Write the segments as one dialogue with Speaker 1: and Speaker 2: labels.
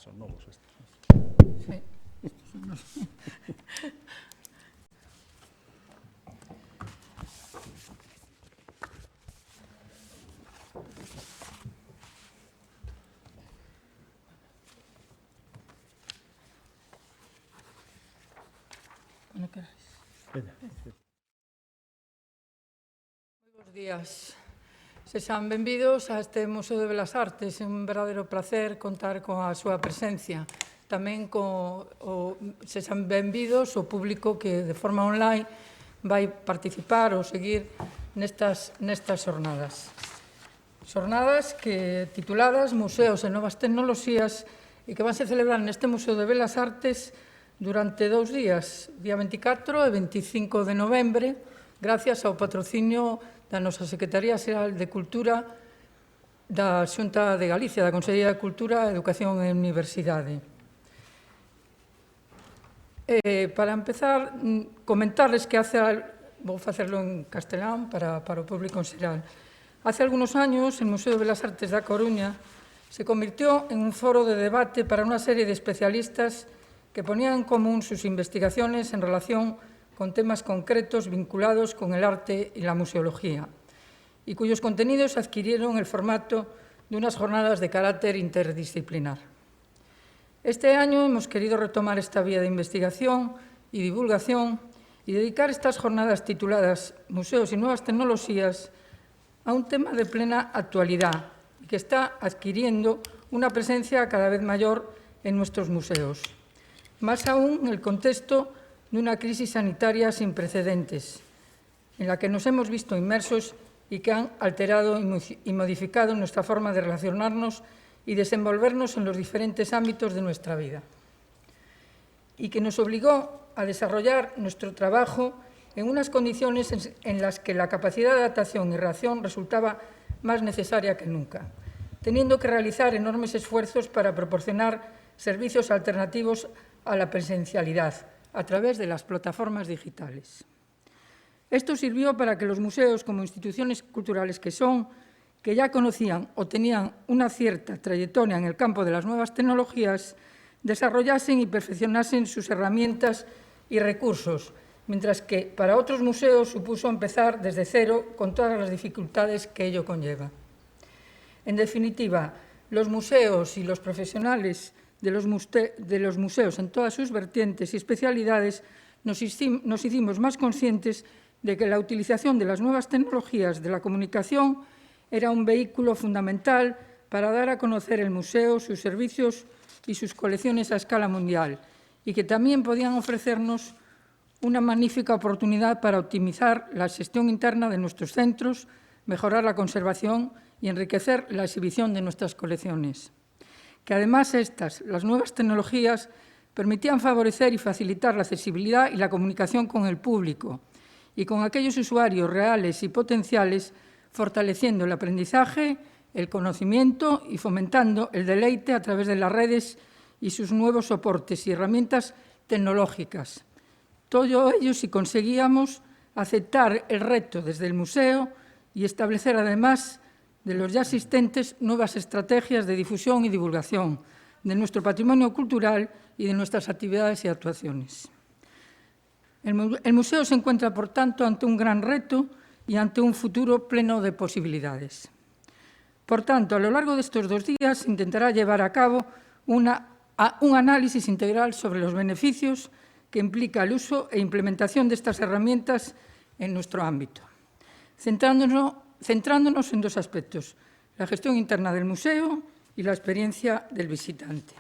Speaker 1: Son novos estos.
Speaker 2: Sí. Cuando queráis. Bos días. Sexan benvidos a este Museo de Belas Artes. É un verdadeiro placer contar coa súa presencia. Tamén sexan benvidos o público que de forma online vai participar ou seguir nestas xornadas. Xornadas que tituladas Museos e Novas Tecnoloxías e que vanse celebrar neste Museo de Belas Artes durante 2 días, día 24 e 25 de novembre, gracias ao patrocinio da nosa Secretaría Xeral de Cultura da Xunta de Galicia, da Consellería de Cultura, Educación e Universidade. Para empezar, comentarles que vou facerlo en castelán para o público en xeral. Hace algunos años, el Museo de Belas Artes da Coruña se convirtió en un foro de debate para una serie de especialistas que ponían en común sus investigaciones en relación con temas concretos vinculados con el arte y la museología, y cuyos contenidos adquirieron el formato de unas jornadas de carácter interdisciplinar. Este año hemos querido retomar esta vía de investigación y divulgación y dedicar estas jornadas tituladas Museos y Nuevas Tecnologías a un tema de plena actualidad y que está adquiriendo una presencia cada vez mayor en nuestros museos, más aún en el contexto de una crisis sanitaria sin precedentes, en la que nos hemos visto inmersos y que han alterado y modificado nuestra forma de relacionarnos y desenvolvernos en los diferentes ámbitos de nuestra vida, y que nos obligó a desarrollar nuestro trabajo en unas condiciones en las que la capacidad de adaptación y reacción resultaba más necesaria que nunca, teniendo que realizar enormes esfuerzos para proporcionar servicios alternativos a la presencialidad a través de las plataformas digitales. Esto sirvió para que los museos, como instituciones culturales que son, que ya conocían o tenían una cierta trayectoria en el campo de las nuevas tecnologías, desarrollasen y perfeccionasen sus herramientas y recursos, mientras que para otros museos supuso empezar desde cero con todas las dificultades que ello conlleva. En definitiva, los museos y los profesionales de los museos en todas sus vertientes y especialidades nos hicimos más conscientes de que la utilización de las nuevas tecnologías de la comunicación era un vehículo fundamental para dar a conocer el museo, sus servicios y sus colecciones a escala mundial, y que también podían ofrecernos una magnífica oportunidad para optimizar la gestión interna de nuestros centros, mejorar la conservación y enriquecer la exhibición de nuestras colecciones. Que además las nuevas tecnologías, permitían favorecer y facilitar la accesibilidad y la comunicación con el público y con aquellos usuarios reales y potenciales, fortaleciendo el aprendizaje, el conocimiento y fomentando el deleite a través de las redes y sus nuevos soportes y herramientas tecnológicas. Todo ello si conseguíamos aceptar el reto desde el museo y establecer además de los ya existentes nuevas estrategias de difusión y divulgación de nuestro patrimonio cultural y de nuestras actividades y actuaciones. El museo se encuentra, por tanto, ante un gran reto y ante un futuro pleno de posibilidades. Por tanto, a lo largo de estos 2 días se intentará llevar a cabo un análisis integral sobre los beneficios que implica el uso e implementación de estas herramientas en nuestro ámbito, centrándonos en 2 aspectos: la gestión interna del museo y la experiencia del visitante.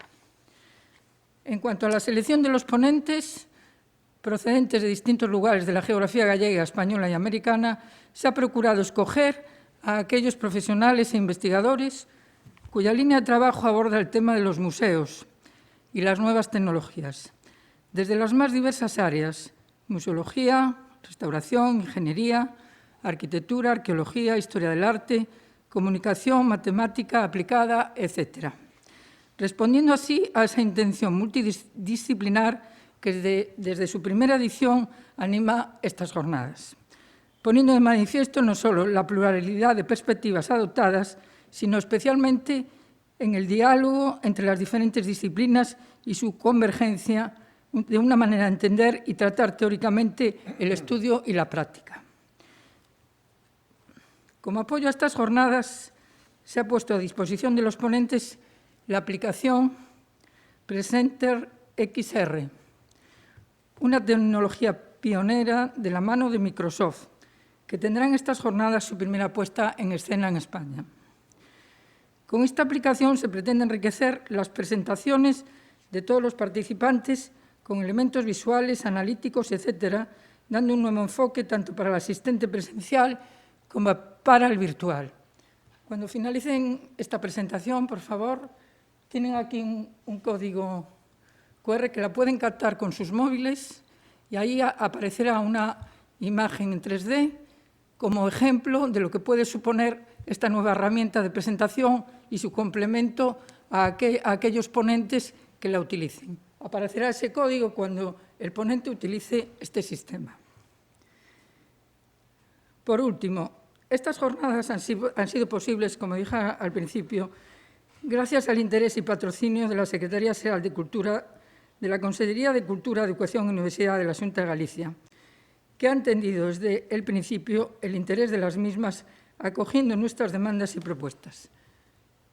Speaker 2: En cuanto a la selección de los ponentes, procedentes de distintos lugares de la geografía gallega, española y americana, se ha procurado escoger a aquellos profesionales e investigadores cuya línea de trabajo aborda el tema de los museos y las nuevas tecnologías, desde las más diversas áreas: museología, restauración, ingeniería, arquitectura, arqueología, historia del arte, comunicación, matemática aplicada, etc., respondiendo así a esa intención multidisciplinar que desde su primera edición anima estas jornadas, poniendo de manifiesto no solo la pluralidad de perspectivas adoptadas, sino especialmente en el diálogo entre las diferentes disciplinas y su convergencia de una manera de entender y tratar teóricamente el estudio y la práctica. Como apoyo a estas jornadas, se ha puesto a disposición de los ponentes la aplicación Presenter XR, una tecnología pionera de la mano de Microsoft, que tendrá en estas jornadas su primera puesta en escena en España. Con esta aplicación se pretende enriquecer las presentaciones de todos los participantes con elementos visuales, analíticos, etcétera, dando un nuevo enfoque tanto para el asistente presencial como para el virtual. Cuando finalicen esta presentación, por favor, tienen aquí un código QR que la pueden captar con sus móviles y ahí aparecerá una imagen en 3D como ejemplo de lo que puede suponer esta nueva herramienta de presentación y su complemento a aquellos ponentes que la utilicen. Aparecerá ese código cuando el ponente utilice este sistema. Por último, estas jornadas han sido posibles, como dije al principio, gracias al interés y patrocinio de la Secretaría Xeral de Cultura, de la Consellería de Cultura, Educación y Universidad de la Xunta de Galicia, que ha entendido desde el principio el interés de las mismas, acogiendo nuestras demandas y propuestas.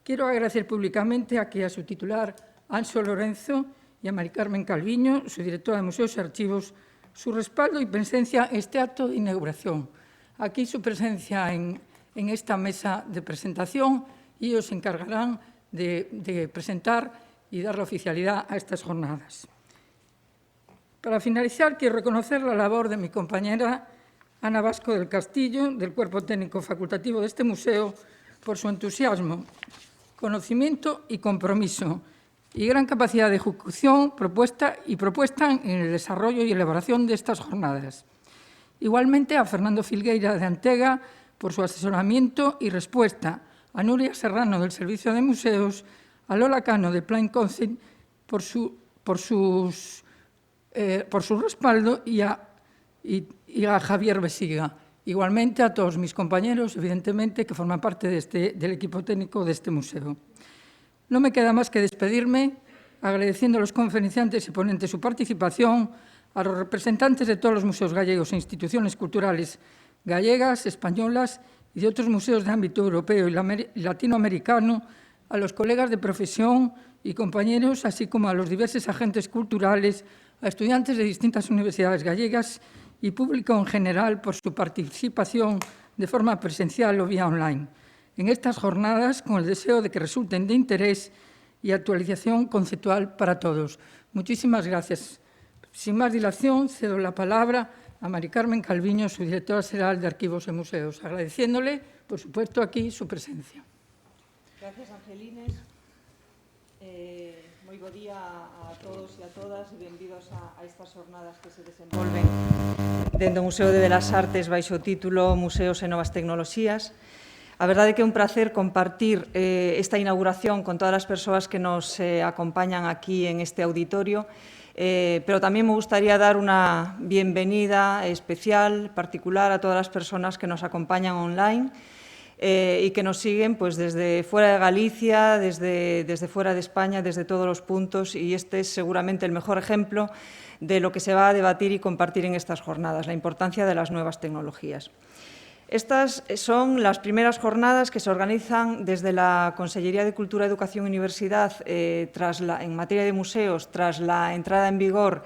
Speaker 2: Quiero agradecer públicamente aquí a su titular, Anxo Lorenzo, y a Mari Carmen Calviño, su directora de Museos y Archivos, su respaldo y presencia en este acto de inauguración. Aquí su presencia en esta mesa de presentación y ellos se encargarán de presentar y dar la oficialidad a estas jornadas. Para finalizar, quiero reconocer la labor de mi compañera Ana Vasco del Castillo, del Cuerpo Técnico Facultativo de este museo, por su entusiasmo, conocimiento y compromiso, y gran capacidad de ejecución propuesta en el desarrollo y elaboración de estas jornadas. Igualmente a Fernando Filgueira de Antega por su asesoramiento y respuesta, a Nuria Serrano del Servicio de Museos, a Lola Cano de Plain Concept por su respaldo y a Javier Besiga. Igualmente a todos mis compañeros, evidentemente, que forman parte del equipo técnico de este museo. No me queda más que despedirme, agradeciendo a los conferenciantes y ponentes su participación, a los representantes de todos los museos gallegos e instituciones culturales gallegas, españolas y de otros museos de ámbito europeo y latinoamericano, a los colegas de profesión y compañeros, así como a los diversos agentes culturales, a estudiantes de distintas universidades gallegas y público en general por su participación de forma presencial o vía online en estas jornadas, con el deseo de que resulten de interés y actualización conceptual para todos. Muchísimas gracias. Sin más dilación, cedo la palabra a Mari Carmen Calviño, su directora xeral de Arquivos e Museos, agradeciéndole, por supuesto, aquí su presencia.
Speaker 1: Gracias, Angelines. Moi bo día a todos e a todas e benvidos a estas jornadas que se desenvolven dentro do Museo de Belas Artes baixo o título Museos e Novas Tecnoloxías. A verdade é que é un placer compartir esta inauguración con todas as persoas que nos acompañan aquí en este auditorio, pero tamén me gustaría dar unha bienvenida especial, particular, a todas as persoas que nos acompañan online y que nos siguen pues, desde fuera de Galicia, desde fuera de España, desde todos los puntos, y este es seguramente el mejor ejemplo de lo que se va a debatir y compartir en estas jornadas, la importancia de las nuevas tecnologías. Estas son las primeras jornadas que se organizan desde la Consellería de Cultura, Educación y Universidad en materia de museos, tras la entrada en vigor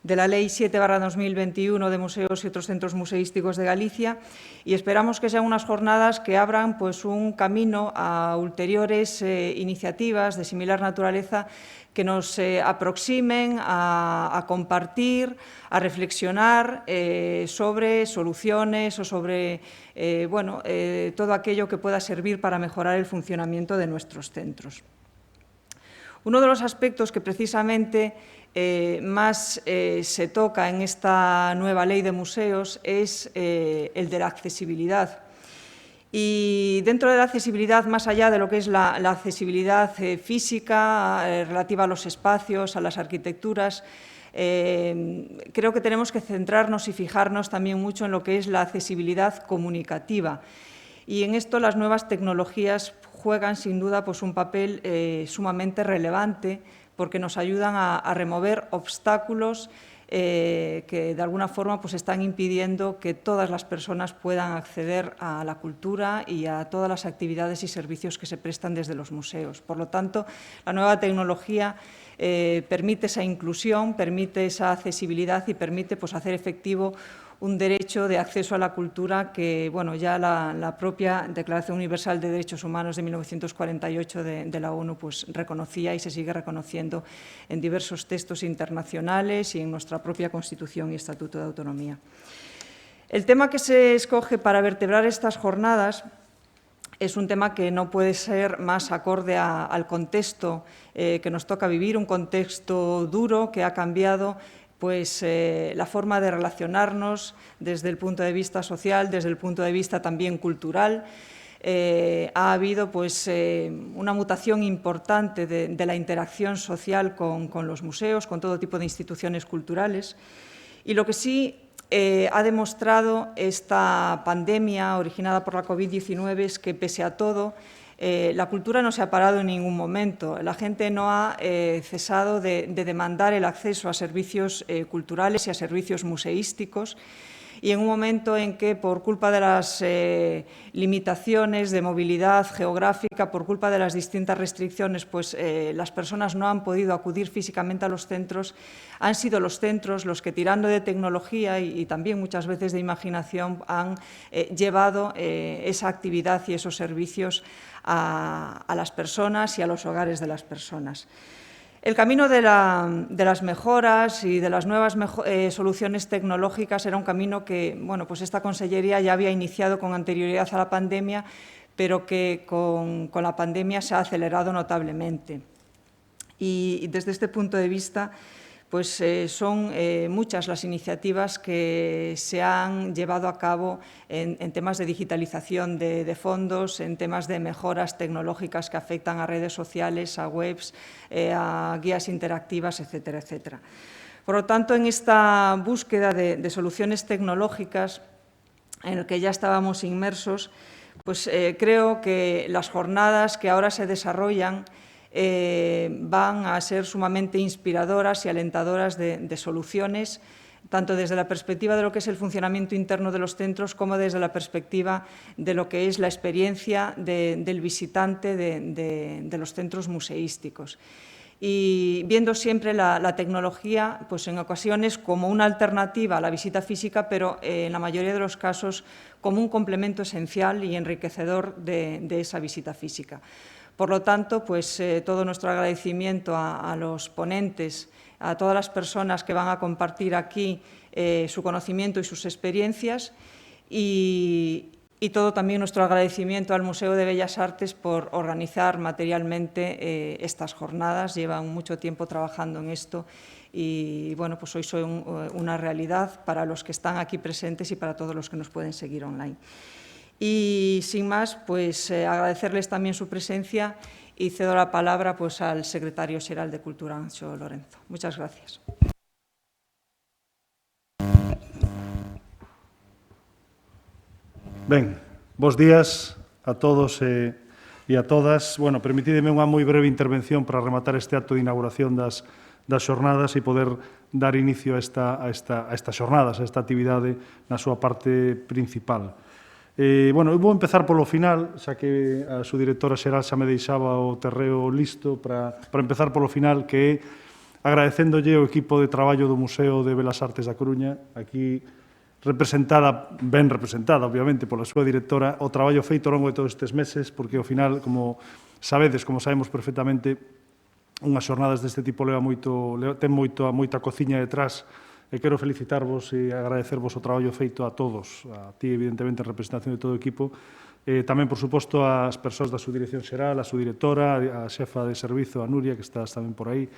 Speaker 1: de la Ley 7/2021 de Museos y otros centros museísticos de Galicia, y esperamos que sean unas jornadas que abran pues, un camino a ulteriores iniciativas de similar naturaleza que nos aproximen a compartir, a reflexionar sobre soluciones o sobre todo aquello que pueda servir para mejorar el funcionamiento de nuestros centros. Uno de los aspectos que precisamente más se toca en esta nueva ley de museos es el de la accesibilidad. Y dentro de la accesibilidad, más allá de lo que es la accesibilidad física relativa a los espacios, a las arquitecturas, creo que tenemos que centrarnos y fijarnos también mucho en lo que es la accesibilidad comunicativa. Y en esto las nuevas tecnologías juegan sin duda pues, un papel sumamente relevante porque nos ayudan a remover obstáculos que de alguna forma pues, están impidiendo que todas las personas puedan acceder a la cultura y a todas las actividades y servicios que se prestan desde los museos. Por lo tanto, la nueva tecnología permite esa inclusión, permite esa accesibilidad y permite pues, hacer efectivo un derecho de acceso a la cultura que bueno, ya la propia Declaración Universal de Derechos Humanos de 1948 de la ONU pues, reconocía y se sigue reconociendo en diversos textos internacionales y en nuestra propia Constitución y Estatuto de Autonomía. El tema que se escoge para vertebrar estas jornadas es un tema que no puede ser más acorde al contexto que nos toca vivir, un contexto duro que ha cambiado pues, la forma de relacionarnos desde el punto de vista social, desde el punto de vista también cultural. Ha habido pues, una mutación importante de la interacción social con los museos, con todo tipo de instituciones culturales. Y lo que sí ha demostrado esta pandemia originada por la COVID-19 es que, pese a todo, la cultura no se ha parado en ningún momento. La gente no ha cesado de demandar el acceso a servicios culturales y a servicios museísticos. Y en un momento en que, por culpa de las limitaciones de movilidad geográfica, por culpa de las distintas restricciones, pues las personas no han podido acudir físicamente a los centros, han sido los centros los que, tirando de tecnología y también muchas veces de imaginación, han llevado esa actividad y esos servicios a las personas y a los hogares de las personas. El camino de las mejoras y de las nuevas soluciones tecnológicas era un camino que bueno, pues esta consellería ya había iniciado con anterioridad a la pandemia, pero que con la pandemia se ha acelerado notablemente. Y desde este punto de vista, pues son muchas las iniciativas que se han llevado a cabo en temas de digitalización de fondos, en temas de mejoras tecnológicas que afectan a redes sociales, a webs, a guías interactivas, etcétera, etcétera. Por lo tanto, en esta búsqueda de soluciones tecnológicas en el que ya estábamos inmersos, pues creo que las jornadas que ahora se desarrollan van a ser sumamente inspiradoras y alentadoras de soluciones, tanto desde la perspectiva de lo que es el funcionamiento interno de los centros como desde la perspectiva de lo que es la experiencia del visitante de los centros museísticos. Y viendo siempre la tecnología, pues en ocasiones como una alternativa a la visita física, pero en la mayoría de los casos como un complemento esencial y enriquecedor de esa visita física. Por lo tanto, pues todo nuestro agradecimiento a los ponentes, a todas las personas que van a compartir aquí su conocimiento y sus experiencias y todo también nuestro agradecimiento al Museo de Bellas Artes por organizar materialmente estas jornadas. Llevan mucho tiempo trabajando en esto y bueno, pues hoy son una realidad para los que están aquí presentes y para todos los que nos pueden seguir online. Y sin más, pues agradecerles también su presencia y cedo la palabra pues, al secretario xeral de Cultura, Anxo Lorenzo. Muchas gracias.
Speaker 3: Ben, bos días a todos e a todas. Bueno, permitídeme unha moi breve intervención para rematar este acto de inauguración das xornadas e poder dar inicio a estas xornadas, a esta actividade na súa parte principal. Bueno, eu vou empezar polo final, xa que a subdirectora xeral xa me deixaba o terreo listo para empezar polo final, que é agradecéndolle ao equipo de traballo do Museo de Belas Artes da Coruña, aquí ben representada, obviamente, pola súa directora, o traballo feito ao longo de todos estes meses, porque ao final, como sabedes, como sabemos perfectamente, unhas xornadas deste tipo ten moita cociña detrás. E quero felicitarvos e agradecervos o traballo feito a todos, a ti, evidentemente, en representación de todo o equipo, tamén, por suposto, ás persoas da subdirección xeral, a subdirectora, a xefa de servizo, a Nuria, que estás tamén por aí.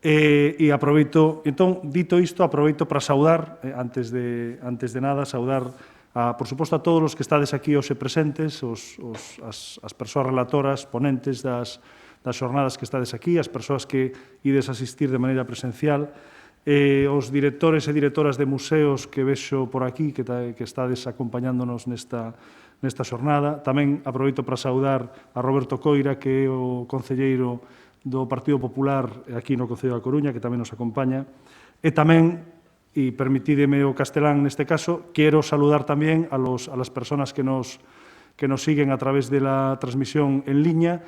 Speaker 3: E aproveito, entón, dito isto, aproveito para saudar, antes de nada, saudar, por suposto, a todos os que estades aquí hoxe presentes, as persoas relatoras, ponentes das xornadas que estades aquí, as persoas que ides asistir de maneira presencial, os directores e directoras de museos que vexo por aquí, que estades acompañándonos nesta xornada. Tamén aproveito para saudar a Roberto Coira, que é o concelleiro do Partido Popular aquí no Concello da Coruña, que tamén nos acompaña. E tamén, e permitídeme o castelán neste caso, quero saludar tamén a las persoas que nos siguen a través de la transmisión en línea,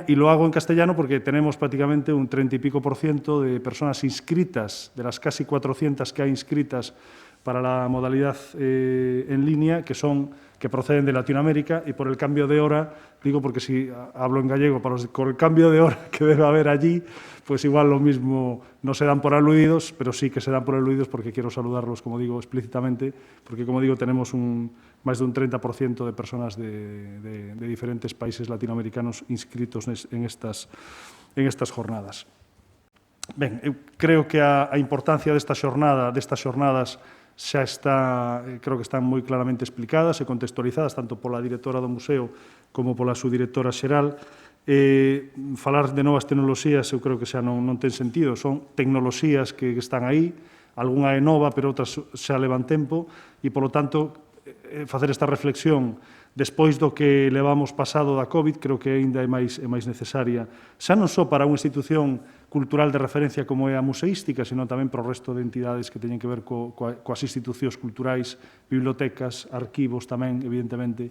Speaker 3: y lo hago en castellano porque tenemos prácticamente un 30 y pico % de personas inscritas, de las casi 400 que hay inscritas para la modalidad en línea, que proceden de Latinoamérica, y por el cambio de hora, digo porque si hablo en gallego, con el cambio de hora que debe haber allí, pues igual lo mismo no se dan por aludidos, pero sí que se dan por aludidos porque quiero saludarlos, como digo, explícitamente, porque, como digo, tenemos más de un 30% de personas de diferentes países latinoamericanos inscritos en estas jornadas. Ben, eu creo que a importancia destas xornadas xa está, creo que están moi claramente explicadas e contextualizadas tanto pola directora do museo como pola subdirectora xeral. Falar de novas tecnoloxías eu creo que xa non ten sentido, son tecnoloxías que están aí, algunha é nova, pero outras xa levan tempo, e, polo tanto, facer esta reflexión despois do que levamos pasado da COVID, creo que aínda é máis necesaria, xa non só para unha institución cultural de referencia como é a museística, sino tamén para o resto de entidades que teñen que ver coas institucións culturais, bibliotecas, arquivos tamén, evidentemente,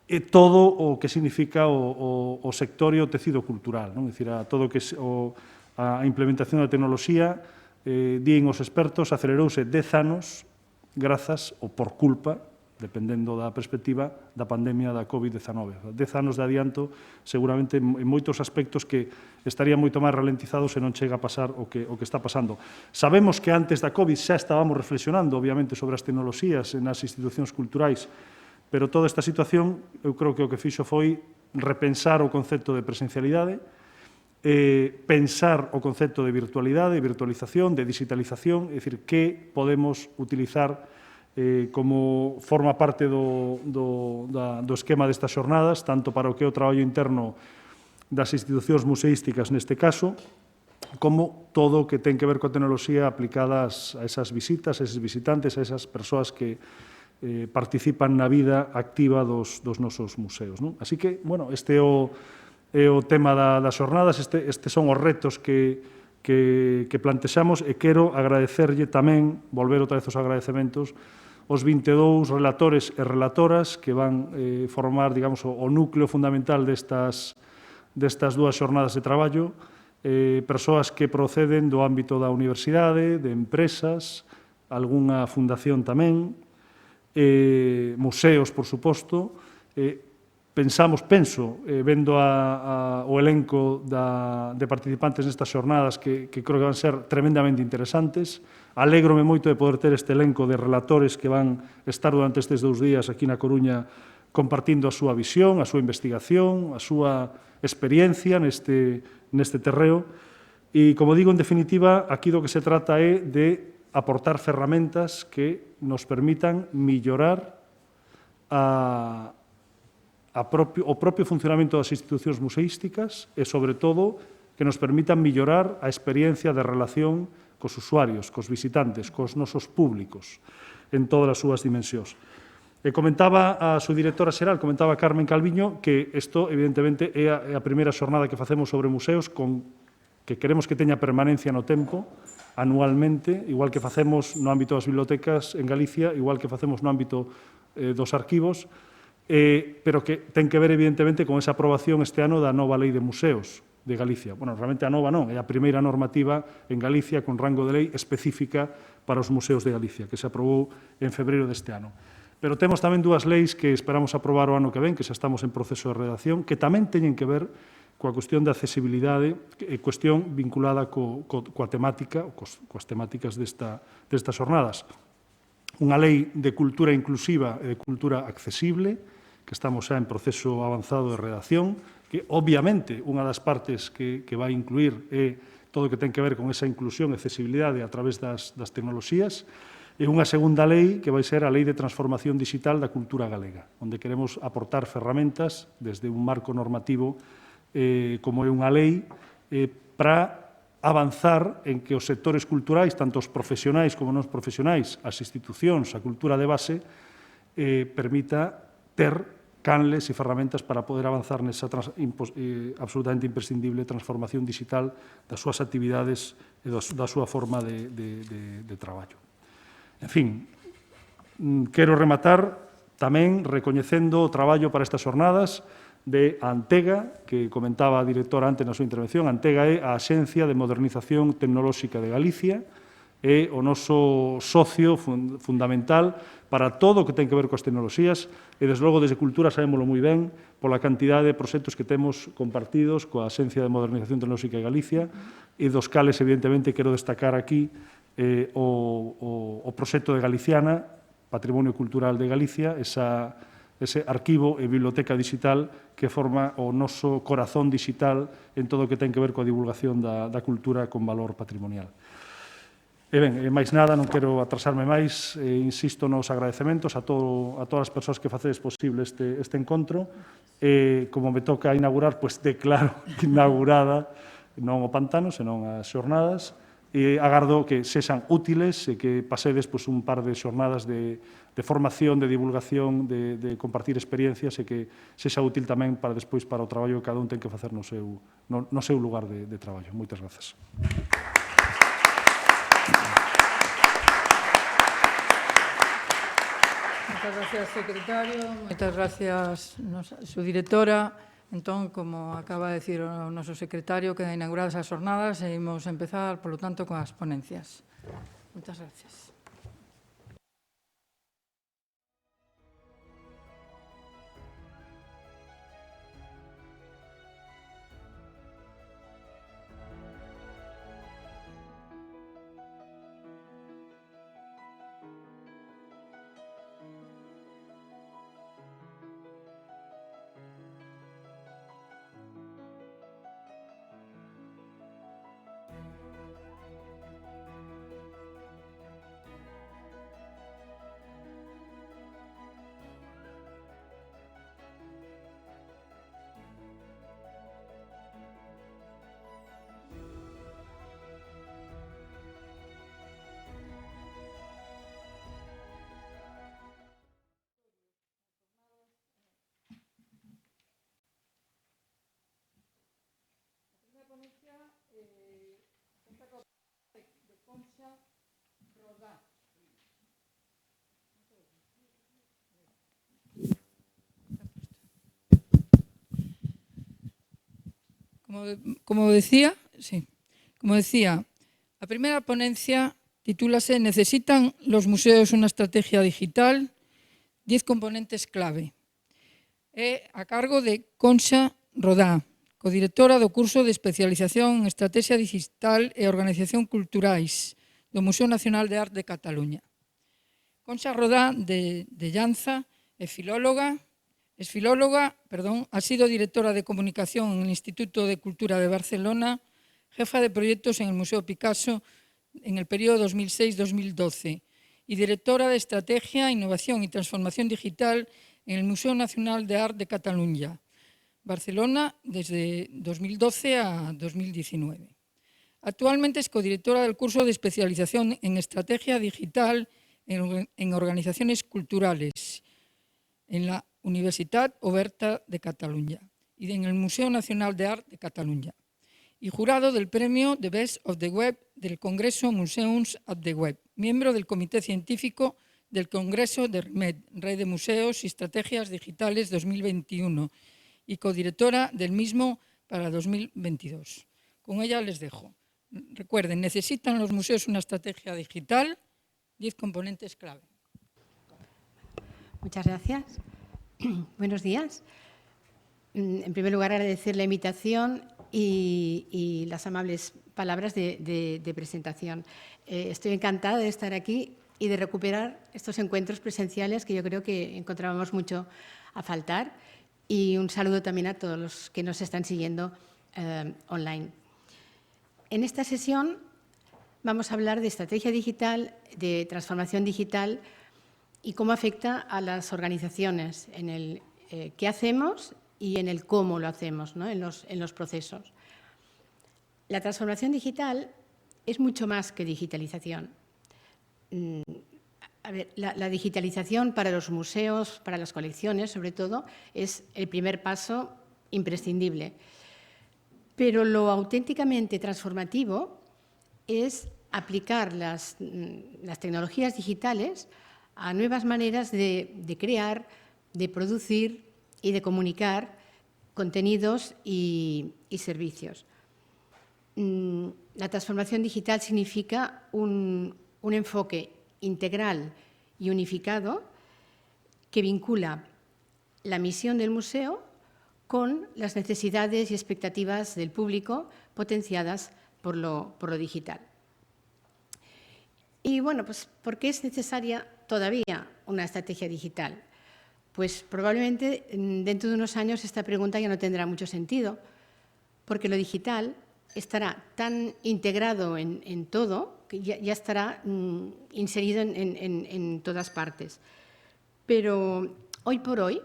Speaker 3: e todo o que significa o sector e o tecido cultural, non? É dicir, todo o que a implementación da tecnoloxía, din os expertos, acelerouse 10 anos grazas ou por culpa, dependendo da perspectiva, da pandemia da COVID-19. 10 anos de adianto, seguramente, en moitos aspectos que estarían moito máis ralentizados se non chega a pasar o que está pasando. Sabemos que antes da COVID xa estábamos reflexionando, obviamente, sobre as tecnoloxías nas institucións culturais, pero toda esta situación, eu creo que o que fixo foi repensar o concepto de presencialidade, pensar o concepto de virtualidade, de virtualización, de digitalización, é dicir, que podemos utilizar como forma parte do esquema destas xornadas, tanto para o que é o traballo interno das institucións museísticas neste caso, como todo o que ten que ver coa tecnoloxía aplicada a esas visitas, a eses visitantes, a esas persoas que participan na vida activa dos nosos museos. Así que, bueno, este é o tema das xornadas, estes son os retos que plantexamos, e quero agradecerlle tamén, volver outra vez os agradecementos, os 22 relatores e relatoras que van formar, digamos, o núcleo fundamental destas dúas xornadas de traballo, persoas que proceden do ámbito da universidade, de empresas, algunha fundación tamén, museos, por suposto. Penso, vendo o elenco de participantes nestas xornadas, que creo que van ser tremendamente interesantes. Alégrome moito de poder ter este elenco de relatores que van estar durante estes 2 días aquí na Coruña compartindo a súa visión, a súa investigación, a súa experiencia neste terreo. E, como digo, en definitiva, aquí do que se trata é de aportar ferramentas que nos permitan millorar o propio funcionamento das institucións museísticas e, sobre todo, que nos permitan millorar a experiencia de relación cos usuarios, cos visitantes, cos nosos públicos, en todas as súas dimensións. E comentaba a subdirectora xeral, comentaba Carmen Calviño, que isto, evidentemente, é a primeira xornada que facemos sobre museos que queremos que teña permanencia no tempo, anualmente, igual que facemos no ámbito das bibliotecas en Galicia, igual que facemos no ámbito dos arquivos, pero que ten que ver, evidentemente, con esa aprobación este ano da nova Lei de Museos de Galicia. Bueno, realmente a nova non, é a primeira normativa en Galicia con rango de lei específica para os museos de Galicia, que se aprobou en febreiro deste ano. Pero temos tamén 2 leis que esperamos aprobar o ano que ven, que xa estamos en proceso de redacción, que tamén teñen que ver coa cuestión de accesibilidade, cuestión vinculada coa temática, coas temáticas destas xornadas. Unha lei de cultura inclusiva e de cultura accesible, que estamos xa en proceso avanzado de redacción, que obviamente unha das partes que vai incluir é todo o que ten que ver con esa inclusión e accesibilidade a través das tecnoloxías, e unha segunda lei que vai ser a Lei de Transformación Digital da Cultura Galega, onde queremos aportar ferramentas desde un marco normativo como é unha lei para avanzar en que os sectores culturais, tanto os profesionais como non profesionais, as institucións, a cultura de base, permita ter canles e ferramentas para poder avanzar nesa absolutamente imprescindible transformación digital das súas actividades e da súa forma de traballo. En fin, quero rematar tamén recoñecendo o traballo para estas xornadas de Antega, que comentaba a directora antes na súa intervención. Antega é a Axencia de Modernización Tecnolóxica de Galicia, é o noso socio fundamental para todo o que ten que ver coas tecnoloxías e, desde logo, desde Cultura sabémolo moi ben pola cantidade de proxectos que temos compartidos coa Axencia de Modernización Tecnolóxica de Galicia e dos cales, evidentemente, quero destacar aquí o proxecto de Galiciana, Patrimonio Cultural de Galicia, ese arquivo e biblioteca digital que forma o noso corazón digital en todo o que ten que ver coa divulgación da cultura con valor patrimonial. E ben, máis nada, non quero atrasarme máis, insisto nos agradecementos a todas as persoas que facedes posible este encontro. Como me toca inaugurar, pois declaro inaugurada non o pantano, senón as xornadas, e agardo que sexan útiles e que pasedes un par de xornadas de formación, de divulgación, de compartir experiencias e que sexa útil tamén para despois para o traballo que cada un ten que facer no seu lugar de traballo. Moitas grazas.
Speaker 2: Moitas gracias, secretario. Moitas gracias, su directora. Entón, como acaba de decir o noso secretario, quedan inauguradas as xornadas e imos empezar, polo tanto, con as ponencias. Moitas gracias. Como decía, a primeira ponencia titúlase «Necesitan los museos una estrategia digital? 10 componentes clave». É a cargo de Concha Rodá, codirectora do curso de especialización en Estrategia Digital e Organización Culturais do Museo Nacional de Arte de Cataluña. Concha Rodá de Llanza é filóloga, ha sido directora de comunicación en el Instituto de Cultura de Barcelona, jefa de proyectos en el Museo Picasso en el periodo 2006-2012 y directora de Estrategia, Innovación y Transformación Digital en el Museo Nacional de Arte de Cataluña, Barcelona, desde 2012 a 2019. Actualmente es codirectora del curso de especialización en Estrategia Digital en Organizaciones Culturales en la Universitat Oberta de Cataluña y en el Museo Nacional de Arte de Cataluña, y jurado del premio The Best of the Web del Congreso Museums at the Web, miembro del Comité Científico del Congreso de REMED, Red de Museos y Estrategias Digitales 2021, y codirectora del mismo para 2022. Con ella les dejo. Recuerden, necesitan los museos una estrategia digital, 10 componentes clave.
Speaker 4: Muchas gracias. Buenos días. En primer lugar, agradecer la invitación y las amables palabras de presentación. Estoy encantada de estar aquí y de recuperar estos encuentros presenciales que yo creo que encontrábamos mucho a faltar. Y un saludo también a todos los que nos están siguiendo online. En esta sesión vamos a hablar de estrategia digital, de transformación digital y cómo afecta a las organizaciones en el qué hacemos y en el cómo lo hacemos, ¿no? en los procesos. La transformación digital es mucho más que digitalización. A ver, la digitalización para los museos, para las colecciones, sobre todo, es el primer paso imprescindible. Pero lo auténticamente transformativo es aplicar las tecnologías digitales a nuevas maneras de crear, de producir y de comunicar contenidos y servicios. La transformación digital significa un enfoque integral y unificado que vincula la misión del museo con las necesidades y expectativas del público potenciadas por lo digital. Y bueno, pues ¿por qué es necesaria todavía una estrategia digital? Pues probablemente dentro de unos años esta pregunta ya no tendrá mucho sentido, porque lo digital estará tan integrado en todo que ya estará inserido en todas partes. Pero hoy por hoy,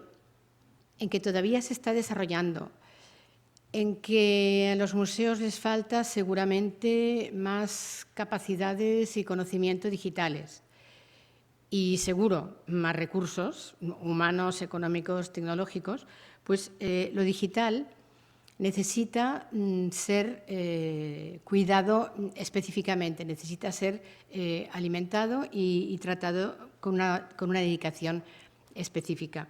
Speaker 4: en que todavía se está desarrollando, en que a los museos les falta seguramente más capacidades y conocimiento digitales y seguro más recursos humanos, económicos, tecnológicos, pues lo digital necesita ser cuidado específicamente, necesita ser alimentado y tratado con una dedicación específica.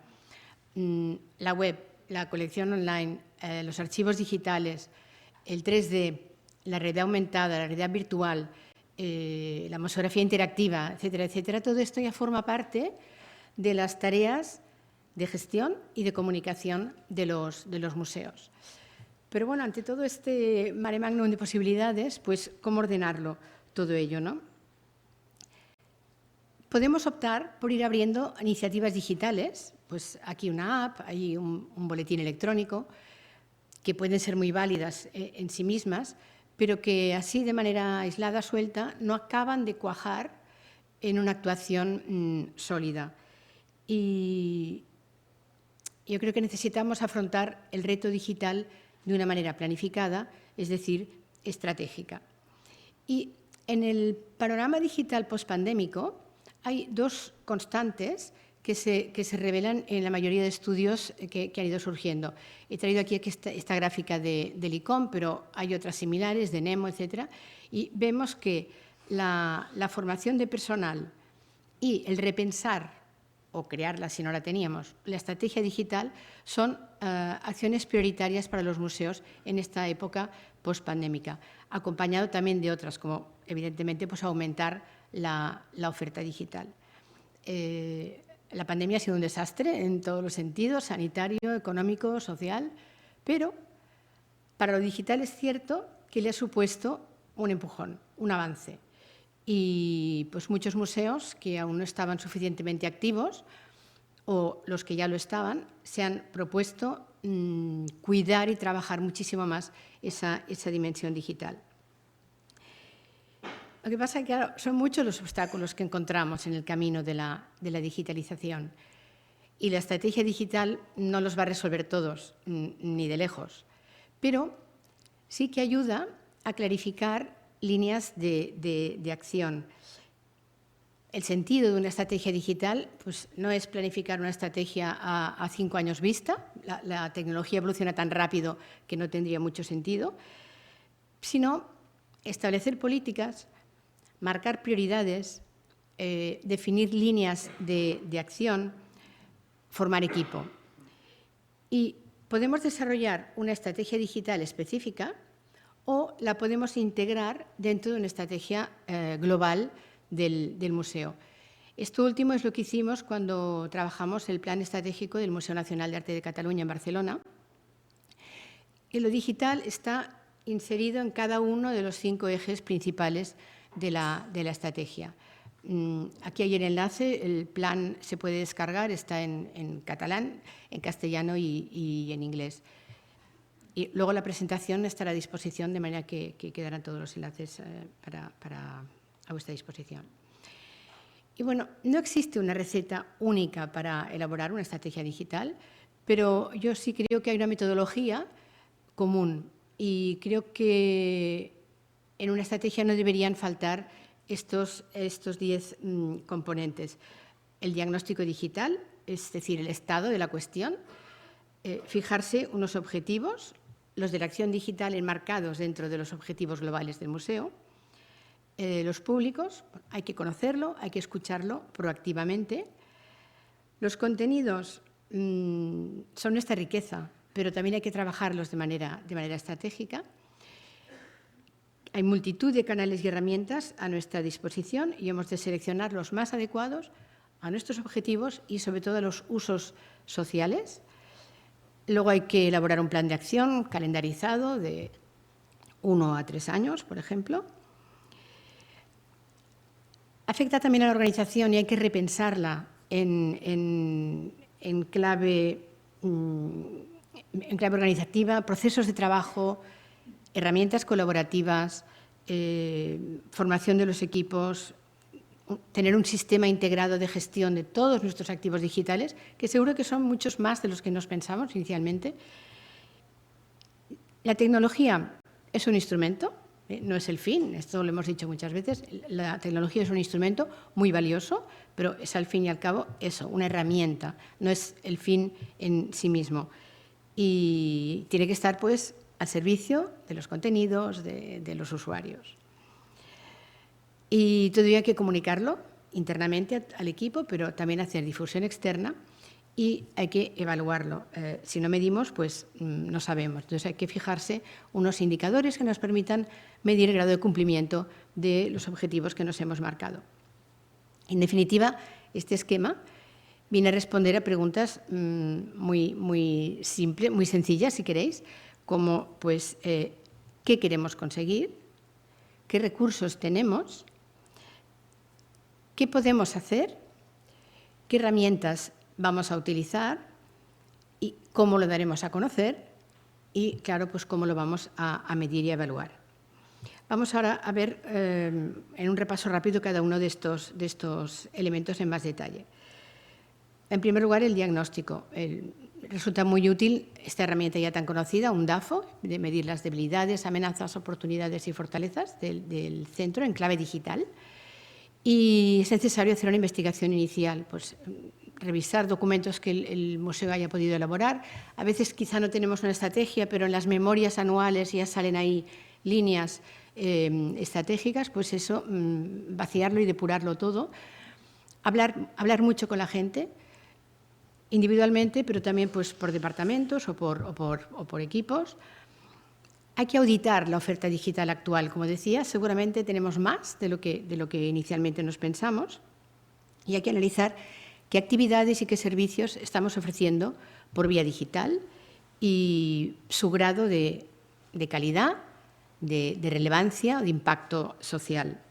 Speaker 4: La web, la colección online, los archivos digitales, el 3D, la realidad aumentada, la realidad virtual, la museografía interactiva, etcétera, etcétera, todo esto ya forma parte de las tareas de gestión y de comunicación de los museos. Pero bueno, ante todo este mare magnum de posibilidades, pues ¿cómo ordenarlo todo ello, no? Podemos optar por ir abriendo iniciativas digitales, pues aquí una app, hay un boletín electrónico, que pueden ser muy válidas en sí mismas, pero que así de manera aislada, suelta, no acaban de cuajar en una actuación sólida. Y yo creo que necesitamos afrontar el reto digital de una manera planificada, es decir, estratégica. Y en el panorama digital pospandémico hay dos constantes que se revelan en la mayoría de estudios que han ido surgiendo. He traído aquí esta gráfica del ICOM, pero hay otras similares, de NEMO, etcétera, y vemos que la formación de personal y el repensar o crearla si no la teníamos, la estrategia digital, son acciones prioritarias para los museos en esta época pospandémica, acompañado también de otras, como evidentemente pues, aumentar la oferta digital. La pandemia ha sido un desastre en todos los sentidos, sanitario, económico, social, pero para lo digital es cierto que le ha supuesto un empujón, un avance. Y pues muchos museos que aún no estaban suficientemente activos o los que ya lo estaban, se han propuesto cuidar y trabajar muchísimo más esa dimensión digital. Lo que pasa es que claro, son muchos los obstáculos que encontramos en el camino de la digitalización y la estrategia digital no los va a resolver todos, ni de lejos, pero sí que ayuda a clarificar líneas de acción. El sentido de una estrategia digital pues, no es planificar una estrategia a 5 años vista, la tecnología evoluciona tan rápido que no tendría mucho sentido, sino establecer políticas, marcar prioridades, definir líneas de acción, formar equipo. Y podemos desarrollar una estrategia digital específica o la podemos integrar dentro de una estrategia global del museo. Esto último es lo que hicimos cuando trabajamos el Plan Estratégico del Museo Nacional de Arte de Cataluña en Barcelona. Y lo digital está inserido en cada uno de los 5 ejes principales de la estrategia. Aquí hay el enlace, el plan se puede descargar, está en catalán, en castellano y en inglés. Y luego la presentación estará a disposición, de manera que quedarán todos los enlaces a vuestra disposición. Y bueno, no existe una receta única para elaborar una estrategia digital, pero yo sí creo que hay una metodología común y creo que en una estrategia no deberían faltar estos 10 componentes. El diagnóstico digital, es decir, el estado de la cuestión, fijarse unos objetivos, los de la acción digital enmarcados dentro de los objetivos globales del museo. Los públicos, hay que conocerlo, hay que escucharlo proactivamente. Los contenidos son nuestra riqueza, pero también hay que trabajarlos de manera estratégica. Hay multitud de canales y herramientas a nuestra disposición y hemos de seleccionar los más adecuados a nuestros objetivos y, sobre todo, a los usos sociales. Luego hay que elaborar un plan de acción calendarizado de 1 a 3 años, por ejemplo. Afecta también a la organización y hay que repensarla en clave organizativa, procesos de trabajo, herramientas colaborativas, formación de los equipos, tener un sistema integrado de gestión de todos nuestros activos digitales, que seguro que son muchos más de los que nos pensamos inicialmente. La tecnología es un instrumento, no es el fin, esto lo hemos dicho muchas veces. La tecnología es un instrumento muy valioso, pero es al fin y al cabo eso, una herramienta, no es el fin en sí mismo. Y tiene que estar, pues, al servicio de los contenidos, de los usuarios. Y todo ello hay que comunicarlo internamente al equipo, pero también hacer difusión externa y hay que evaluarlo. Si no medimos, pues no sabemos. Entonces hay que fijarse unos indicadores que nos permitan medir el grado de cumplimiento de los objetivos que nos hemos marcado. En definitiva, este esquema viene a responder a preguntas muy simples, muy sencillas, si queréis, como pues, ¿qué queremos conseguir? ¿Qué recursos tenemos? ¿Qué podemos hacer? ¿Qué herramientas vamos a utilizar? ¿Y cómo lo daremos a conocer? Y, claro, pues cómo lo vamos a medir y a evaluar. Vamos ahora a ver en un repaso rápido cada uno de estos elementos en más detalle. En primer lugar, el diagnóstico. Resulta muy útil esta herramienta ya tan conocida, un DAFO, de medir las debilidades, amenazas, oportunidades y fortalezas del centro en clave digital. Y es necesario hacer una investigación inicial, pues revisar documentos que el museo haya podido elaborar. A veces quizá no tenemos una estrategia, pero en las memorias anuales ya salen ahí líneas estratégicas, pues eso, vaciarlo y depurarlo todo. Hablar mucho con la gente, individualmente, pero también pues, por departamentos o por equipos. Hay que auditar la oferta digital actual, como decía, seguramente tenemos más de lo que inicialmente nos pensamos y hay que analizar qué actividades y qué servicios estamos ofreciendo por vía digital y su grado de calidad, de relevancia o de impacto social.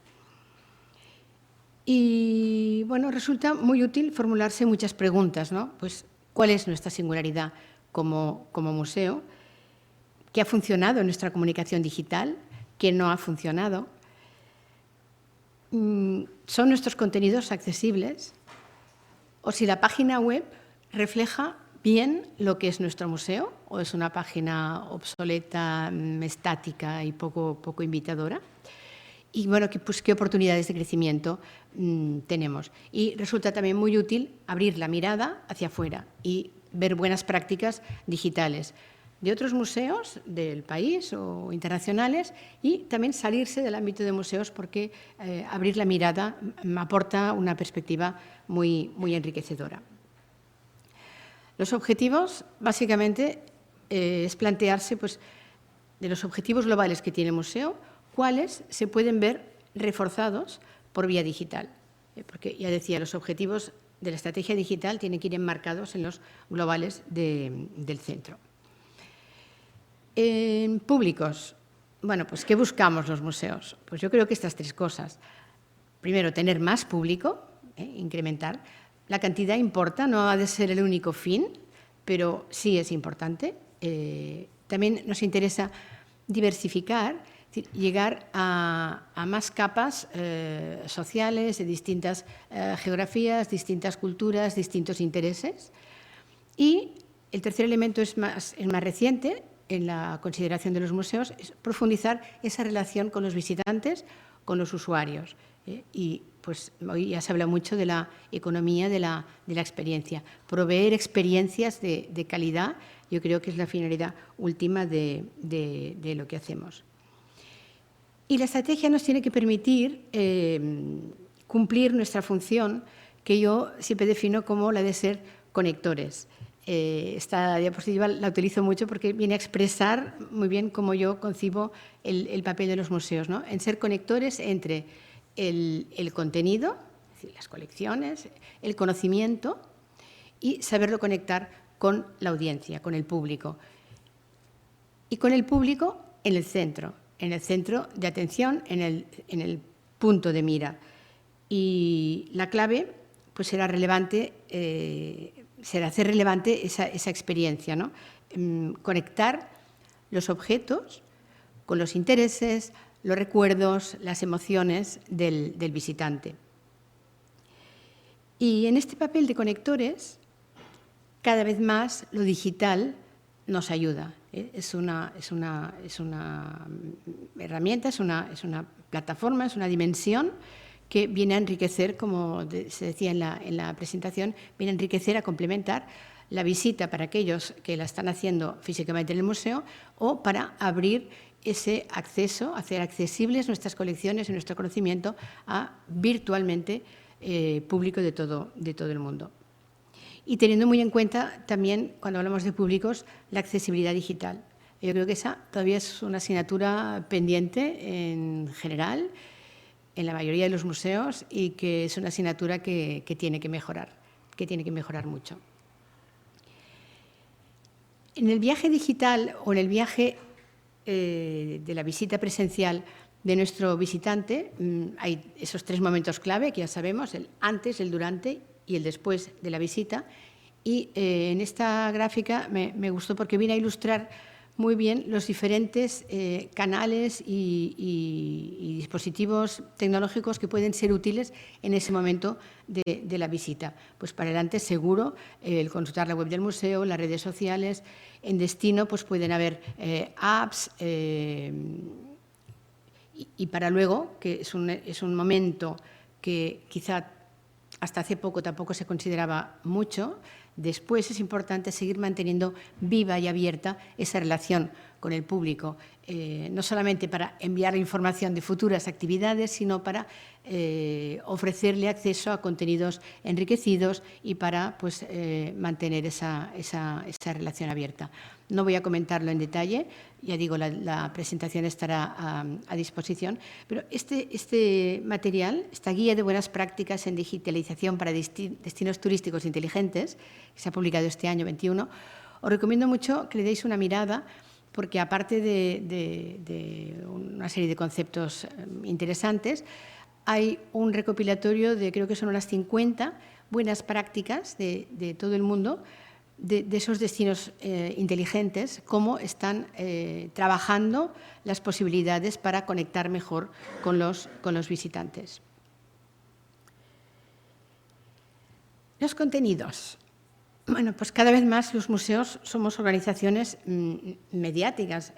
Speaker 4: Y, bueno, resulta muy útil formularse muchas preguntas, ¿no? Pues, ¿cuál es nuestra singularidad como museo? ¿Qué ha funcionado en nuestra comunicación digital? ¿Qué no ha funcionado? ¿Son nuestros contenidos accesibles? ¿O si la página web refleja bien lo que es nuestro museo o es una página obsoleta, estática y poco invitadora? Y, bueno, ¿qué oportunidades de crecimiento tenemos? Y resulta también muy útil abrir la mirada hacia afuera y ver buenas prácticas digitales de otros museos del país o internacionales y también salirse del ámbito de museos porque abrir la mirada aporta una perspectiva muy enriquecedora. Los objetivos, básicamente, es plantearse pues, de los objetivos globales que tiene el museo, cuáles se pueden ver reforzados por vía digital. Porque, ya decía, los objetivos de la estrategia digital tienen que ir enmarcados en los globales del centro. En públicos, bueno, pues ¿qué buscamos los museos? Pues yo creo que estas 3 cosas. Primero, tener más público, incrementar. La cantidad importa, no ha de ser el único fin, pero sí es importante. También nos interesa diversificar, es decir, llegar a más capas sociales de distintas geografías, distintas culturas, distintos intereses. Y el tercer elemento es más reciente, en la consideración de los museos es profundizar esa relación con los visitantes, con los usuarios. Y pues hoy ya se habla mucho de la economía de la experiencia. Proveer experiencias de calidad, yo creo que es la finalidad última de lo que hacemos. Y la estrategia nos tiene que permitir cumplir nuestra función, que yo siempre defino como la de ser conectores. Esta diapositiva la utilizo mucho porque viene a expresar muy bien cómo yo concibo el papel de los museos, ¿no? En ser conectores entre el contenido, es decir, las colecciones, el conocimiento y saberlo conectar con la audiencia, con el público. Y con el público en el centro de atención, en el punto de mira. Y la clave pues será relevante, será hacer relevante esa experiencia, ¿no? Conectar los objetos con los intereses, los recuerdos, las emociones del visitante. Y en este papel de conectores, cada vez más lo digital nos ayuda. Es una herramienta, es una plataforma, es una dimensión que viene a enriquecer, como se decía en la presentación, viene a enriquecer, a complementar la visita para aquellos que la están haciendo físicamente en el museo o para abrir ese acceso, hacer accesibles nuestras colecciones y nuestro conocimiento a virtualmente público de todo el mundo. Y teniendo muy en cuenta también, cuando hablamos de públicos, la accesibilidad digital. Yo creo que esa todavía es una asignatura pendiente en general, en la mayoría de los museos, y que es una asignatura que tiene que mejorar mucho. En el viaje digital o en el viaje de la visita presencial de nuestro visitante, hay esos tres momentos clave que ya sabemos, el antes, el durante y el después de la visita. Y en esta gráfica me gustó porque viene a ilustrar muy bien los diferentes canales y dispositivos tecnológicos que pueden ser útiles en ese momento de la visita. Pues para el antes, seguro, el consultar la web del museo, las redes sociales. En destino pues pueden haber apps y para luego, que es un momento que quizá hasta hace poco tampoco se consideraba mucho. Después es importante seguir manteniendo viva y abierta esa relación con el público, no solamente para enviar información de futuras actividades, sino para ofrecerle acceso a contenidos enriquecidos y para pues, mantener esa relación abierta. No voy a comentarlo en detalle, ya digo, la presentación estará a disposición, pero este material, esta guía de buenas prácticas en digitalización para destinos turísticos inteligentes, que se ha publicado este año 21, os recomiendo mucho que le deis una mirada, porque aparte de una serie de conceptos interesantes, hay un recopilatorio de, creo que son unas 50 buenas prácticas de todo el mundo, de esos destinos inteligentes, cómo están trabajando las posibilidades para conectar mejor con los visitantes. Los contenidos. Bueno, pues cada vez más los museos somos organizaciones mediáticas.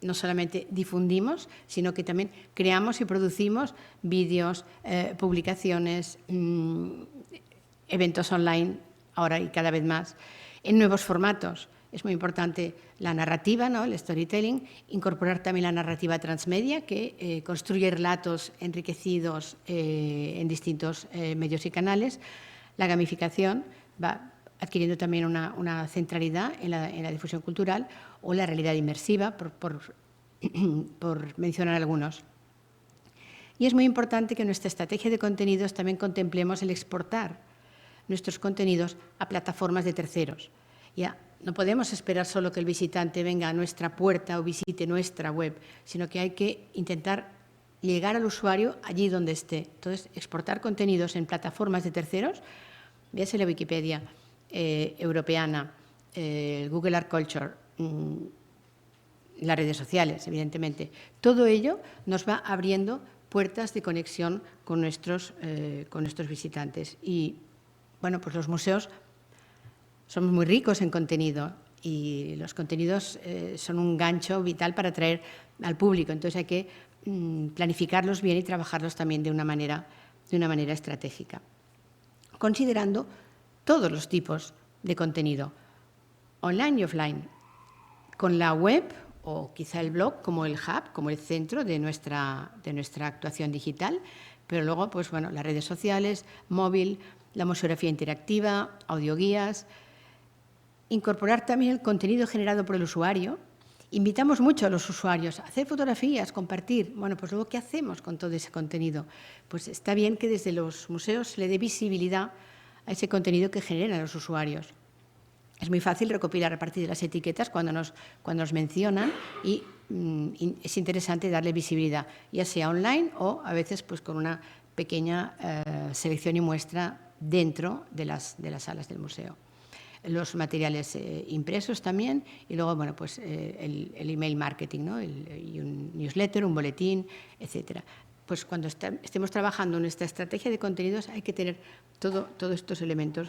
Speaker 4: No solamente difundimos, sino que también creamos y producimos vídeos, publicaciones, eventos online, ahora y cada vez más, en nuevos formatos. Es muy importante la narrativa, ¿no? El storytelling, incorporar también la narrativa transmedia, que construye relatos enriquecidos en distintos medios y canales. La gamificación va adquiriendo también una centralidad en la difusión cultural, o la realidad inmersiva, por mencionar algunos. Y es muy importante que en nuestra estrategia de contenidos también contemplemos el exportar nuestros contenidos a plataformas de terceros. Ya no podemos esperar solo que el visitante venga a nuestra puerta o visite nuestra web, sino que hay que intentar llegar al usuario allí donde esté. Entonces, exportar contenidos en plataformas de terceros, véase la Wikipedia europeana, Google Art Culture, las redes sociales, evidentemente. Todo ello nos va abriendo puertas de conexión con nuestros visitantes. Y, bueno, pues los museos somos muy ricos en contenido y los contenidos son un gancho vital para atraer al público. Entonces hay que planificarlos bien y trabajarlos también de una manera estratégica, considerando todos los tipos de contenido, online y offline, con la web o quizá el blog como el hub, como el centro de nuestra actuación digital, pero luego, pues bueno, las redes sociales, móvil, la museografía interactiva, audioguías. Incorporar también el contenido generado por el usuario. Invitamos mucho a los usuarios a hacer fotografías, compartir. Bueno, pues luego, ¿qué hacemos con todo ese contenido? Pues está bien que desde los museos se le dé visibilidad a ese contenido que generan los usuarios. Es muy fácil recopilar a partir de las etiquetas cuando nos mencionan y es interesante darle visibilidad, ya sea online o a veces pues con una pequeña selección y muestra dentro de las salas del museo. Los materiales impresos también y luego bueno, pues, el email marketing, ¿no? Y un newsletter, un boletín, etcétera. Pues cuando estemos trabajando en esta estrategia de contenidos hay que tener todos estos elementos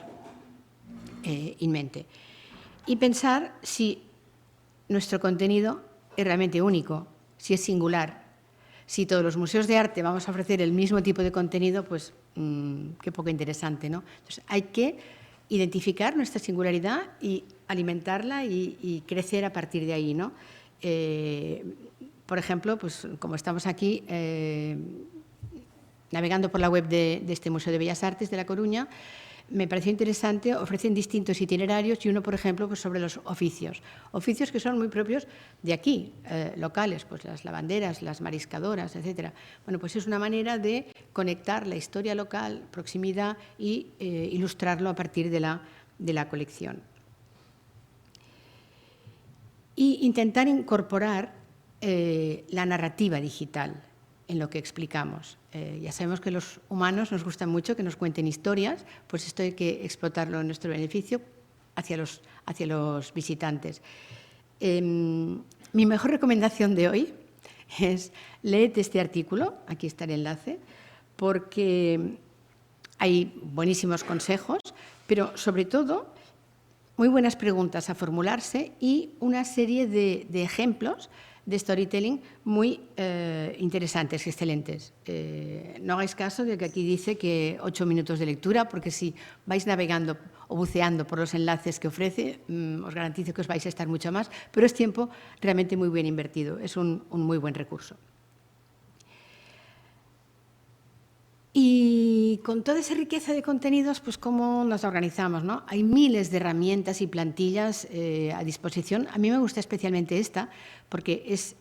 Speaker 4: en mente. Y pensar si nuestro contenido es realmente único, si es singular. Si todos los museos de arte vamos a ofrecer el mismo tipo de contenido, pues qué poco interesante, ¿no? Entonces, hay que identificar nuestra singularidad y alimentarla y crecer a partir de ahí, ¿no? Por ejemplo, pues como estamos aquí navegando por la web de este Museo de Bellas Artes de La Coruña, me pareció interesante, ofrecen distintos itinerarios y uno, por ejemplo, pues sobre los oficios que son muy propios de aquí, locales, pues las lavanderas, las mariscadoras, etcétera. Bueno, pues es una manera de conectar la historia local, proximidad y ilustrarlo a partir de la colección. Y intentar incorporar la narrativa digital en lo que explicamos. Ya sabemos que los humanos nos gusta mucho que nos cuenten historias, pues esto hay que explotarlo en nuestro beneficio hacia los visitantes. Mi mejor recomendación de hoy es leed este artículo, aquí está el enlace, porque hay buenísimos consejos, pero sobre todo muy buenas preguntas a formularse y una serie de ejemplos de storytelling muy interesantes, excelentes. No hagáis caso de que aquí dice que 8 minutos de lectura, porque si vais navegando o buceando por los enlaces que ofrece, os garantizo que os vais a estar mucho más, pero es tiempo realmente muy bien invertido, es un muy buen recurso. Y con toda esa riqueza de contenidos, pues cómo nos organizamos, ¿no? Hay miles de herramientas y plantillas a disposición. A mí me gusta especialmente esta, porque es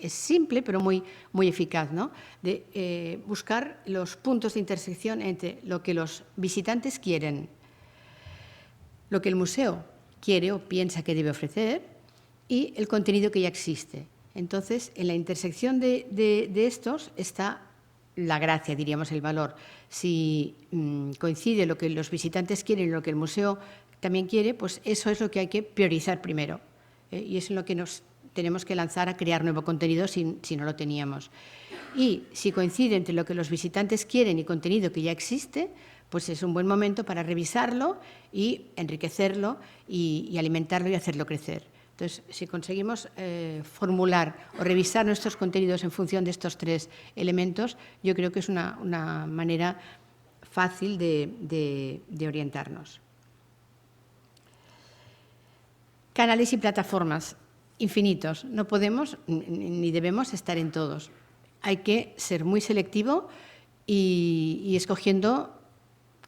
Speaker 4: simple, pero muy eficaz, ¿no? De buscar los puntos de intersección entre lo que los visitantes quieren, lo que el museo quiere o piensa que debe ofrecer y el contenido que ya existe. Entonces, en la intersección de estos está la gracia, diríamos, el valor. Si coincide lo que los visitantes quieren y lo que el museo también quiere, pues eso es lo que hay que priorizar primero. Y es en lo que nos tenemos que lanzar a crear nuevo contenido si no lo teníamos. Y si coincide entre lo que los visitantes quieren y contenido que ya existe, pues es un buen momento para revisarlo y enriquecerlo y alimentarlo y hacerlo crecer. Entonces, si conseguimos formular o revisar nuestros contenidos en función de estos 3 elementos, yo creo que es una manera fácil de orientarnos. Canales y plataformas infinitos. No podemos ni debemos estar en todos. Hay que ser muy selectivo y escogiendo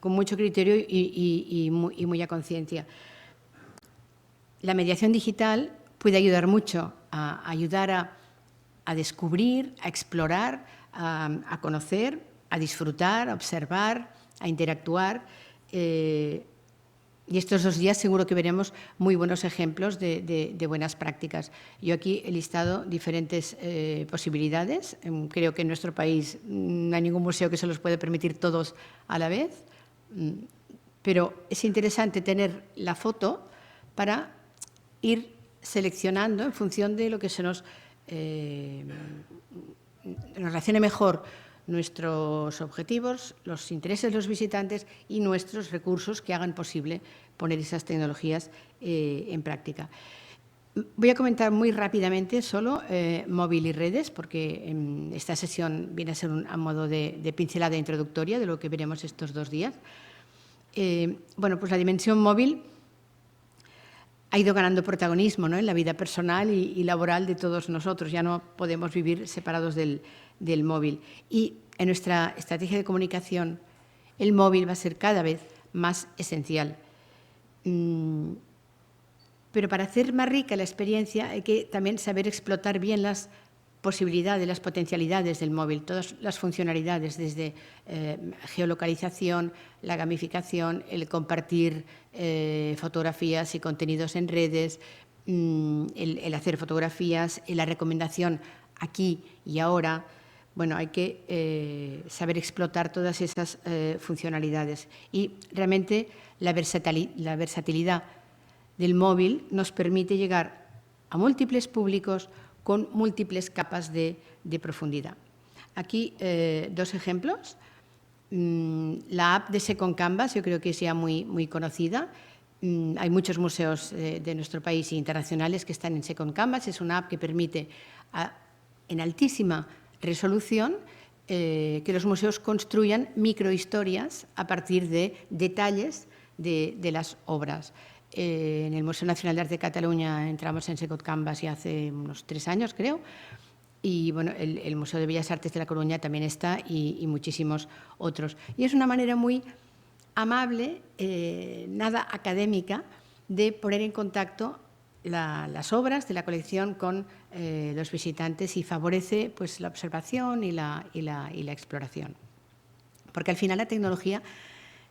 Speaker 4: con mucho criterio y muy a conciencia. La mediación digital puede ayudar mucho a ayudar a descubrir, a explorar, a conocer, a disfrutar, a observar, a interactuar. Y estos 2 días seguro que veremos muy buenos ejemplos de buenas prácticas. Yo aquí he listado diferentes posibilidades. Creo que en nuestro país no hay ningún museo que se los pueda permitir todos a la vez, pero es interesante tener la foto para ir seleccionando en función de lo que nos relacione mejor nuestros objetivos, los intereses de los visitantes y nuestros recursos que hagan posible poner esas tecnologías en práctica. Voy a comentar muy rápidamente solo móvil y redes, porque esta sesión viene a ser a modo de pincelada introductoria de lo que veremos estos 2 días. Bueno, pues la dimensión móvil ha ido ganando protagonismo, ¿no?, en la vida personal y laboral de todos nosotros. Ya no podemos vivir separados del móvil. Y en nuestra estrategia de comunicación, el móvil va a ser cada vez más esencial. Pero para hacer más rica la experiencia hay que también saber explotar bien las posibilidades, las potencialidades del móvil, todas las funcionalidades, desde geolocalización, la gamificación, el compartir fotografías y contenidos en redes, el hacer fotografías, la recomendación aquí y ahora. Bueno, hay que saber explotar todas esas funcionalidades. Y realmente la versatilidad del móvil nos permite llegar a múltiples públicos con múltiples capas de profundidad. Aquí 2 ejemplos. La app de Second Canvas, yo creo que es ya muy conocida. Hay muchos museos de nuestro país e internacionales que están en Second Canvas. Es una app que permite en altísima resolución que los museos construyan microhistorias a partir de detalles de las obras. En el Museo Nacional de Arte de Cataluña entramos en Second Canvas ya hace unos 3 años, creo, y bueno, el Museo de Bellas Artes de La Coruña también está y muchísimos otros. Y es una manera muy amable, nada académica, de poner en contacto las obras de la colección con los visitantes y favorece pues, la observación y la exploración. Porque al final la tecnología,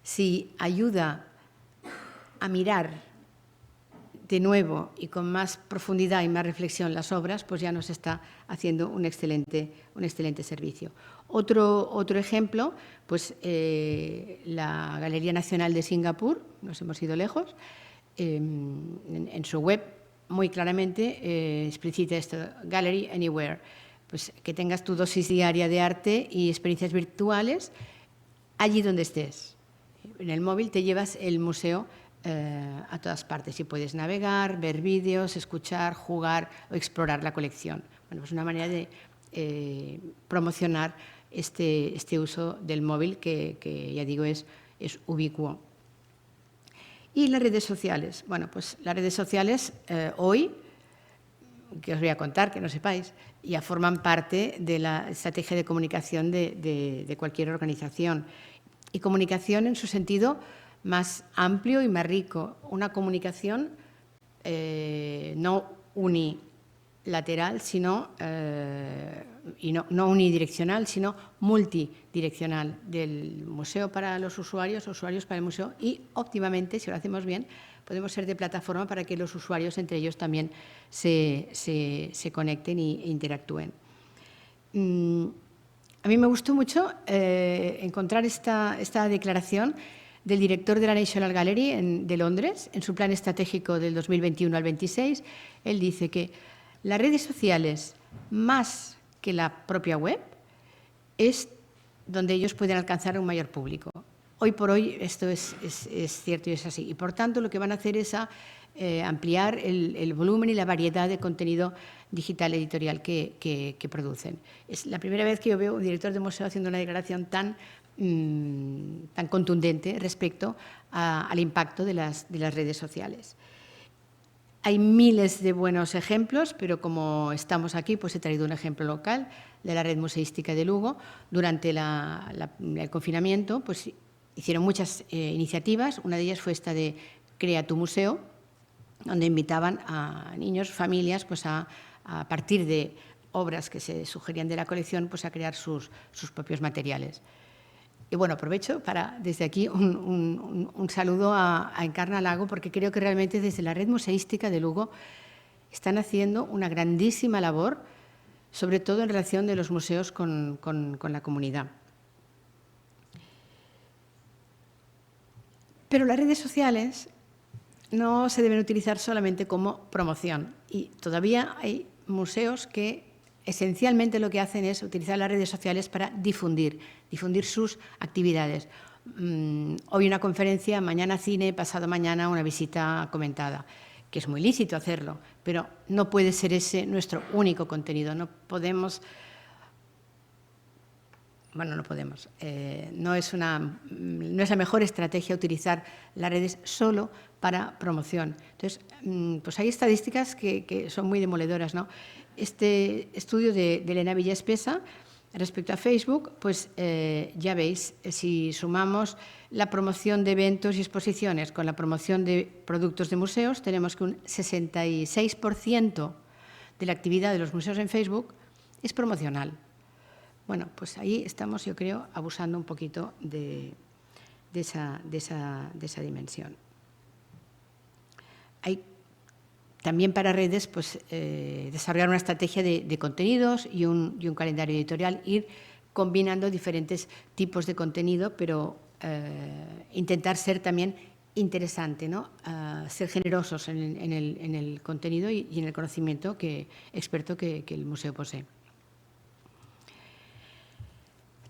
Speaker 4: si ayuda a mirar de nuevo y con más profundidad y más reflexión las obras, pues ya nos está haciendo un excelente servicio. Otro ejemplo, pues la Galería Nacional de Singapur, nos hemos ido lejos, en su web muy claramente explicita esto, Gallery Anywhere, pues que tengas tu dosis diaria de arte y experiencias virtuales allí donde estés. En el móvil te llevas el museo a todas partes y puedes navegar, ver vídeos, escuchar, jugar o explorar la colección. Bueno, pues una manera de promocionar este uso del móvil que ya digo es ubicuo. Y las redes sociales. Bueno, pues las redes sociales hoy, que os voy a contar, que no sepáis, ya forman parte de la estrategia de comunicación de cualquier organización. Y comunicación en su sentido más amplio y más rico. Una comunicación no unilateral, no unidireccional, sino multidireccional, del museo para los usuarios para el museo y, óptimamente, si lo hacemos bien, podemos ser de plataforma para que los usuarios entre ellos también se conecten e interactúen. A mí me gustó mucho encontrar esta declaración del director de la National Gallery de Londres, en su plan estratégico del 2021 al 26. Él dice que las redes sociales, más que la propia web, es donde ellos pueden alcanzar un mayor público. Hoy por hoy esto es cierto y es así. Y, por tanto, lo que van a hacer es ampliar el volumen y la variedad de contenido digital editorial que producen. Es la primera vez que yo veo un director de museo haciendo una declaración tan contundente respecto al impacto de las redes sociales. Hay miles de buenos ejemplos, pero como estamos aquí, pues he traído un ejemplo local de la Red Museística de Lugo. Durante el confinamiento, pues hicieron muchas iniciativas. Una de ellas fue esta de Crea tu museo, donde invitaban a niños, familias, pues a partir de obras que se sugerían de la colección, pues a crear sus propios materiales. Y bueno, aprovecho para, desde aquí, un saludo a Encarna Lago, porque creo que realmente desde la Red Museística de Lugo están haciendo una grandísima labor, sobre todo en relación de los museos con la comunidad. Pero las redes sociales no se deben utilizar solamente como promoción, y todavía hay museos que esencialmente lo que hacen es utilizar las redes sociales para difundir sus actividades. Hoy una conferencia, mañana cine, pasado mañana una visita comentada, que es muy lícito hacerlo, pero no puede ser ese nuestro único contenido. No podemos... Bueno, no podemos. No es la mejor estrategia utilizar las redes solo para promoción. Entonces, pues hay estadísticas que son muy demoledoras, ¿no? Este estudio de Elena Villaespesa respecto a Facebook, pues ya veis, si sumamos la promoción de eventos y exposiciones con la promoción de productos de museos, tenemos que un 66% de la actividad de los museos en Facebook es promocional. Bueno, pues ahí estamos, yo creo, abusando un poquito de esa dimensión. Hay también para redes, pues, desarrollar una estrategia de contenidos y un calendario editorial, ir combinando diferentes tipos de contenido, pero intentar ser también interesante, ¿no? Ser generosos en el contenido y en el conocimiento experto que el museo posee.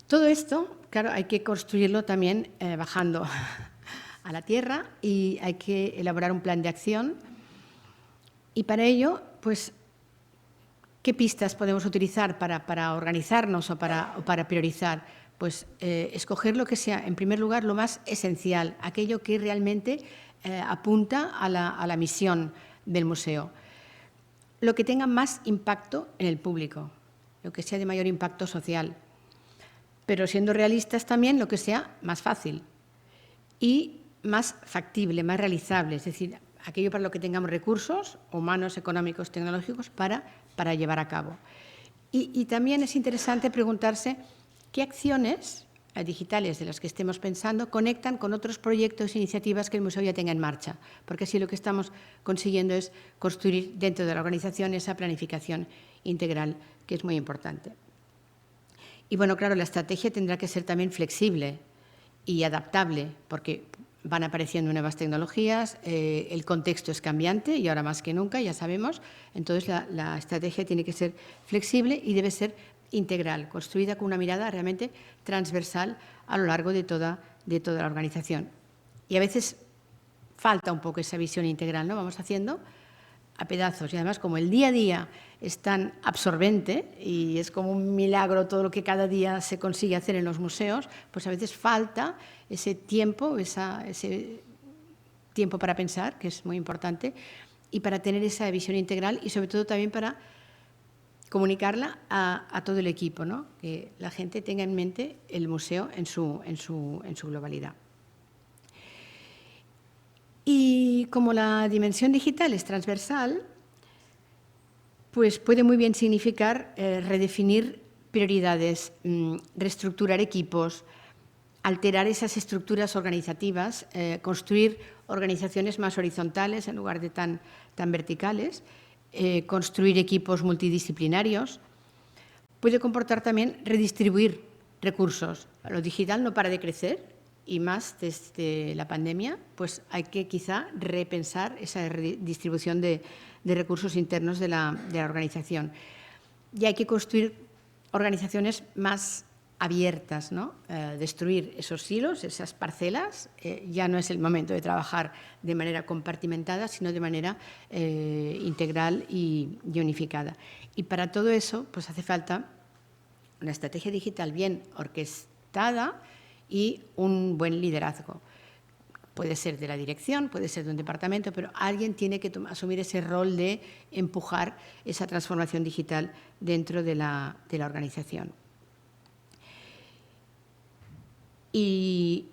Speaker 4: Todo esto, claro, hay que construirlo también bajando a la tierra y hay que elaborar un plan de acción. Y para ello, pues, ¿qué pistas podemos utilizar para organizarnos o para priorizar? Pues escoger lo que sea, en primer lugar, lo más esencial, aquello que realmente apunta a la misión del museo. Lo que tenga más impacto en el público, lo que sea de mayor impacto social. Pero siendo realistas también, lo que sea más fácil y más factible, más realizable, es decir, aquello para lo que tengamos recursos humanos, económicos, tecnológicos para llevar a cabo. Y también es interesante preguntarse qué acciones digitales de las que estemos pensando conectan con otros proyectos e iniciativas que el museo ya tenga en marcha, porque así lo que estamos consiguiendo es construir dentro de la organización esa planificación integral, que es muy importante. Y bueno, claro, la estrategia tendrá que ser también flexible y adaptable, porque van apareciendo nuevas tecnologías, el contexto es cambiante y ahora más que nunca, ya sabemos. Entonces, la estrategia tiene que ser flexible y debe ser integral, construida con una mirada realmente transversal a lo largo de toda la organización. Y a veces falta un poco esa visión integral, ¿no? Vamos haciendo a pedazos y además como el día a día es tan absorbente y es como un milagro todo lo que cada día se consigue hacer en los museos, pues a veces falta ese tiempo, ese tiempo para pensar, que es muy importante, y para tener esa visión integral y sobre todo también para comunicarla a todo el equipo, ¿no? Que la gente tenga en mente el museo en su globalidad. Y como la dimensión digital es transversal, pues puede muy bien significar redefinir prioridades, reestructurar equipos, alterar esas estructuras organizativas, construir organizaciones más horizontales en lugar de tan verticales, construir equipos multidisciplinarios. Puede comportar también redistribuir recursos. Lo digital no para de crecer y más desde la pandemia, pues hay que quizá repensar esa distribución de recursos internos de la organización. Y hay que construir organizaciones más abiertas, ¿no? Destruir esos silos, esas parcelas. Ya no es el momento de trabajar de manera compartimentada, sino de manera integral y unificada. Y para todo eso, pues hace falta una estrategia digital bien orquestada y un buen liderazgo. Puede ser de la dirección, puede ser de un departamento, pero alguien tiene que asumir ese rol de empujar esa transformación digital dentro de la organización. Y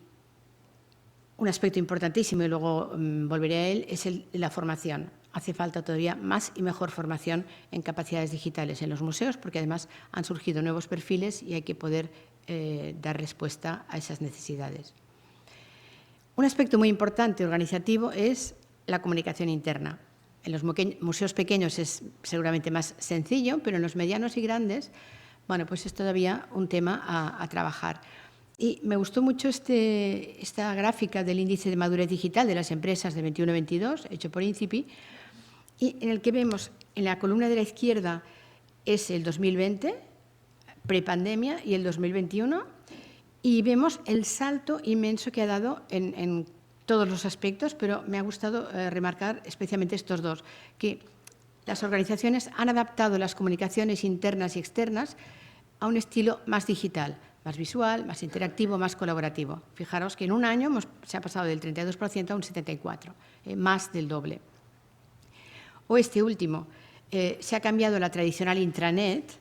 Speaker 4: un aspecto importantísimo, y luego volveré a él, es la formación. Hace falta todavía más y mejor formación en capacidades digitales en los museos, porque además han surgido nuevos perfiles y hay que poder dar respuesta a esas necesidades. Un aspecto muy importante organizativo es la comunicación interna. En los museos pequeños es seguramente más sencillo, pero en los medianos y grandes, bueno, pues es todavía un tema a trabajar. Y me gustó mucho esta gráfica del índice de madurez digital de las empresas de 21-22, hecho por INCIPI, y en el que vemos en la columna de la izquierda es el 2020, prepandemia, y el 2021, y vemos el salto inmenso que ha dado en todos los aspectos, pero me ha gustado remarcar especialmente estos dos, que las organizaciones han adaptado las comunicaciones internas y externas a un estilo más digital, más visual, más interactivo, más colaborativo. Fijaros que en un año se ha pasado del 32% a un 74%, más del doble. O este último, se ha cambiado la tradicional intranet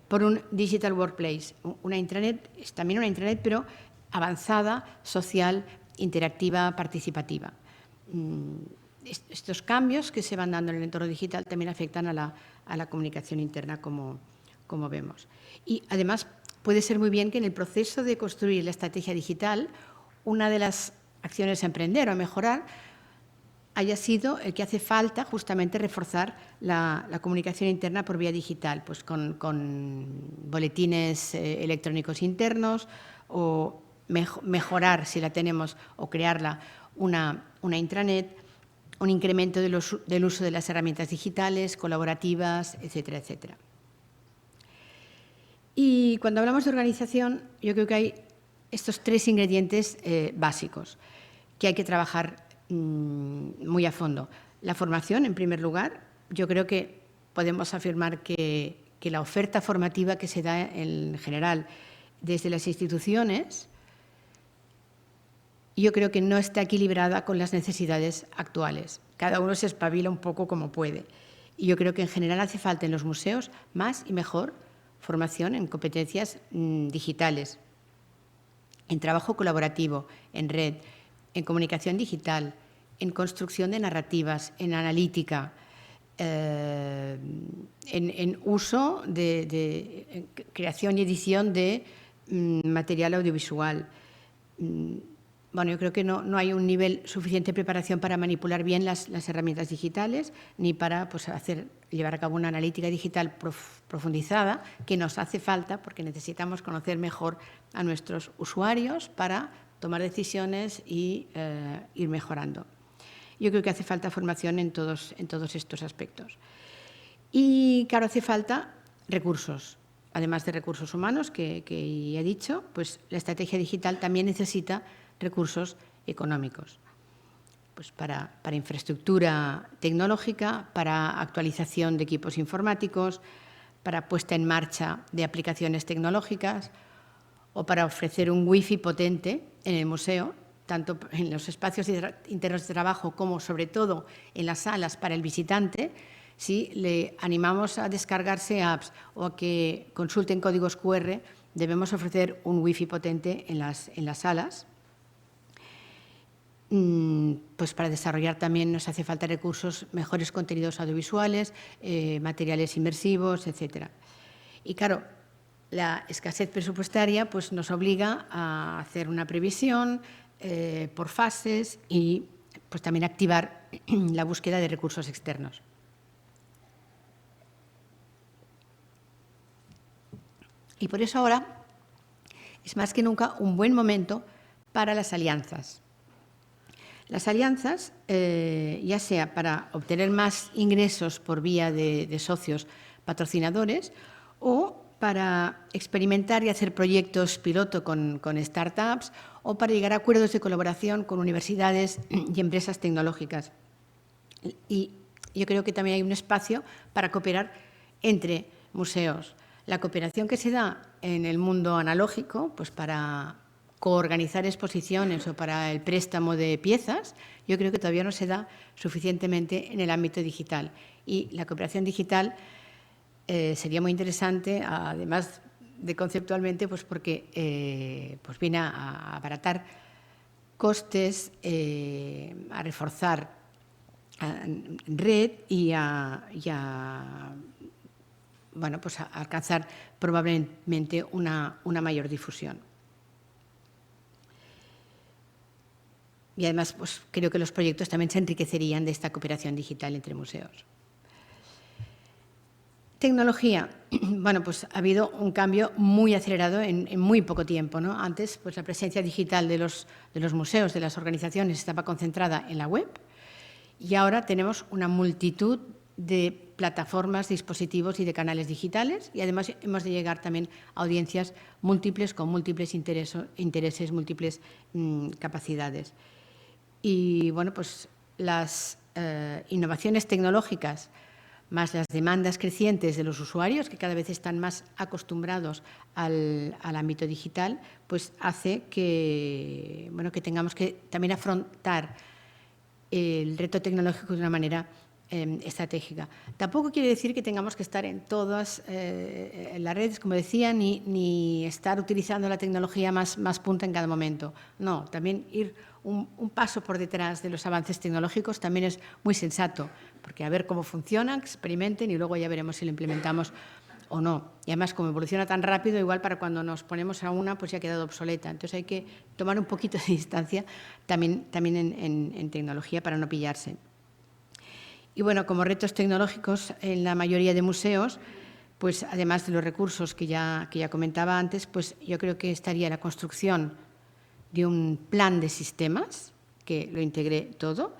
Speaker 4: por un digital workplace. Una intranet es también una intranet, pero avanzada, social, interactiva, participativa. Estos cambios que se van dando en el entorno digital también afectan a la comunicación interna, como vemos. Y además puede ser muy bien que en el proceso de construir la estrategia digital, una de las acciones a emprender o a mejorar haya sido el que hace falta justamente reforzar la comunicación interna por vía digital, pues con boletines electrónicos internos, o mejorar, si la tenemos, o crearla, una intranet, un incremento del uso de las herramientas digitales, colaborativas, etcétera, etcétera. Y cuando hablamos de organización, yo creo que hay estos tres ingredientes básicos que hay que trabajar muy a fondo. La formación, en primer lugar. Yo creo que podemos afirmar que la oferta formativa que se da en general desde las instituciones, yo creo que no está equilibrada con las necesidades actuales. Cada uno se espabila un poco como puede. Y yo creo que en general hace falta en los museos más y mejor formación en competencias digitales, en trabajo colaborativo, en red, en comunicación digital, en construcción de narrativas, en analítica, en uso de creación y edición de material audiovisual. Bueno, yo creo que no hay un nivel suficiente de preparación para manipular bien las herramientas digitales, ni para pues, llevar a cabo una analítica digital profundizada, que nos hace falta porque necesitamos conocer mejor a nuestros usuarios para tomar decisiones y ir mejorando. Yo creo que hace falta formación en todos estos aspectos. Y, claro, hace falta recursos. Además de recursos humanos, que ya he dicho, pues la estrategia digital también necesita recursos económicos, pues para infraestructura tecnológica, para actualización de equipos informáticos, para puesta en marcha de aplicaciones tecnológicas, o para ofrecer un wifi potente en el museo, tanto en los espacios internos de trabajo como, sobre todo, en las salas para el visitante. Si le animamos a descargarse apps o a que consulten códigos QR, debemos ofrecer un wifi potente en las salas. Pues para desarrollar también nos hace falta recursos, mejores contenidos audiovisuales, materiales inmersivos, etc. Y claro, la escasez presupuestaria pues, nos obliga a hacer una previsión por fases y pues, también activar la búsqueda de recursos externos. Y por eso ahora es más que nunca un buen momento para las alianzas. Las alianzas, ya sea para obtener más ingresos por vía de socios patrocinadores o para experimentar y hacer proyectos piloto con startups o para llegar a acuerdos de colaboración con universidades y empresas tecnológicas. Y yo creo que también hay un espacio para cooperar entre museos. La cooperación que se da en el mundo analógico, pues para coorganizar exposiciones o para el préstamo de piezas, yo creo que todavía no se da suficientemente en el ámbito digital. Y la cooperación digital sería muy interesante, además de conceptualmente, pues porque pues viene a abaratar costes, a reforzar red y bueno, pues a alcanzar probablemente una mayor difusión. Y además, pues, creo que los proyectos también se enriquecerían de esta cooperación digital entre museos. Tecnología. Bueno, pues ha habido un cambio muy acelerado en muy poco tiempo, ¿no? Antes, pues la presencia digital de los museos, de las organizaciones, estaba concentrada en la web y ahora tenemos una multitud de plataformas, dispositivos y de canales digitales, y además hemos de llegar también a audiencias múltiples con múltiples intereses, múltiples capacidades. Y bueno, pues las innovaciones tecnológicas más las demandas crecientes de los usuarios, que cada vez están más acostumbrados al ámbito digital, pues hace que, bueno, que tengamos que también afrontar el reto tecnológico de una manera estratégica. Tampoco quiere decir que tengamos que estar en todas las redes, como decía, ni estar utilizando la tecnología más punta en cada momento. No, también ir un paso por detrás de los avances tecnológicos también es muy sensato, porque a ver cómo funcionan, experimenten y luego ya veremos si lo implementamos o no. Y además, como evoluciona tan rápido, igual para cuando nos ponemos a una, pues ya ha quedado obsoleta. Entonces hay que tomar un poquito de distancia también en tecnología para no pillarse. Y bueno, como retos tecnológicos en la mayoría de museos, pues además de los recursos que ya comentaba antes, pues yo creo que estaría la construcción de un plan de sistemas que lo integre todo,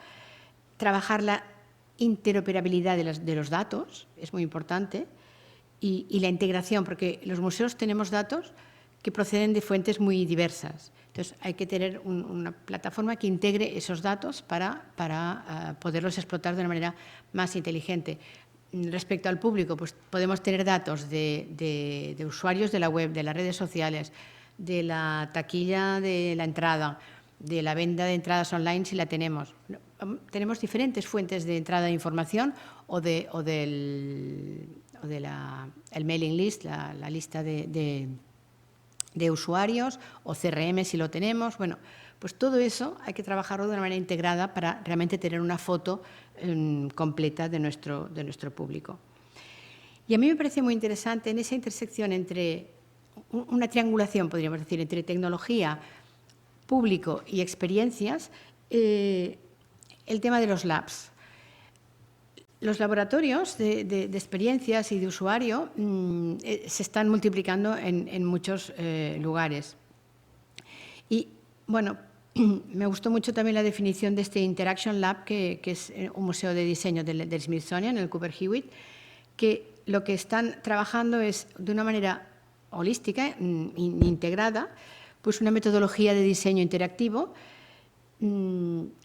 Speaker 4: trabajar la interoperabilidad de los datos, es muy importante, y la integración, porque los museos tenemos datos que proceden de fuentes muy diversas. Entonces, hay que tener una plataforma que integre esos datos para poderlos explotar de una manera más inteligente. Respecto al público, pues podemos tener datos de usuarios de la web, de las redes sociales, de la taquilla de la entrada, de la venta de entradas online si la tenemos. Tenemos diferentes fuentes de entrada de información o del mailing list, la lista de usuarios, o CRM si lo tenemos. Bueno, pues todo eso hay que trabajarlo de una manera integrada para realmente tener una foto completa de nuestro público. Y a mí me parece muy interesante en esa intersección entre una triangulación, podríamos decir, entre tecnología, público y experiencias, el tema de los labs. Los laboratorios de experiencias y de usuario se están multiplicando en muchos lugares. Y, bueno, me gustó mucho también la definición de este Interaction Lab, que es un museo de diseño del Smithsonian, el Cooper Hewitt, que lo que están trabajando es, de una manera holística, integrada, pues una metodología de diseño interactivo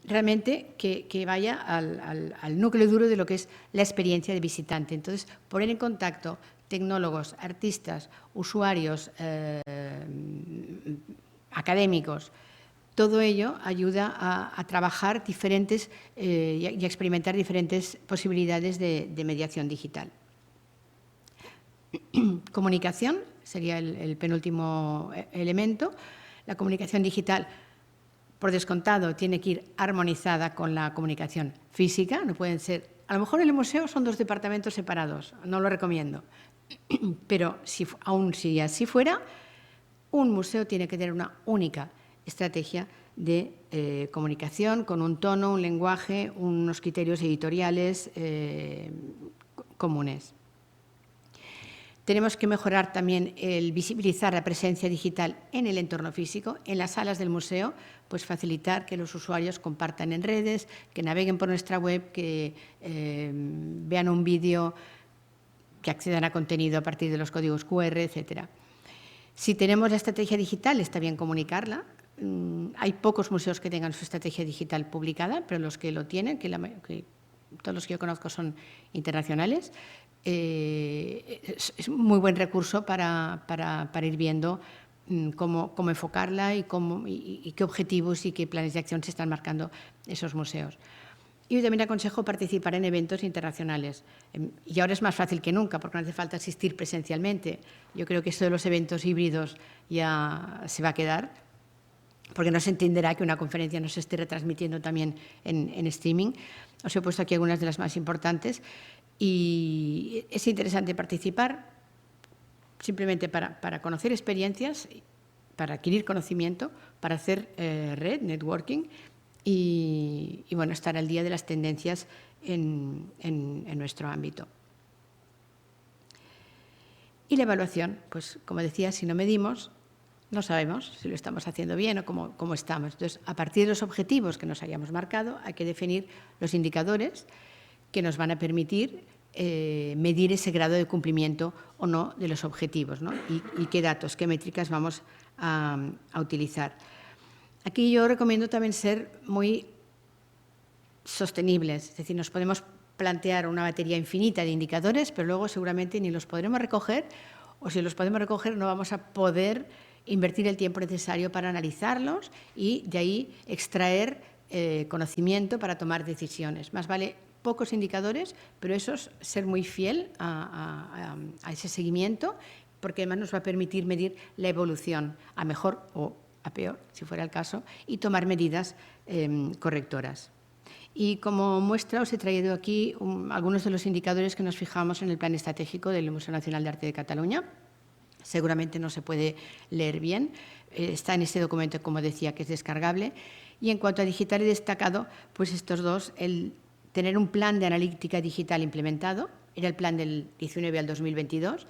Speaker 4: realmente que vaya al núcleo duro de lo que es la experiencia de visitante. Entonces, poner en contacto tecnólogos, artistas, usuarios, académicos, todo ello ayuda a trabajar diferentes y a experimentar diferentes posibilidades de mediación digital. Comunicación sería el penúltimo elemento. La comunicación digital, por descontado, tiene que ir armonizada con la comunicación física. No pueden ser, a lo mejor en el museo son dos departamentos separados, no lo recomiendo, pero aun si así fuera, un museo tiene que tener una única estrategia de comunicación con un tono, un lenguaje, unos criterios editoriales comunes. Tenemos que mejorar también el visibilizar la presencia digital en el entorno físico, en las salas del museo, pues facilitar que los usuarios compartan en redes, que naveguen por nuestra web, que vean un vídeo, que accedan a contenido a partir de los códigos QR, etc. Si tenemos la estrategia digital, está bien comunicarla. Hay pocos museos que tengan su estrategia digital publicada, pero los que lo tienen, que todos los que yo conozco son internacionales, es muy buen recurso para ir viendo cómo enfocarla y qué objetivos y qué planes de acción se están marcando esos museos. Y yo también aconsejo participar en eventos internacionales. Y ahora es más fácil que nunca, porque no hace falta asistir presencialmente. Yo creo que esto de los eventos híbridos ya se va a quedar, porque no se entenderá que una conferencia no se esté retransmitiendo también en streaming. Os he puesto aquí algunas de las más importantes. Y es interesante participar simplemente para conocer experiencias, para adquirir conocimiento, para hacer red, networking y bueno, estar al día de las tendencias en nuestro ámbito. Y la evaluación, pues como decía, si no medimos, no sabemos si lo estamos haciendo bien o cómo estamos. Entonces, a partir de los objetivos que nos hayamos marcado, hay que definir los indicadores que nos van a permitir medir ese grado de cumplimiento o no de los objetivos, ¿no? Y qué datos, qué métricas vamos a utilizar. Aquí yo recomiendo también ser muy sostenibles, es decir, nos podemos plantear una batería infinita de indicadores, pero luego seguramente ni los podremos recoger, o si los podemos recoger no vamos a poder invertir el tiempo necesario para analizarlos y de ahí extraer conocimiento para tomar decisiones. Más vale pocos indicadores, pero eso es ser muy fiel a ese seguimiento, porque además nos va a permitir medir la evolución a mejor o a peor, si fuera el caso, y tomar medidas correctoras. Y como muestra os he traído aquí algunos de los indicadores que nos fijamos en el Plan Estratégico del Museo Nacional de Arte de Cataluña. Seguramente no se puede leer bien, está en este documento, como decía, que es descargable. Y en cuanto a digital he destacado pues estos dos, el tener un plan de analítica digital implementado, era el plan del 19 al 2022.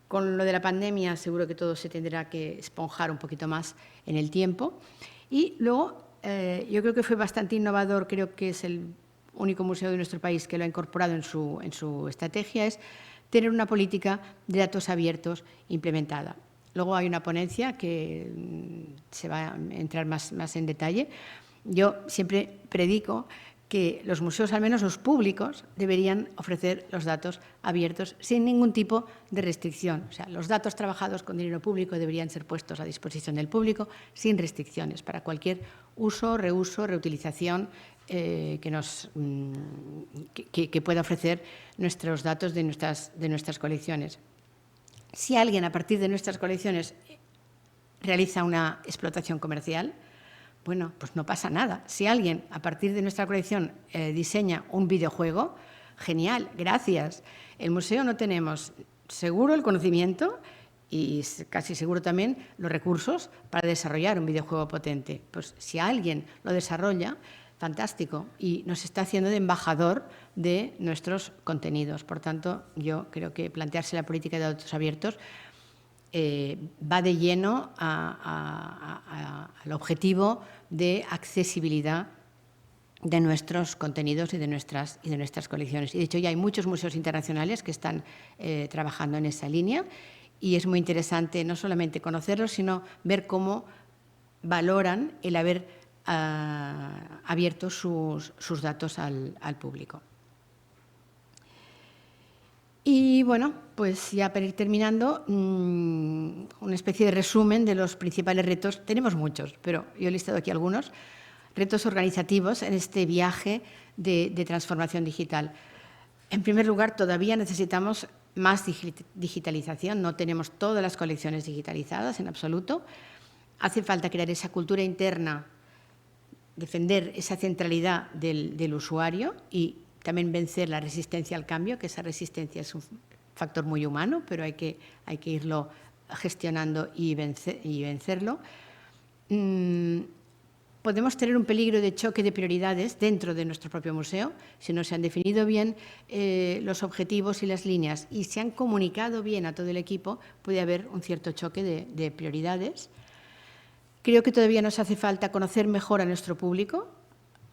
Speaker 4: Con lo de la pandemia seguro que todo se tendrá que esponjar un poquito más en el tiempo. Y luego yo creo que fue bastante innovador, creo que es el único museo de nuestro país que lo ha incorporado en su estrategia, es tener una política de datos abiertos implementada. Luego hay una ponencia que se va a entrar más en detalle. Yo siempre predico que los museos, al menos los públicos, deberían ofrecer los datos abiertos sin ningún tipo de restricción. O sea, los datos trabajados con dinero público deberían ser puestos a disposición del público sin restricciones para cualquier uso, reuso, reutilización que pueda ofrecer nuestros datos de nuestras colecciones. Si alguien a partir de nuestras colecciones realiza una explotación comercial, bueno, pues no pasa nada. Si alguien a partir de nuestra colección diseña un videojuego, genial, gracias. El museo no tenemos seguro el conocimiento y casi seguro también los recursos para desarrollar un videojuego potente. Pues si alguien lo desarrolla, fantástico, y nos está haciendo de embajador de nuestros contenidos. Por tanto, yo creo que plantearse la política de datos abiertos va de lleno al objetivo de accesibilidad de nuestros contenidos y de nuestras colecciones. Y de hecho ya hay muchos museos internacionales que están trabajando en esa línea y es muy interesante no solamente conocerlos, sino ver cómo valoran el haber abierto sus datos al público. Y bueno, pues ya para ir terminando, una especie de resumen de los principales retos. Tenemos muchos, pero yo he listado aquí algunos retos organizativos en este viaje de transformación digital. En primer lugar, todavía necesitamos más digitalización. No tenemos todas las colecciones digitalizadas en absoluto. Hace falta crear esa cultura interna, defender esa centralidad del usuario y también vencer la resistencia al cambio, que esa resistencia es un factor muy humano, pero hay que irlo gestionando y vencerlo. Podemos tener un peligro de choque de prioridades dentro de nuestro propio museo, si no se han definido bien los objetivos y las líneas y se han comunicado bien a todo el equipo, puede haber un cierto choque de prioridades. Creo que todavía nos hace falta conocer mejor a nuestro público.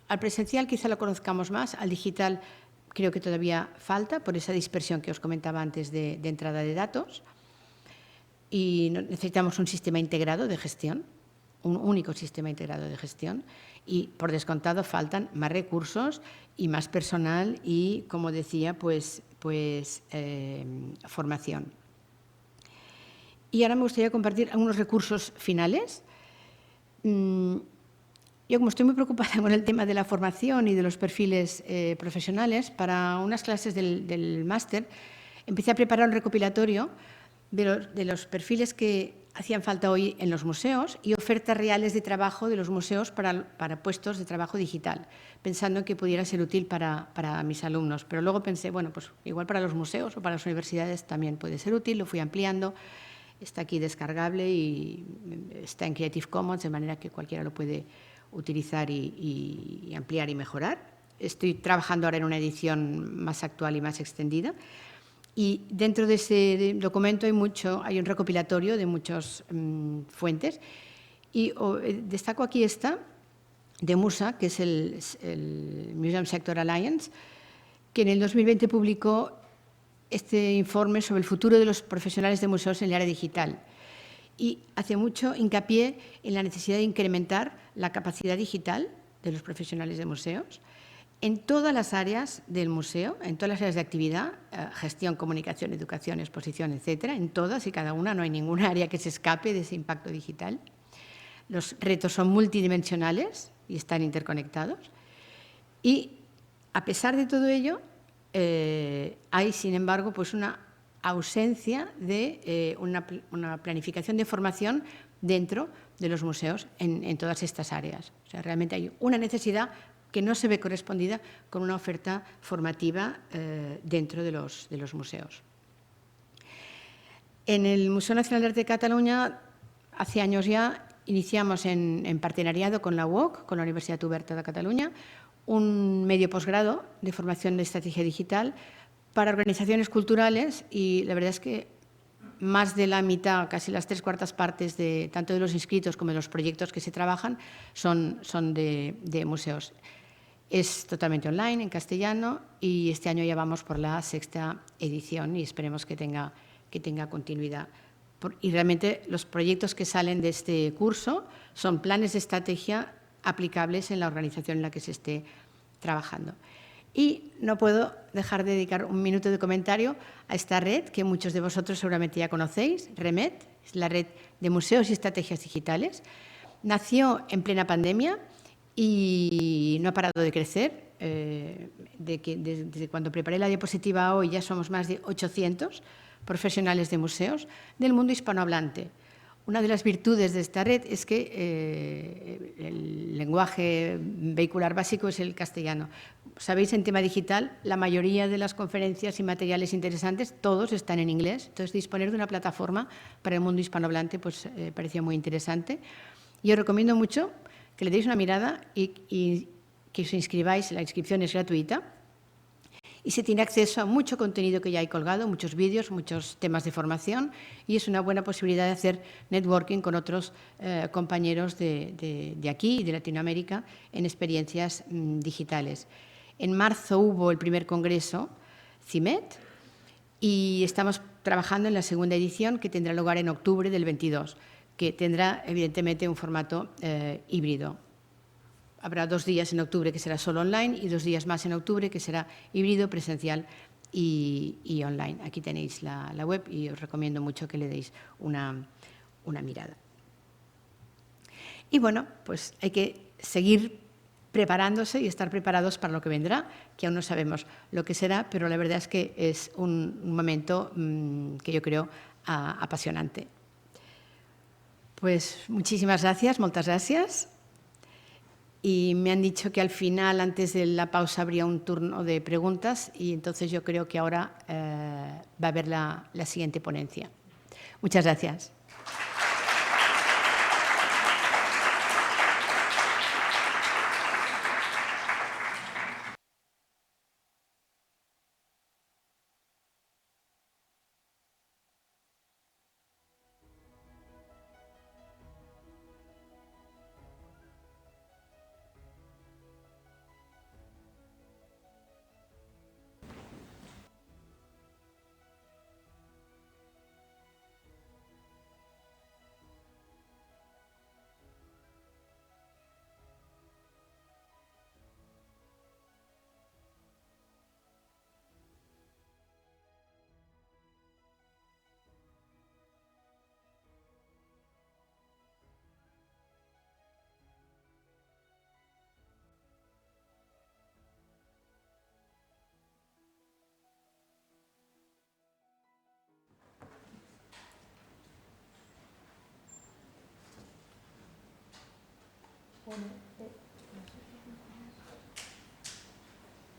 Speaker 4: Al presencial quizá lo conozcamos más, al digital creo que todavía falta por esa dispersión que os comentaba antes de entrada de datos. Y necesitamos un sistema integrado de gestión, un único sistema integrado de gestión y, por descontado, faltan más recursos y más personal y, como decía, pues formación. Y ahora me gustaría compartir algunos recursos finales. Yo, como estoy muy preocupada con el tema de la formación y de los perfiles profesionales, para unas clases del máster empecé a preparar un recopilatorio de los perfiles que hacían falta hoy en los museos y ofertas reales de trabajo de los museos para puestos de trabajo digital, pensando que pudiera ser útil para mis alumnos. Pero luego pensé, bueno, pues igual para los museos o para las universidades también puede ser útil, lo fui ampliando. Está aquí descargable y está en Creative Commons, de manera que cualquiera lo puede utilizar y ampliar y mejorar. Estoy trabajando ahora en una edición más actual y más extendida. Y dentro de ese documento hay un recopilatorio de muchas fuentes. Y destaco aquí esta, de MUSA, que es el Museum Sector Alliance, que en el 2020 publicó este informe sobre el futuro de los profesionales de museos en el área digital y hace mucho hincapié en la necesidad de incrementar la capacidad digital de los profesionales de museos en todas las áreas del museo, en todas las áreas de actividad, gestión, comunicación, educación, exposición, etcétera, en todas y cada una, no hay ninguna área que se escape de ese impacto digital. Los retos son multidimensionales y están interconectados. Y, a pesar de todo ello, hay, sin embargo, pues una ausencia de una planificación de formación dentro de los museos en todas estas áreas. O sea, realmente hay una necesidad que no se ve correspondida con una oferta formativa dentro de los museos. En el Museo Nacional de Arte de Cataluña, hace años ya, iniciamos en partenariado con la UOC, con la Universitat Oberta de Cataluña, un medio posgrado de formación de estrategia digital para organizaciones culturales y la verdad es que más de la mitad, casi las 3/4 partes de tanto de los inscritos como de los proyectos que se trabajan son de museos. Es totalmente online, en castellano, y este año ya vamos por la 6ª edición y esperemos que tenga continuidad. Y realmente los proyectos que salen de este curso son planes de estrategia aplicables en la organización en la que se esté trabajando. Y no puedo dejar de dedicar un minuto de comentario a esta red que muchos de vosotros seguramente ya conocéis, REMED, es la red de museos y estrategias digitales. Nació en plena pandemia y no ha parado de crecer. Desde cuando preparé la diapositiva a hoy ya somos más de 800 profesionales de museos del mundo hispanohablante. Una de las virtudes de esta red es que el lenguaje vehicular básico es el castellano. Sabéis, en tema digital, la mayoría de las conferencias y materiales interesantes, todos están en inglés. Entonces, disponer de una plataforma para el mundo hispanohablante pues, parecía muy interesante. Y os recomiendo mucho que le deis una mirada y que os inscribáis. La inscripción es gratuita. Y se tiene acceso a mucho contenido que ya hay colgado, muchos vídeos, muchos temas de formación y es una buena posibilidad de hacer networking con otros compañeros de aquí y de Latinoamérica en experiencias digitales. En marzo hubo el primer congreso CIMET y estamos trabajando en la 2ª edición que tendrá lugar en octubre del 22, que tendrá evidentemente un formato híbrido. Habrá 2 días en octubre que será solo online y 2 días más en octubre que será híbrido, presencial y online. Aquí tenéis la web y os recomiendo mucho que le deis una mirada. Y bueno, pues hay que seguir preparándose y estar preparados para lo que vendrá, que aún no sabemos lo que será, pero la verdad es que es un momento que yo creo apasionante. Pues muchísimas gracias, moltes gràcies. Y me han dicho que al final, antes de la pausa, habría un turno de preguntas y entonces yo creo que ahora va a haber la siguiente ponencia. Muchas gracias.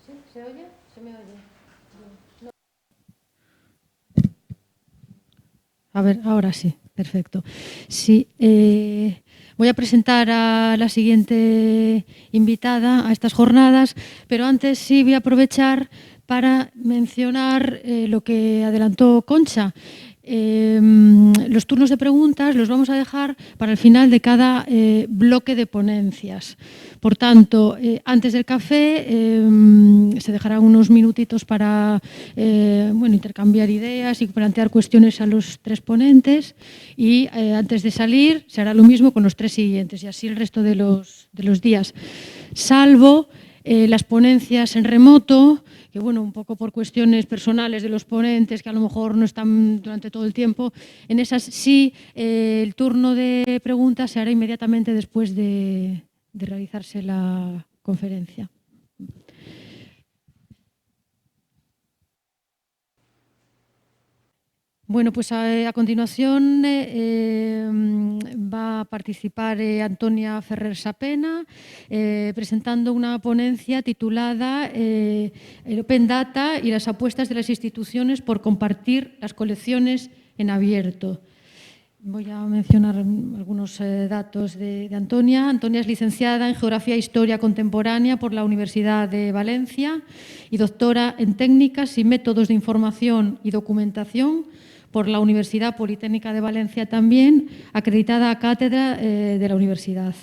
Speaker 5: ¿Sí? ¿Se oye? ¿Se me oye? No. A ver, ahora sí, perfecto. Sí, voy a presentar a la siguiente invitada a estas jornadas, pero antes sí voy a aprovechar para mencionar lo que adelantó Concha. Los turnos de preguntas los vamos a dejar para el final de cada bloque de ponencias. Por tanto, antes del café se dejarán unos minutitos para intercambiar ideas y plantear cuestiones a los 3 ponentes y antes de salir se hará lo mismo con los 3 siguientes y así el resto de los días, salvo las ponencias en remoto, que un poco por cuestiones personales de los ponentes que a lo mejor no están durante todo el tiempo, en esas sí el turno de preguntas se hará inmediatamente después de realizarse la conferencia. Bueno, pues a continuación va a participar Antonia Ferrer Sapena presentando una ponencia titulada el Open Data y las apuestas de las instituciones por compartir las colecciones en abierto. Voy a mencionar algunos datos de Antonia. Antonia es licenciada en Geografía e Historia Contemporánea por la Universidad de Valencia y doctora en Técnicas y Métodos de Información y Documentación por la Universidad Politécnica de Valencia también, acreditada a cátedra de la universidad.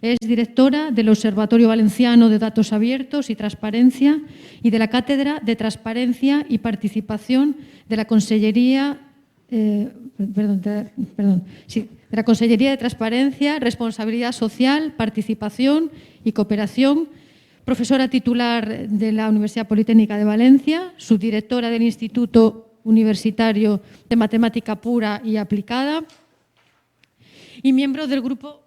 Speaker 5: Es directora del Observatorio Valenciano de Datos Abiertos y Transparencia y de la Cátedra de Transparencia y Participación de la Consellería de la Consellería de Transparencia, Responsabilidad Social, Participación y Cooperación, profesora titular de la Universidad Politécnica de Valencia, subdirectora del Instituto Universitario de Matemática Pura y Aplicada y miembro del grupo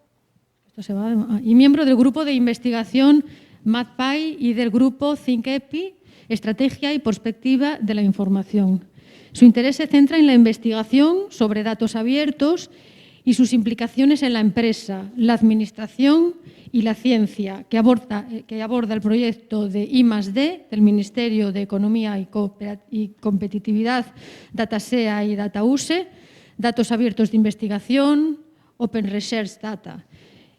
Speaker 5: de investigación MathPy y del grupo ThinkEpi, Estrategia y Perspectiva de la Información. Su interés se centra en la investigación sobre datos abiertos y sus implicaciones en la empresa, la administración y la ciencia, que aborda el proyecto de I+D del Ministerio de Economía y Competitividad, DataSea y DataUse, Datos Abiertos de Investigación, Open Research Data.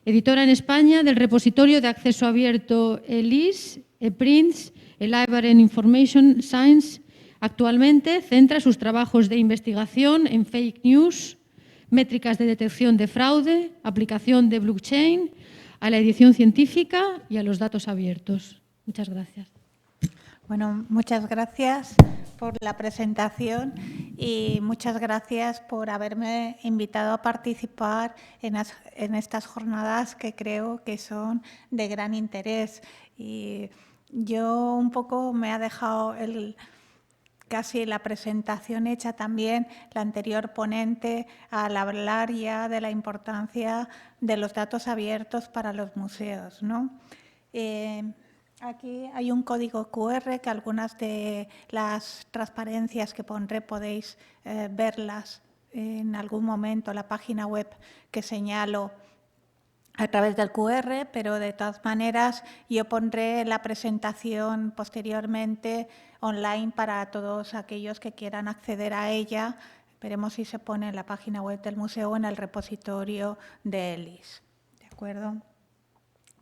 Speaker 5: Editora en España del repositorio de acceso abierto ELIS, ePrints, Library and Information Science. Actualmente centra sus trabajos de investigación en fake news, métricas de detección de fraude, aplicación de blockchain, a la edición científica y a los datos abiertos. Muchas gracias.
Speaker 6: Bueno, muchas gracias por la presentación y muchas gracias por haberme invitado a participar en estas jornadas que creo que son de gran interés. Y yo un poco me ha dejado casi la presentación hecha también la anterior ponente al hablar ya de la importancia de los datos abiertos para los museos, ¿no? Aquí hay un código QR que algunas de las transparencias que pondré podéis verlas en algún momento, la página web que señalo a través del QR, pero de todas maneras yo pondré la presentación posteriormente online para todos aquellos que quieran acceder a ella. Veremos si se pone en la página web del museo o en el repositorio de ELIS. ¿De acuerdo?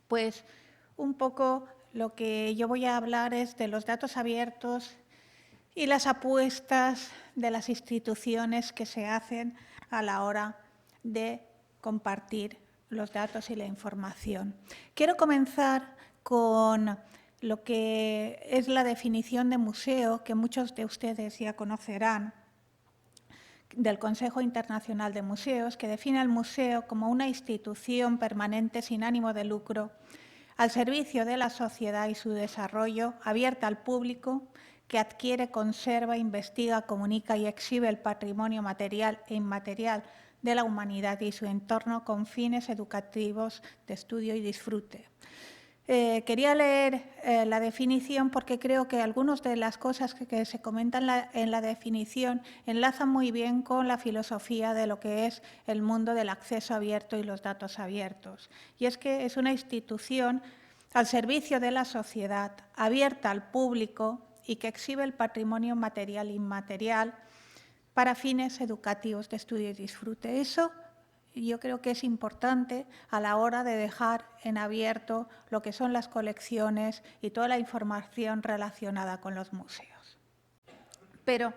Speaker 6: Pues un poco lo que yo voy a hablar es de los datos abiertos y las apuestas de las instituciones que se hacen a la hora de compartir los datos y la información. Quiero comenzar con lo que es la definición de museo, que muchos de ustedes ya conocerán, del Consejo Internacional de Museos, que define al museo como una institución permanente sin ánimo de lucro, al servicio de la sociedad y su desarrollo, abierta al público, que adquiere, conserva, investiga, comunica y exhibe el patrimonio material e inmaterial de la humanidad y su entorno con fines educativos de estudio y disfrute. Quería leer la definición porque creo que algunas de las cosas que se comentan en la definición enlazan muy bien con la filosofía de lo que es el mundo del acceso abierto y los datos abiertos. Y es que es una institución al servicio de la sociedad, abierta al público y que exhibe el patrimonio material e inmaterial para fines educativos de estudio y disfrute. Eso yo creo que es importante a la hora de dejar en abierto lo que son las colecciones y toda la información relacionada con los museos. Pero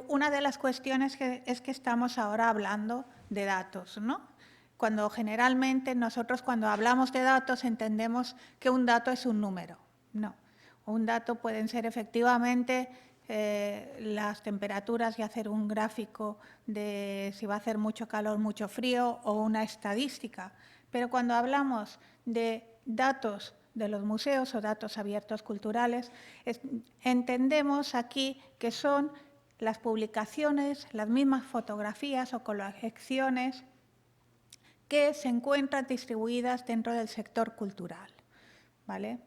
Speaker 6: una de las cuestiones es que estamos ahora hablando de datos, ¿no? Cuando generalmente nosotros cuando hablamos de datos entendemos que un dato es un número. No. un dato pueden ser efectivamente las temperaturas y hacer un gráfico de si va a hacer mucho calor, mucho frío o una estadística. Pero cuando hablamos de datos de los museos o datos abiertos culturales, entendemos aquí que son las publicaciones, las mismas fotografías o colecciones que se encuentran distribuidas dentro del sector cultural, ¿vale?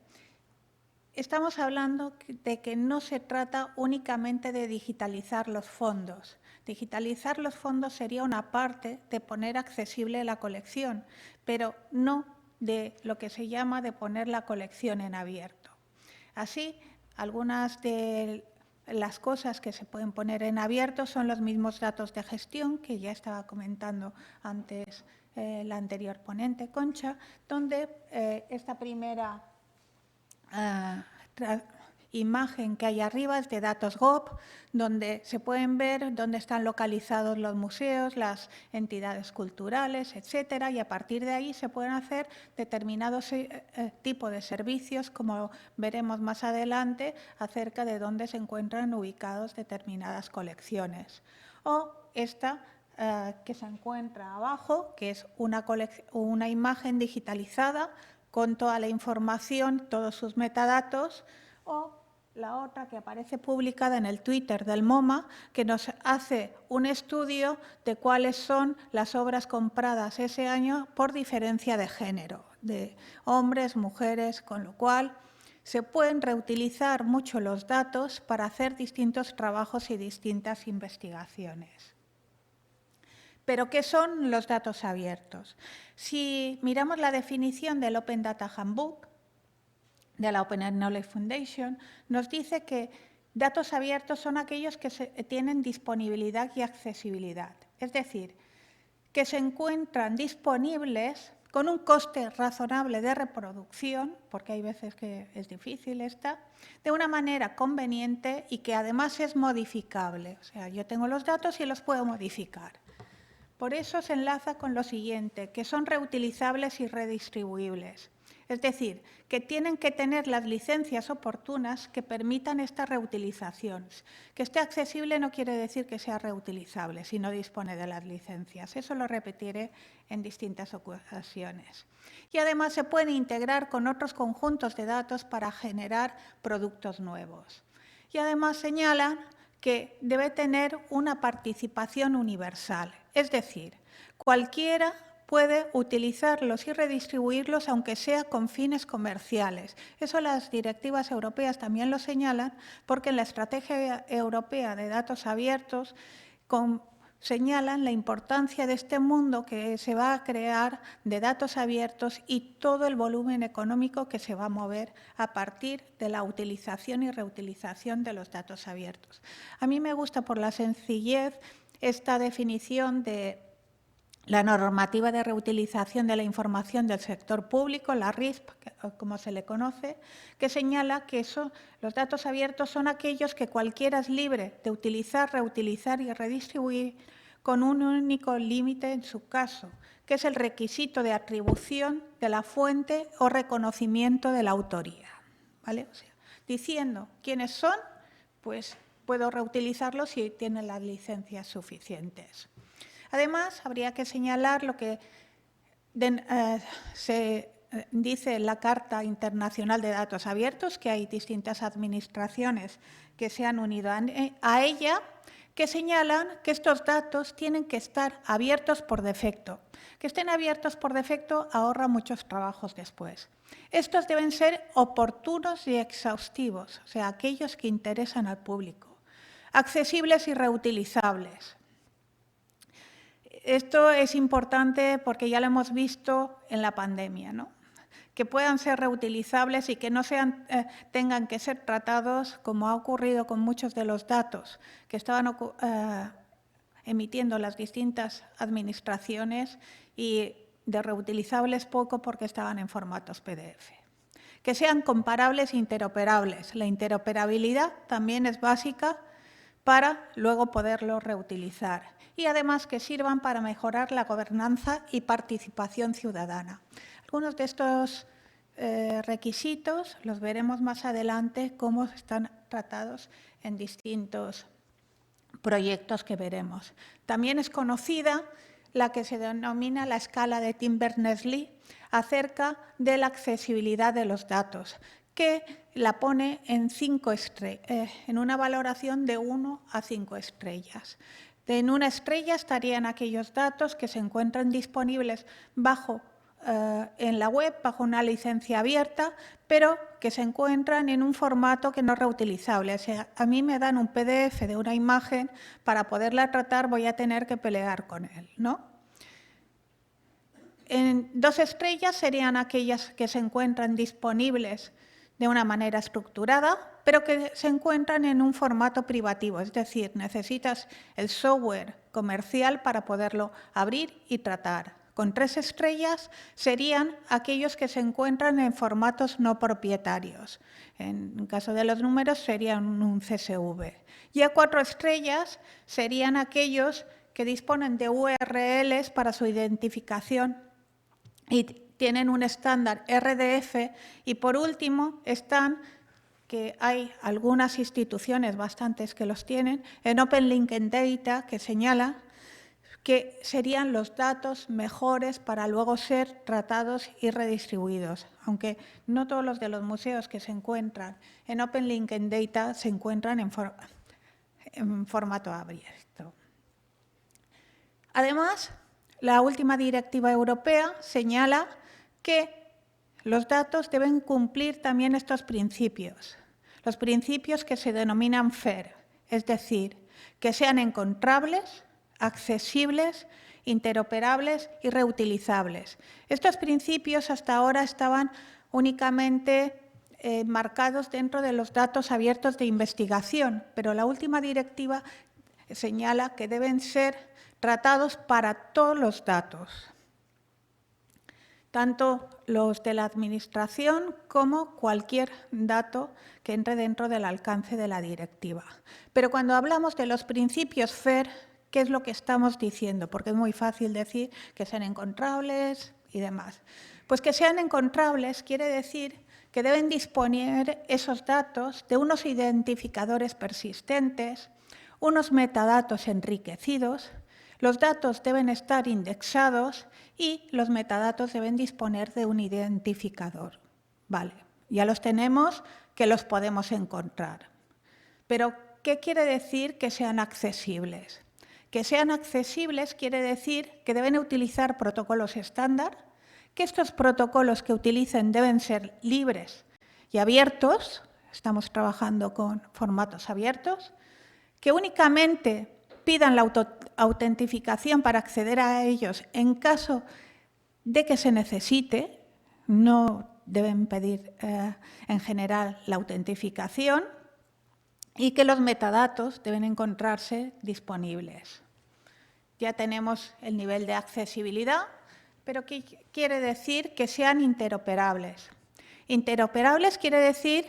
Speaker 6: Estamos hablando de que no se trata únicamente de digitalizar los fondos. Digitalizar los fondos sería una parte de poner accesible la colección, pero no de lo que se llama de poner la colección en abierto. Así, algunas de las cosas que se pueden poner en abierto son los mismos datos de gestión que ya estaba comentando antes la anterior ponente, Concha, donde esta primera imagen que hay arriba es de datos GOV, donde se pueden ver dónde están localizados los museos, las entidades culturales, etcétera, y a partir de ahí se pueden hacer determinados tipos de servicios, como veremos más adelante, acerca de dónde se encuentran ubicados determinadas colecciones. O esta que se encuentra abajo, que es una imagen digitalizada con toda la información, todos sus metadatos, o la otra que aparece publicada en el Twitter del MoMA, que nos hace un estudio de cuáles son las obras compradas ese año por diferencia de género, de hombres, mujeres, con lo cual se pueden reutilizar mucho los datos para hacer distintos trabajos y distintas investigaciones. ¿Pero qué son los datos abiertos? Si miramos la definición del Open Data Handbook, de la Open Knowledge Foundation, nos dice que datos abiertos son aquellos que tienen disponibilidad y accesibilidad. Es decir, que se encuentran disponibles con un coste razonable de reproducción, porque hay veces que es difícil de una manera conveniente y que además es modificable. O sea, yo tengo los datos y los puedo modificar. Por eso se enlaza con lo siguiente, que son reutilizables y redistribuibles. Es decir, que tienen que tener las licencias oportunas que permitan esta reutilización. Que esté accesible no quiere decir que sea reutilizable si no dispone de las licencias. Eso lo repetiré en distintas ocasiones. Y además se pueden integrar con otros conjuntos de datos para generar productos nuevos. Y además señalan que debe tener una participación universal. Es decir, cualquiera puede utilizarlos y redistribuirlos aunque sea con fines comerciales. Eso las directivas europeas también lo señalan porque en la Estrategia Europea de Datos Abiertos señalan la importancia de este mundo que se va a crear de datos abiertos y todo el volumen económico que se va a mover a partir de la utilización y reutilización de los datos abiertos. A mí me gusta por la sencillez esta definición de la normativa de reutilización de la información del sector público, la RISP, como se le conoce, que señala que los datos abiertos son aquellos que cualquiera es libre de utilizar, reutilizar y redistribuir con un único límite en su caso, que es el requisito de atribución de la fuente o reconocimiento de la autoría. ¿Vale? O sea, diciendo quiénes son, pues puedo reutilizarlos si tienen las licencias suficientes. Además, habría que señalar lo que se dice en la Carta Internacional de Datos Abiertos, que hay distintas administraciones que se han unido a ella, que señalan que estos datos tienen que estar abiertos por defecto. Que estén abiertos por defecto ahorra muchos trabajos después. Estos deben ser oportunos y exhaustivos, o sea, aquellos que interesan al público. Accesibles y reutilizables. Esto es importante porque ya lo hemos visto en la pandemia, ¿no? Que puedan ser reutilizables y que no tengan que ser tratados, como ha ocurrido con muchos de los datos que estaban emitiendo las distintas administraciones y de reutilizables poco porque estaban en formatos PDF. Que sean comparables e interoperables. La interoperabilidad también es básica para luego poderlo reutilizar. Y además que sirvan para mejorar la gobernanza y participación ciudadana. Algunos de estos requisitos los veremos más adelante cómo están tratados en distintos proyectos que veremos. También es conocida la que se denomina la escala de Tim Berners-Lee acerca de la accesibilidad de los datos, que la pone en una valoración de 1 a 5 estrellas. En 1 estrella estarían aquellos datos que se encuentran disponibles en la web bajo una licencia abierta, pero que se encuentran en un formato que no es reutilizable. O sea, a mí me dan un PDF de una imagen, para poderla tratar voy a tener que pelear con él, ¿no? En 2 estrellas serían aquellas que se encuentran disponibles de una manera estructurada, pero que se encuentran en un formato privativo, es decir, necesitas el software comercial para poderlo abrir y tratar. Con 3 estrellas serían aquellos que se encuentran en formatos no propietarios. En el caso de los números serían un CSV. Y a 4 estrellas serían aquellos que disponen de URLs para su identificación y tienen un estándar RDF. Y por último están, que hay algunas instituciones, bastantes que los tienen, en Open Linked Data, que señala que serían los datos mejores para luego ser tratados y redistribuidos, aunque no todos los de los museos que se encuentran en Open Linked Data se encuentran en formato abierto. Además, la última directiva europea señala que los datos deben cumplir también estos principios, los principios que se denominan FAIR, es decir, que sean encontrables, accesibles, interoperables y reutilizables. Estos principios hasta ahora estaban únicamente marcados dentro de los datos abiertos de investigación, pero la última directiva señala que deben ser tratados para todos los datos, tanto los de la Administración como cualquier dato que entre dentro del alcance de la directiva. Pero cuando hablamos de los principios FAIR, ¿qué es lo que estamos diciendo? Porque es muy fácil decir que sean encontrables y demás. Pues que sean encontrables quiere decir que deben disponer esos datos de unos identificadores persistentes, unos metadatos enriquecidos, los datos deben estar indexados y los metadatos deben disponer de un identificador. Vale, ya los tenemos, que los podemos encontrar. Pero, ¿qué quiere decir que sean accesibles? Que sean accesibles quiere decir que deben utilizar protocolos estándar, que estos protocolos que utilicen deben ser libres y abiertos, estamos trabajando con formatos abiertos, que únicamente pidan la autentificación para acceder a ellos en caso de que se necesite, no deben pedir en general la autentificación, y que los metadatos deben encontrarse disponibles. Ya tenemos el nivel de accesibilidad, pero ¿qué quiere decir? Que sean interoperables. Interoperables quiere decir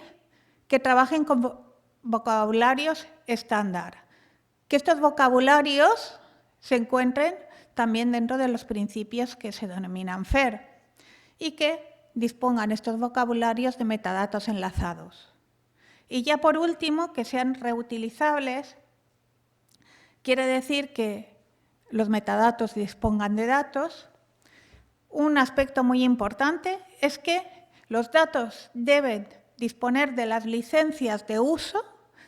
Speaker 6: que trabajen con vocabularios estándar, que estos vocabularios se encuentren también dentro de los principios que se denominan FAIR y que dispongan estos vocabularios de metadatos enlazados. Y ya por último, que sean reutilizables, quiere decir que los metadatos dispongan de datos. Un aspecto muy importante es que los datos deben disponer de las licencias de uso,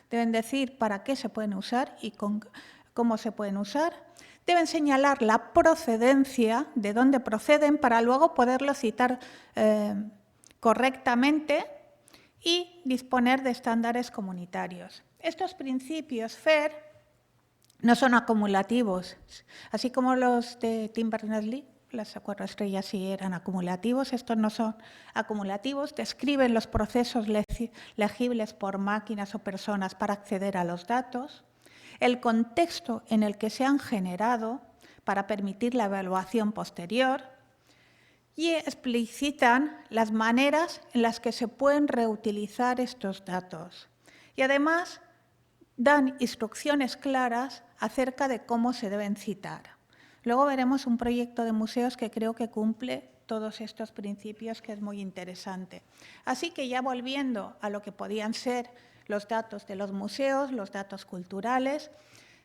Speaker 6: deben decir para qué se pueden usar y cómo se pueden usar, deben señalar la procedencia, de dónde proceden, para luego poderlo citar correctamente, y disponer de estándares comunitarios. Estos principios FAIR no son acumulativos, así como los de Tim Berners-Lee, las 4 estrellas sí eran acumulativos, estos no son acumulativos, describen los procesos legibles por máquinas o personas para acceder a los datos, el contexto en el que se han generado para permitir la evaluación posterior, y explicitan las maneras en las que se pueden reutilizar estos datos. Y además dan instrucciones claras acerca de cómo se deben citar. Luego veremos un proyecto de museos que creo que cumple todos estos principios, que es muy interesante. Así que ya volviendo a lo que podían ser los datos de los museos, los datos culturales,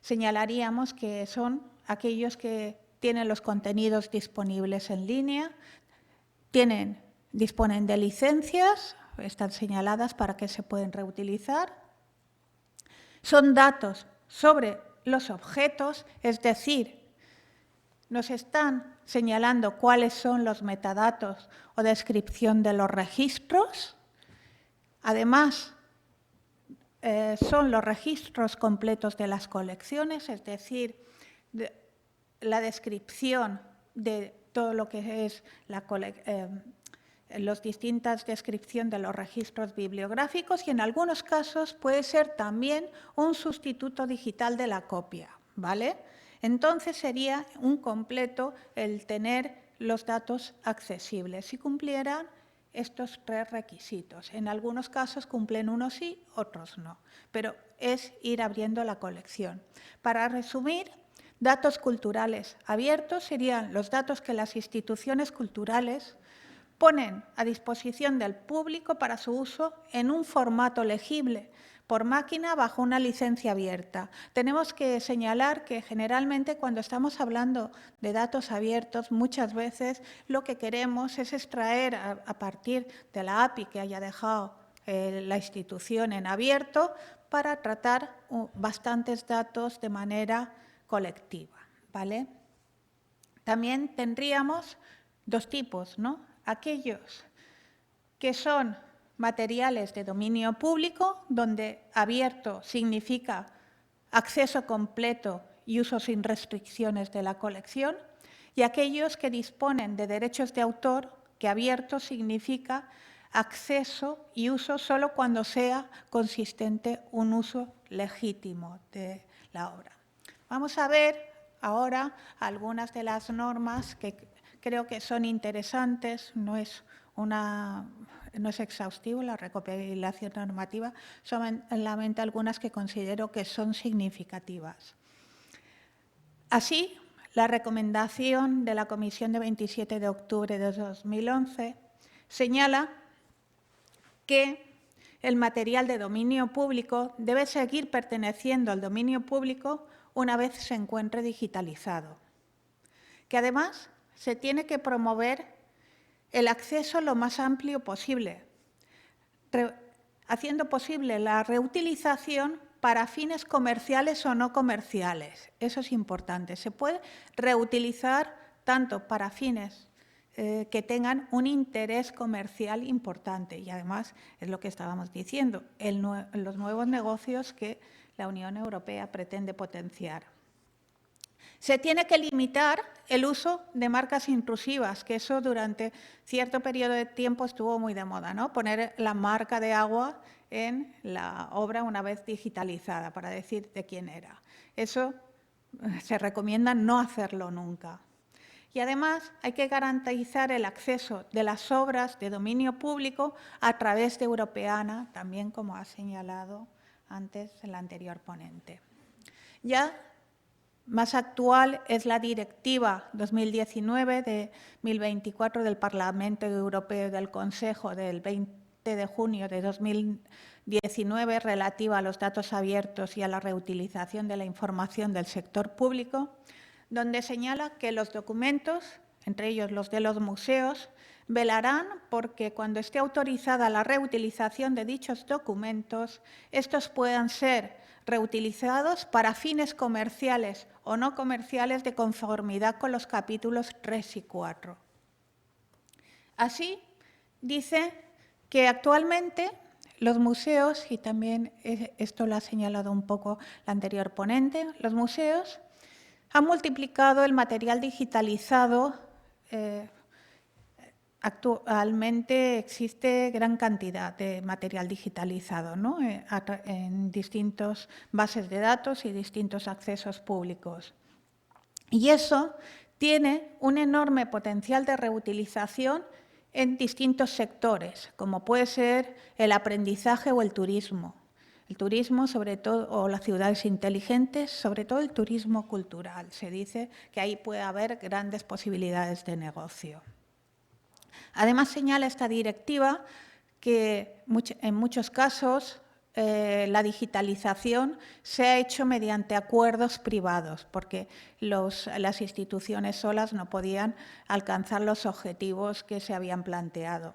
Speaker 6: señalaríamos que son aquellos que tienen los contenidos disponibles en línea, disponen de licencias, están señaladas para que se pueden reutilizar. Son datos sobre los objetos, es decir, nos están señalando cuáles son los metadatos o descripción de los registros. Además, son los registros completos de las colecciones, es decir, la descripción de todo lo que es las distintas descripciones de los registros bibliográficos, y en algunos casos puede ser también un sustituto digital de la copia, ¿vale? Entonces sería un completo el tener los datos accesibles si cumplieran estos 3 requisitos. En algunos casos cumplen unos sí, otros no, pero es ir abriendo la colección. Para resumir, datos culturales abiertos serían los datos que las instituciones culturales ponen a disposición del público para su uso en un formato legible por máquina bajo una licencia abierta. Tenemos que señalar que generalmente cuando estamos hablando de datos abiertos, muchas veces lo que queremos es extraer a partir de la API que haya dejado la institución en abierto para tratar bastantes datos de manera colectiva, ¿vale? También tendríamos 2 tipos, ¿no? Aquellos que son materiales de dominio público, donde abierto significa acceso completo y uso sin restricciones de la colección, y aquellos que disponen de derechos de autor, que abierto significa acceso y uso solo cuando sea consistente un uso legítimo de la obra. Vamos a ver ahora algunas de las normas que creo que son interesantes, no es exhaustivo la recopilación normativa, solamente algunas que considero que son significativas. Así, la recomendación de la Comisión de 27 de octubre de 2011 señala que el material de dominio público debe seguir perteneciendo al dominio público una vez se encuentre digitalizado, que además se tiene que promover el acceso lo más amplio posible, haciendo posible la reutilización para fines comerciales o no comerciales. Eso es importante. Se puede reutilizar tanto para fines que tengan un interés comercial importante, y además es lo que estábamos diciendo, los nuevos negocios que la Unión Europea pretende potenciar. Se tiene que limitar el uso de marcas intrusivas, que eso durante cierto periodo de tiempo estuvo muy de moda, ¿no? Poner la marca de agua en la obra una vez digitalizada para decir de quién era. Eso se recomienda no hacerlo nunca. Y además hay que garantizar el acceso de las obras de dominio público a través de Europeana, también como ha señalado antes el anterior ponente. Ya más actual es la Directiva 2019 de 1024 del Parlamento Europeo y del Consejo del 20 de junio de 2019 relativa a los datos abiertos y a la reutilización de la información del sector público, donde señala que los documentos, entre ellos los de los museos, velarán porque cuando esté autorizada la reutilización de dichos documentos, estos puedan ser reutilizados para fines comerciales o no comerciales de conformidad con los capítulos 3 y 4. Así, dice que actualmente los museos, y también esto lo ha señalado un poco la anterior ponente, los museos han multiplicado el material digitalizado. Actualmente existe gran cantidad de material digitalizado, ¿no? En distintas bases de datos y distintos accesos públicos. Y eso tiene un enorme potencial de reutilización en distintos sectores, como puede ser el aprendizaje o el turismo. El turismo, sobre todo, o las ciudades inteligentes, sobre todo el turismo cultural. Se dice que ahí puede haber grandes posibilidades de negocio. Además, señala esta directiva que en muchos casos la digitalización se ha hecho mediante acuerdos privados, porque las instituciones solas no podían alcanzar los objetivos que se habían planteado.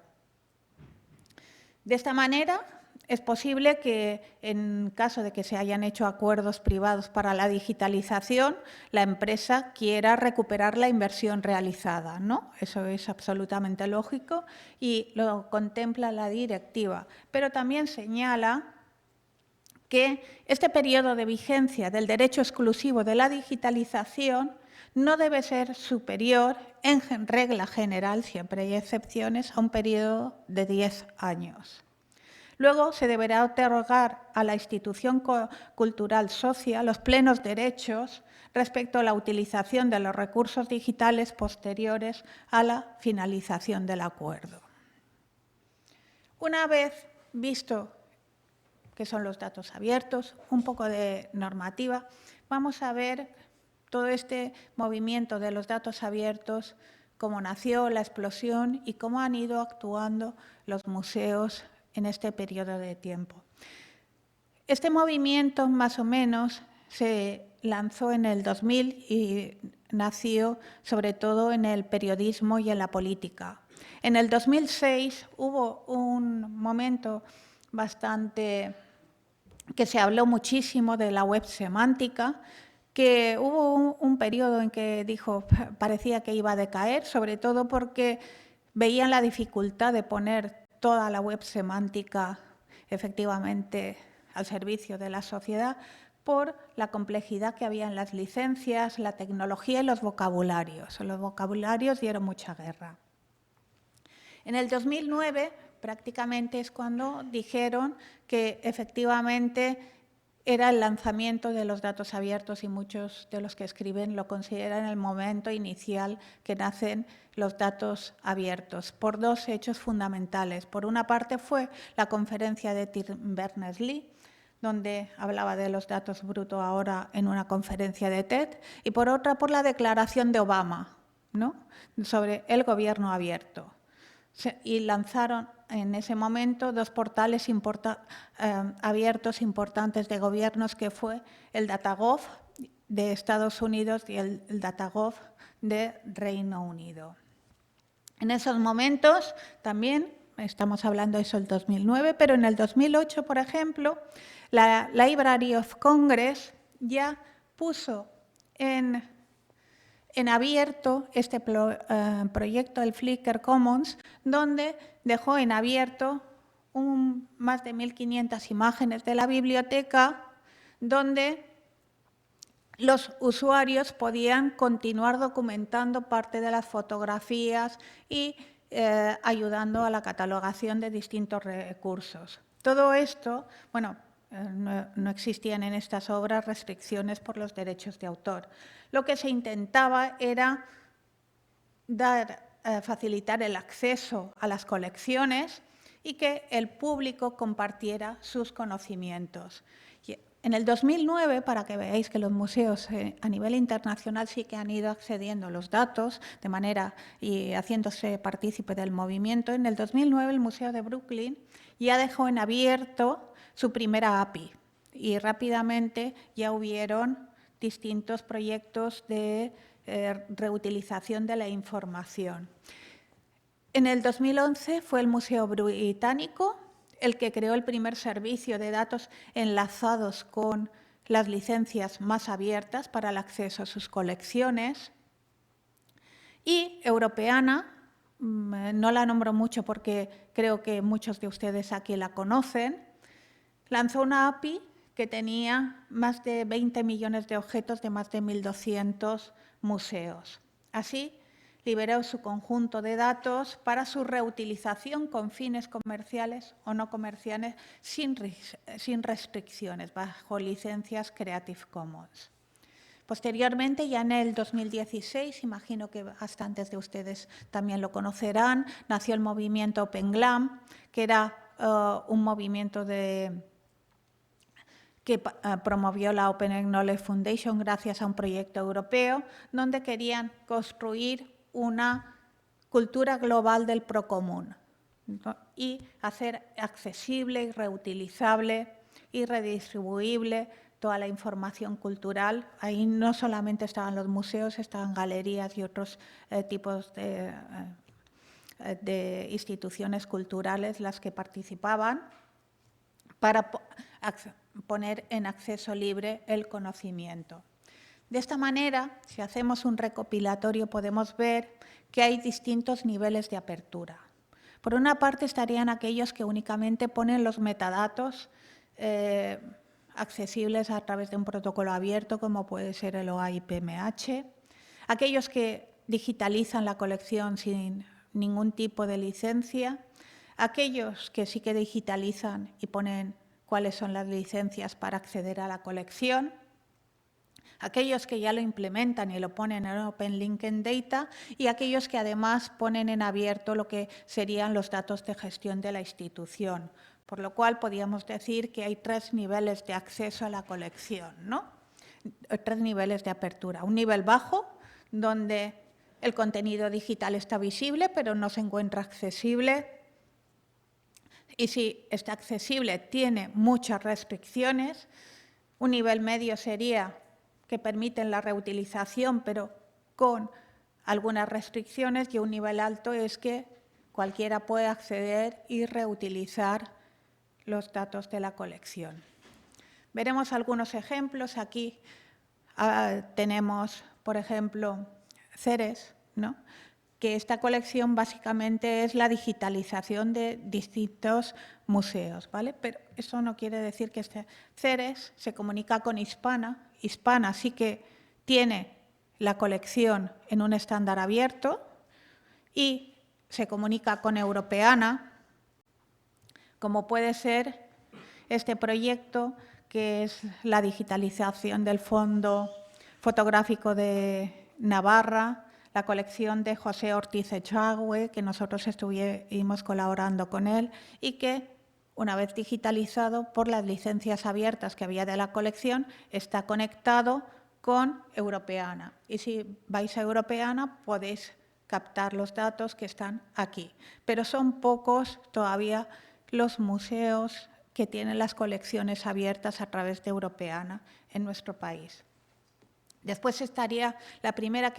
Speaker 6: De esta manera, es posible que, en caso de que se hayan hecho acuerdos privados para la digitalización, la empresa quiera recuperar la inversión realizada, ¿no? Eso es absolutamente lógico y lo contempla la directiva. Pero también señala que este periodo de vigencia del derecho exclusivo de la digitalización no debe ser superior, en regla general, siempre hay excepciones, a un periodo de 10 años. Luego, se deberá otorgar a la institución cultural socia los plenos derechos respecto a la utilización de los recursos digitales posteriores a la finalización del acuerdo. Una vez visto qué son los datos abiertos, un poco de normativa, vamos a ver todo este movimiento de los datos abiertos, cómo nació, la explosión y cómo han ido actuando los museos en este periodo de tiempo. Este movimiento, más o menos, se lanzó en el 2000 y nació sobre todo en el periodismo y en la política. En el 2006 hubo un momento que se habló muchísimo de la web semántica, que hubo un periodo en que parecía que iba a decaer, sobre todo porque veían la dificultad de poner toda la web semántica efectivamente al servicio de la sociedad por la complejidad que había en las licencias, la tecnología y los vocabularios. Los vocabularios dieron mucha guerra. En el 2009 prácticamente es cuando dijeron que efectivamente era el lanzamiento de los datos abiertos y muchos de los que escriben lo consideran el momento inicial que nacen los datos abiertos, por dos hechos fundamentales. Por una parte fue la conferencia de Tim Berners-Lee, donde hablaba de los datos brutos ahora en una conferencia de TED, y por otra por la declaración de Obama, ¿no?, sobre el gobierno abierto. Y lanzaron en ese momento dos portales abiertos importantes de gobiernos, que fue el DataGov de Estados Unidos y el DataGov de Reino Unido. En esos momentos también, estamos hablando de eso el 2009, pero en el 2008, por ejemplo, la Library of Congress ya puso en abierto este proyecto, el Flickr Commons, donde dejó en abierto más de 1.500 imágenes de la biblioteca, donde los usuarios podían continuar documentando parte de las fotografías y ayudando a la catalogación de distintos recursos. Todo esto, bueno, no existían en estas obras restricciones por los derechos de autor. Lo que se intentaba era facilitar el acceso a las colecciones y que el público compartiera sus conocimientos. En el 2009, para que veáis que los museos a nivel internacional sí que han ido accediendo a los datos de manera y haciéndose partícipe del movimiento, en el 2009 el Museo de Brooklyn ya dejó en abierto su primera API y rápidamente ya hubieron distintos proyectos de reutilización de la información. En el 2011 fue el Museo Británico el que creó el primer servicio de datos enlazados con las licencias más abiertas para el acceso a sus colecciones. Y Europeana, no la nombro mucho porque creo que muchos de ustedes aquí la conocen, lanzó una API que tenía más de 20 millones de objetos de más de 1.200 museos. Así, liberó su conjunto de datos para su reutilización con fines comerciales o no comerciales sin restricciones, bajo licencias Creative Commons. Posteriormente, ya en el 2016, imagino que bastantes de ustedes también lo conocerán, nació el movimiento Open GLAM, que era un movimiento que promovió la Open Knowledge Foundation gracias a un proyecto europeo, donde querían construir una cultura global del procomún, ¿no? Y hacer accesible y reutilizable y redistribuible toda la información cultural. Ahí no solamente estaban los museos, estaban galerías y otros tipos de instituciones culturales las que participaban para poner en acceso libre el conocimiento. De esta manera, si hacemos un recopilatorio, podemos ver que hay distintos niveles de apertura. Por una parte estarían aquellos que únicamente ponen los metadatos accesibles a través de un protocolo abierto, como puede ser el OAI-PMH, aquellos que digitalizan la colección sin ningún tipo de licencia, aquellos que sí que digitalizan y ponen cuáles son las licencias para acceder a la colección, aquellos que ya lo implementan y lo ponen en Open Linked Data y aquellos que además ponen en abierto lo que serían los datos de gestión de la institución. Por lo cual podríamos decir que hay 3 niveles de acceso a la colección, ¿no? 3 niveles de apertura. Un nivel bajo, donde el contenido digital está visible, pero no se encuentra accesible. Y si está accesible, tiene muchas restricciones. Un nivel medio sería que permiten la reutilización, pero con algunas restricciones. Y un nivel alto es que cualquiera puede acceder y reutilizar los datos de la colección. Veremos algunos ejemplos. Aquí tenemos, por ejemplo, Ceres, ¿no? Que esta colección básicamente es la digitalización de distintos museos, ¿vale? Pero eso no quiere decir que Ceres se comunica con Hispana. Hispana sí que tiene la colección en un estándar abierto y se comunica con Europeana, como puede ser este proyecto, que es la digitalización del Fondo Fotográfico de Navarra, la colección de José Ortiz Echagüe, que nosotros estuvimos colaborando con él y que, una vez digitalizado por las licencias abiertas que había de la colección, está conectado con Europeana. Y si vais a Europeana podéis captar los datos que están aquí. Pero son pocos todavía los museos que tienen las colecciones abiertas a través de Europeana en nuestro país. Después estaría la primera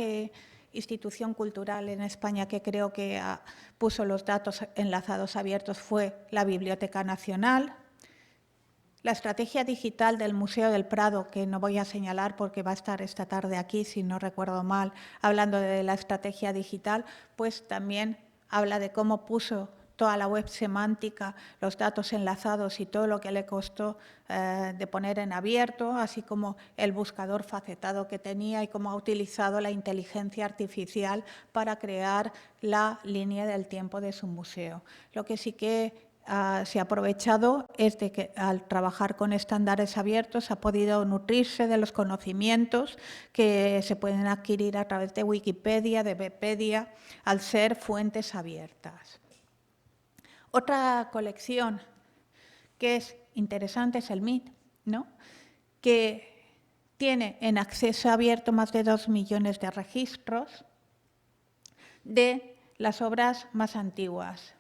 Speaker 6: institución cultural en España que creo que puso los datos enlazados abiertos fue la Biblioteca Nacional. La estrategia digital del Museo del Prado, que no voy a señalar porque va a estar esta tarde aquí, si no recuerdo mal, hablando de la estrategia digital, pues también habla de cómo puso toda la web semántica, los datos enlazados y todo lo que le costó de poner en abierto, así como el buscador facetado que tenía y cómo ha utilizado la inteligencia artificial para crear la línea del tiempo de su museo. Lo que sí que se ha aprovechado es de que al trabajar con estándares abiertos ha podido nutrirse de los conocimientos que se pueden adquirir a través de Wikipedia, de Wikipedia, al ser fuentes abiertas. Otra colección que es interesante es el MIT, ¿no? Que tiene en acceso abierto más de 2 millones de registros de las obras más antiguas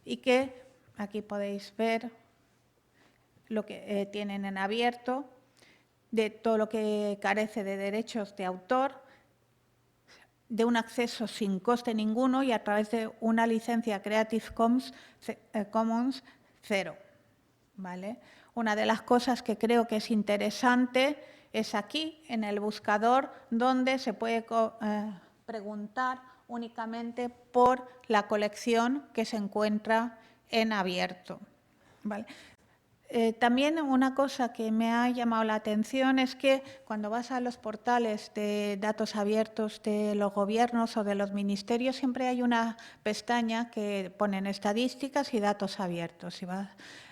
Speaker 6: y que aquí podéis ver lo que tienen en abierto de todo lo que carece de derechos de autor, de un acceso sin coste ninguno y a través de una licencia Creative Commons 0. ¿Vale? Una de las cosas que creo que es interesante es aquí, en el buscador, donde se puede preguntar únicamente por la colección que se encuentra en abierto. ¿Vale? También una cosa que me ha llamado la atención es que cuando vas a los portales de datos abiertos de los gobiernos o de los ministerios, siempre hay una pestaña que ponen estadísticas y datos abiertos.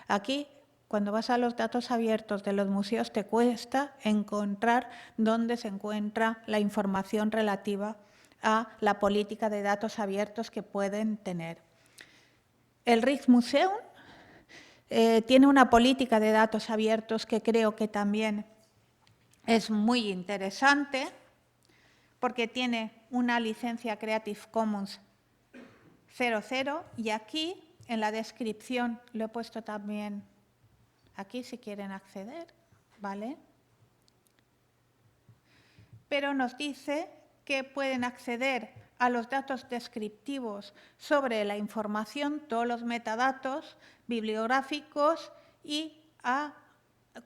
Speaker 6: Aquí, cuando vas a los datos abiertos de los museos, te cuesta encontrar dónde se encuentra la información relativa a la política de datos abiertos que pueden tener. El Rijksmuseum tiene una política de datos abiertos que creo que también es muy interesante porque tiene una licencia Creative Commons 00, y aquí en la descripción lo he puesto también aquí si quieren acceder, ¿vale? Pero nos dice que pueden acceder a los datos descriptivos sobre la información, todos los metadatos bibliográficos y a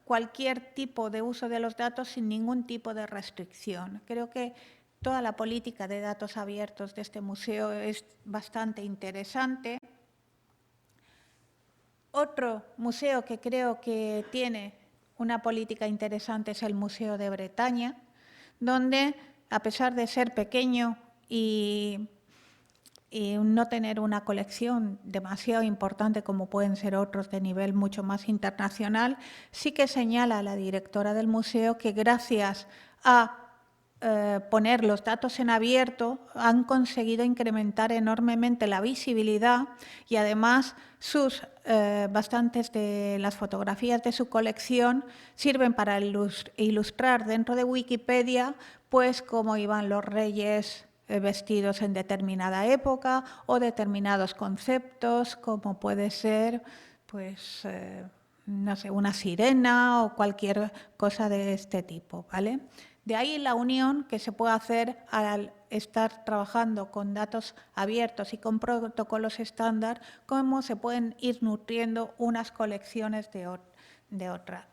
Speaker 6: cualquier tipo de uso de los datos sin ningún tipo de restricción. Creo que toda la política de datos abiertos de este museo es bastante interesante. Otro museo que creo que tiene una política interesante es el Museo de Bretaña, donde, a pesar de ser pequeño y no tener una colección demasiado importante como pueden ser otros de nivel mucho más internacional, sí que señala la directora del museo que gracias a poner los datos en abierto han conseguido incrementar enormemente la visibilidad y además bastantes de las fotografías de su colección sirven para ilustrar dentro de Wikipedia pues cómo iban los reyes vestidos en determinada época o determinados conceptos, como puede ser, pues, no sé, una sirena o cualquier cosa de este tipo, ¿vale? De ahí la unión que se puede hacer al estar trabajando con datos abiertos y con protocolos estándar, cómo se pueden ir nutriendo unas colecciones de otras.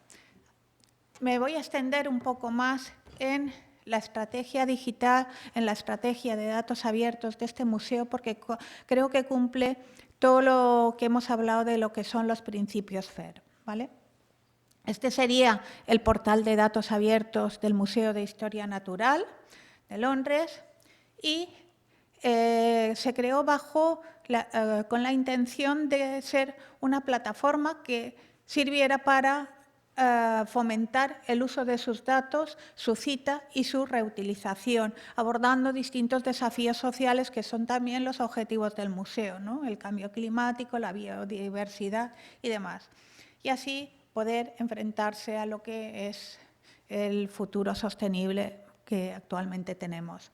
Speaker 6: Me voy a extender un poco más en la estrategia digital, en la estrategia de datos abiertos de este museo, porque creo que cumple todo lo que hemos hablado de lo que son los principios FAIR, ¿vale? Este sería el portal de datos abiertos del Museo de Historia Natural de Londres y se creó con la intención de ser una plataforma que sirviera para fomentar el uso de sus datos, su cita y su reutilización, abordando distintos desafíos sociales que son también los objetivos del museo, ¿no? El cambio climático, la biodiversidad y demás. Y así poder enfrentarse a lo que es el futuro sostenible que actualmente tenemos.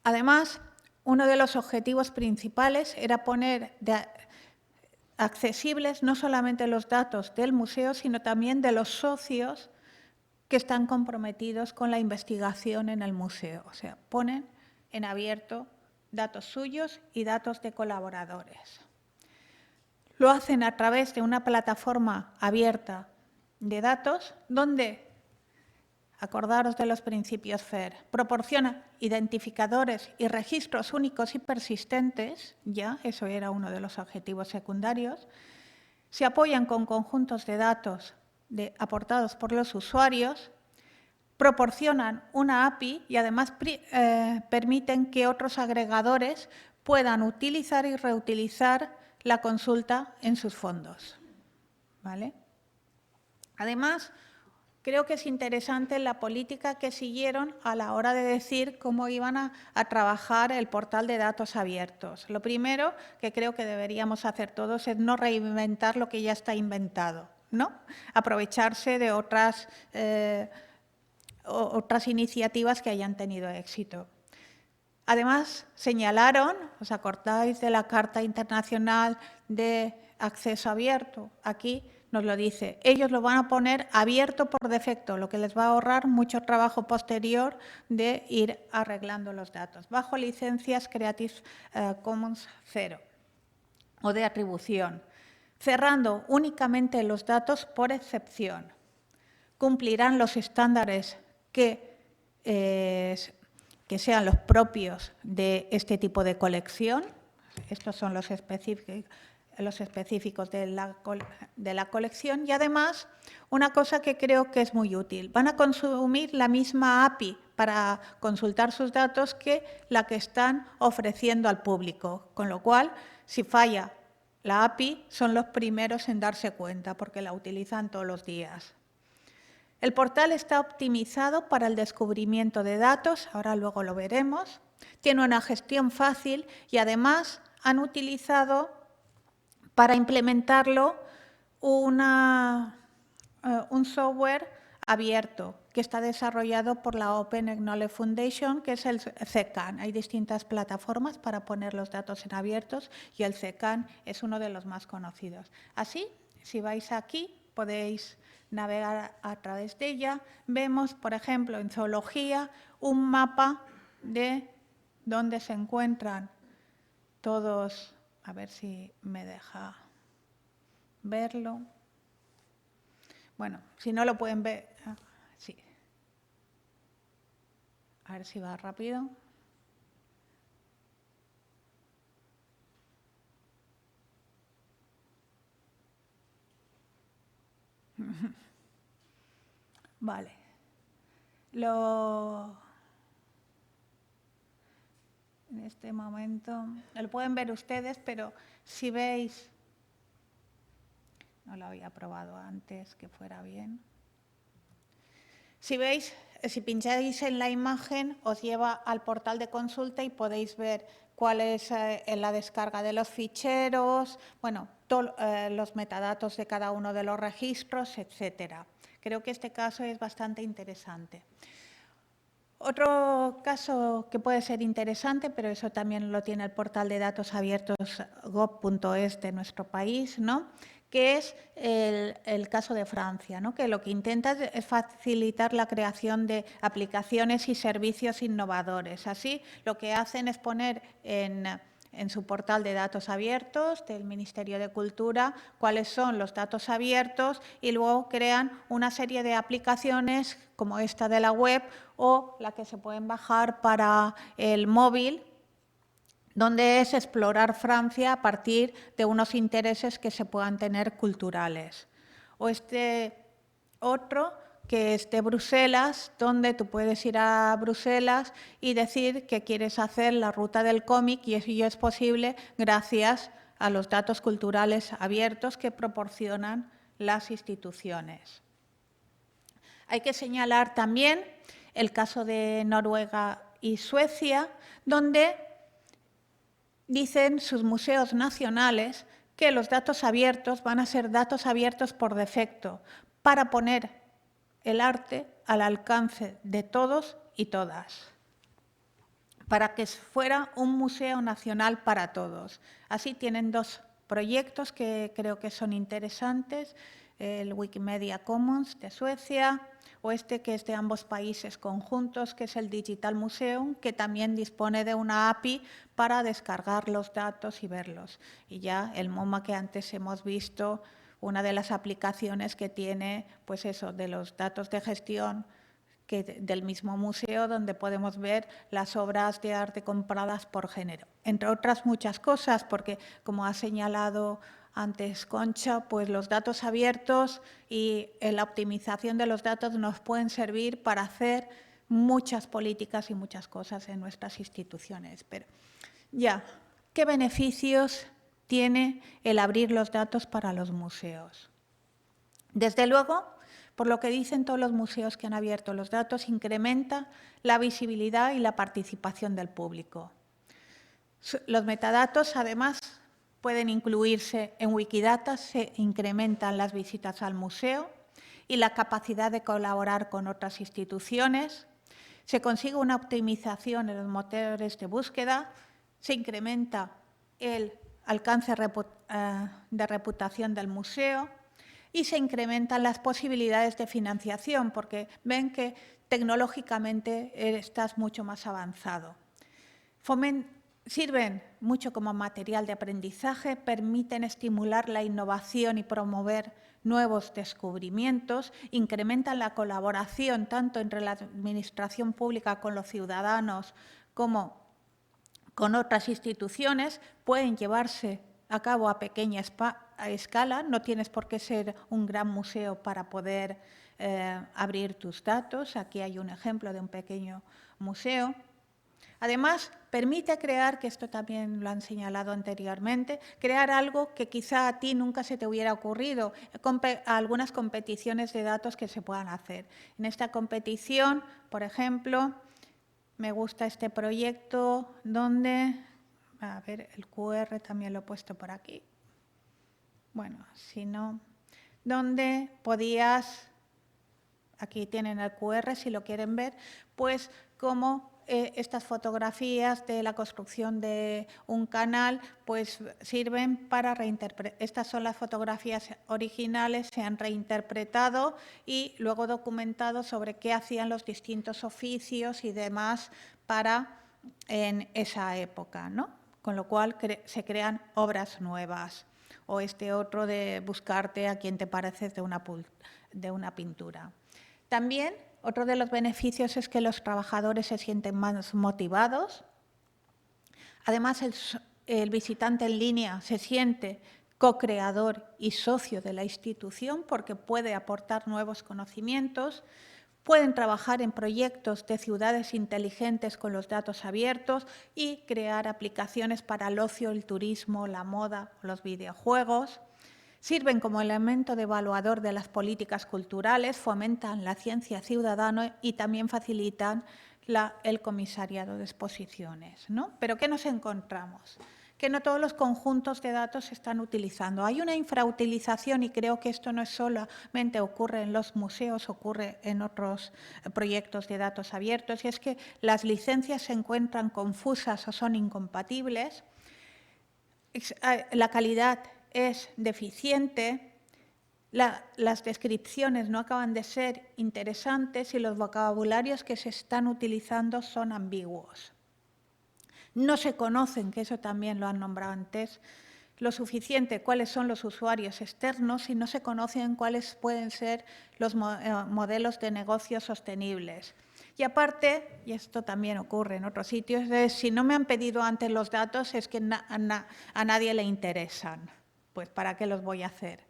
Speaker 6: Además, uno de los objetivos principales era poner accesibles no solamente los datos del museo, sino también de los socios que están comprometidos con la investigación en el museo. O sea, ponen en abierto datos suyos y datos de colaboradores. Lo hacen a través de una plataforma abierta de datos donde, acordaros de los principios FAIR, proporciona identificadores y registros únicos y persistentes, ya eso era uno de los objetivos secundarios, se apoyan con conjuntos de datos aportados por los usuarios, proporcionan una API y además permiten que otros agregadores puedan utilizar y reutilizar la consulta en sus fondos, ¿vale? Además, creo que es interesante la política que siguieron a la hora de decir cómo iban a trabajar el portal de datos abiertos. Lo primero que creo que deberíamos hacer todos es no reinventar lo que ya está inventado, ¿no? Aprovecharse de otras iniciativas que hayan tenido éxito. Además, señalaron, ¿os acordáis de la Carta Internacional de Acceso Abierto? Aquí nos lo dice, ellos lo van a poner abierto por defecto, lo que les va a ahorrar mucho trabajo posterior de ir arreglando los datos, bajo licencias Creative Commons 0 o de atribución, cerrando únicamente los datos por excepción. Cumplirán los estándares que sean los propios de este tipo de colección. Estos son los específicos de la colección. Y además, una cosa que creo que es muy útil, van a consumir la misma API para consultar sus datos que la que están ofreciendo al público. Con lo cual, si falla la API, son los primeros en darse cuenta porque la utilizan todos los días. El portal está optimizado para el descubrimiento de datos, ahora luego lo veremos. Tiene una gestión fácil y además han utilizado para implementarlo un software abierto que está desarrollado por la Open Knowledge Foundation, que es el CECAN. Hay distintas plataformas para poner los datos en abiertos y el CECAN es uno de los más conocidos. Así, si vais aquí, podéis navegar a través de ella. Vemos, por ejemplo, en zoología, un mapa de dónde se encuentran todos. A ver si me deja verlo. Bueno, si no lo pueden ver, sí. A ver si va rápido. Vale. En este momento, lo pueden ver ustedes, pero si veis, no lo había probado antes, que fuera bien. Si veis, si pincháis en la imagen, os lleva al portal de consulta y podéis ver cuál es la descarga de los ficheros, bueno, los metadatos de cada uno de los registros, etcétera. Creo que este caso es bastante interesante. Otro caso que puede ser interesante, pero eso también lo tiene el portal de datos abiertos gov.es de nuestro país, ¿no?, que es el caso de Francia, ¿no?, que lo que intenta es facilitar la creación de aplicaciones y servicios innovadores. Así, lo que hacen es poner en su portal de datos abiertos del Ministerio de Cultura cuáles son los datos abiertos y luego crean una serie de aplicaciones como esta de la web o la que se pueden bajar para el móvil, donde es explorar Francia a partir de unos intereses que se puedan tener culturales. O este otro, que es de Bruselas, donde tú puedes ir a Bruselas y decir que quieres hacer la ruta del cómic y ello es posible gracias a los datos culturales abiertos que proporcionan las instituciones. Hay que señalar también el caso de Noruega y Suecia, donde dicen sus museos nacionales que los datos abiertos van a ser datos abiertos por defecto para poner el arte al alcance de todos y todas, para que fuera un museo nacional para todos. Así tienen dos proyectos que creo que son interesantes, el Wikimedia Commons de Suecia o este que es de ambos países conjuntos, que es el Digital Museum, que también dispone de una API para descargar los datos y verlos. Y ya el MoMA que antes hemos visto, una de las aplicaciones que tiene, pues eso, de los datos de gestión del mismo museo, donde podemos ver las obras de arte compradas por género. Entre otras muchas cosas, porque como ha señalado antes Concha, pues los datos abiertos y la optimización de los datos nos pueden servir para hacer muchas políticas y muchas cosas en nuestras instituciones. Pero ya, ¿qué beneficios tiene el abrir los datos para los museos? Desde luego, por lo que dicen todos los museos que han abierto los datos, incrementa la visibilidad y la participación del público. Los metadatos, además, pueden incluirse en Wikidata, se incrementan las visitas al museo y la capacidad de colaborar con otras instituciones. Se consigue una optimización en los motores de búsqueda, se incrementa el alcance de reputación del museo y se incrementan las posibilidades de financiación, porque ven que tecnológicamente estás mucho más avanzado. Sirven mucho como material de aprendizaje, permiten estimular la innovación y promover nuevos descubrimientos, incrementan la colaboración tanto entre la administración pública con los ciudadanos como con otras instituciones, pueden llevarse a cabo a pequeña escala, no tienes por qué ser un gran museo para poder abrir tus datos. Aquí hay un ejemplo de un pequeño museo. Además, permite crear, que esto también lo han señalado anteriormente, crear algo que quizá a ti nunca se te hubiera ocurrido, algunas competiciones de datos que se puedan hacer. En esta competición, por ejemplo, me gusta este proyecto donde, a ver, el QR también lo he puesto por aquí. Bueno, si no, donde podías aquí tienen el QR si lo quieren ver, pues cómo estas fotografías de la construcción de un canal pues sirven para reinterpretar. Estas son las fotografías originales, se han reinterpretado y luego documentado sobre qué hacían los distintos oficios y demás en esa época, ¿no? Con lo cual se crean obras nuevas. O este otro de buscarte a quien te pareces de una pintura. También otro de los beneficios es que los trabajadores se sienten más motivados. Además, el visitante en línea se siente co-creador y socio de la institución porque puede aportar nuevos conocimientos. Pueden trabajar en proyectos de ciudades inteligentes con los datos abiertos y crear aplicaciones para el ocio, el turismo, la moda, los videojuegos. Sirven como elemento de evaluador de las políticas culturales, fomentan la ciencia ciudadana y también facilitan el comisariado de exposiciones, ¿no? ¿Pero qué nos encontramos? Que no todos los conjuntos de datos se están utilizando. Hay una infrautilización y creo que esto no solamente ocurre en los museos, ocurre en otros proyectos de datos abiertos, y es que las licencias se encuentran confusas o son incompatibles, la calidad es deficiente, las descripciones no acaban de ser interesantes y los vocabularios que se están utilizando son ambiguos. No se conocen, que eso también lo han nombrado antes, lo suficiente cuáles son los usuarios externos y no se conocen cuáles pueden ser los modelos de negocios sostenibles. Y aparte, y esto también ocurre en otros sitios, es si no me han pedido antes los datos es que a nadie le interesan. Pues ¿para qué los voy a hacer?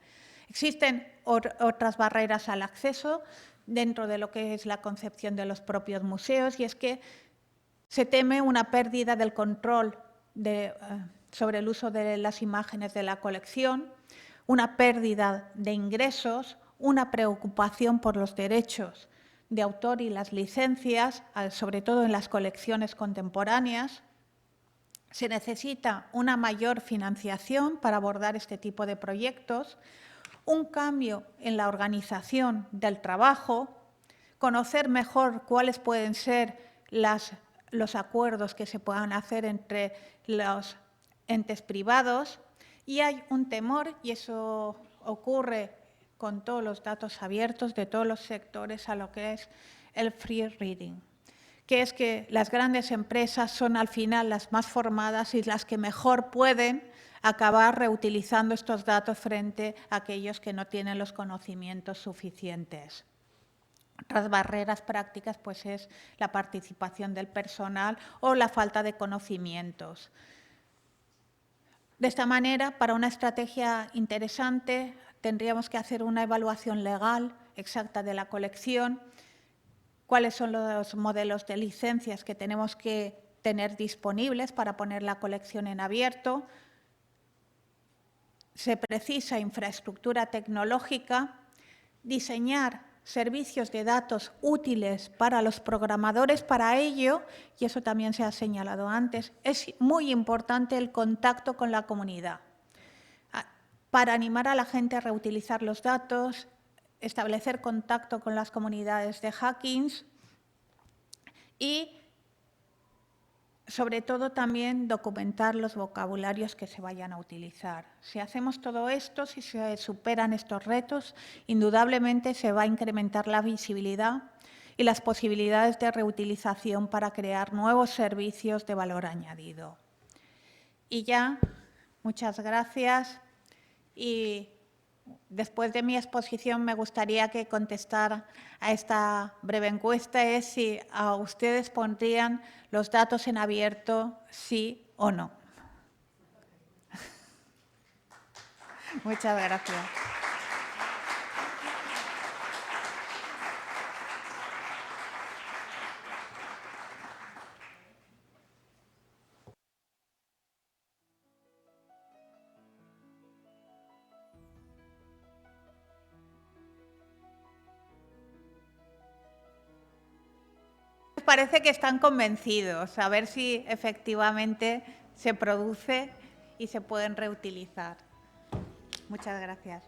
Speaker 6: Existen otras barreras al acceso dentro de lo que es la concepción de los propios museos y es que se teme una pérdida del control sobre el uso de las imágenes de la colección, una pérdida de ingresos, una preocupación por los derechos de autor y las licencias, sobre todo en las colecciones contemporáneas. Se necesita una mayor financiación para abordar este tipo de proyectos, un cambio en la organización del trabajo, conocer mejor cuáles pueden ser los acuerdos que se puedan hacer entre los entes privados, y hay un temor, y eso ocurre con todos los datos abiertos de todos los sectores, a lo que es el free reading, que es que las grandes empresas son al final las más formadas y las que mejor pueden acabar reutilizando estos datos frente a aquellos que no tienen los conocimientos suficientes. Otras barreras prácticas pues, es la participación del personal o la falta de conocimientos. De esta manera, para una estrategia interesante, tendríamos que hacer una evaluación legal exacta de la colección, cuáles son los modelos de licencias que tenemos que tener disponibles para poner la colección en abierto. Se precisa infraestructura tecnológica, diseñar servicios de datos útiles para los programadores. Para ello, y eso también se ha señalado antes, es muy importante el contacto con la comunidad, para animar a la gente a reutilizar los datos, establecer contacto con las comunidades de hackings y, sobre todo, también documentar los vocabularios que se vayan a utilizar. Si hacemos todo esto, si se superan estos retos, indudablemente se va a incrementar la visibilidad y las posibilidades de reutilización para crear nuevos servicios de valor añadido. Y ya, muchas gracias. Y después de mi exposición me gustaría que contestara a esta breve encuesta, es si a ustedes pondrían los datos en abierto, sí o no. Muchas gracias. Parece que están convencidos, a ver si efectivamente se produce y se pueden reutilizar. Muchas gracias.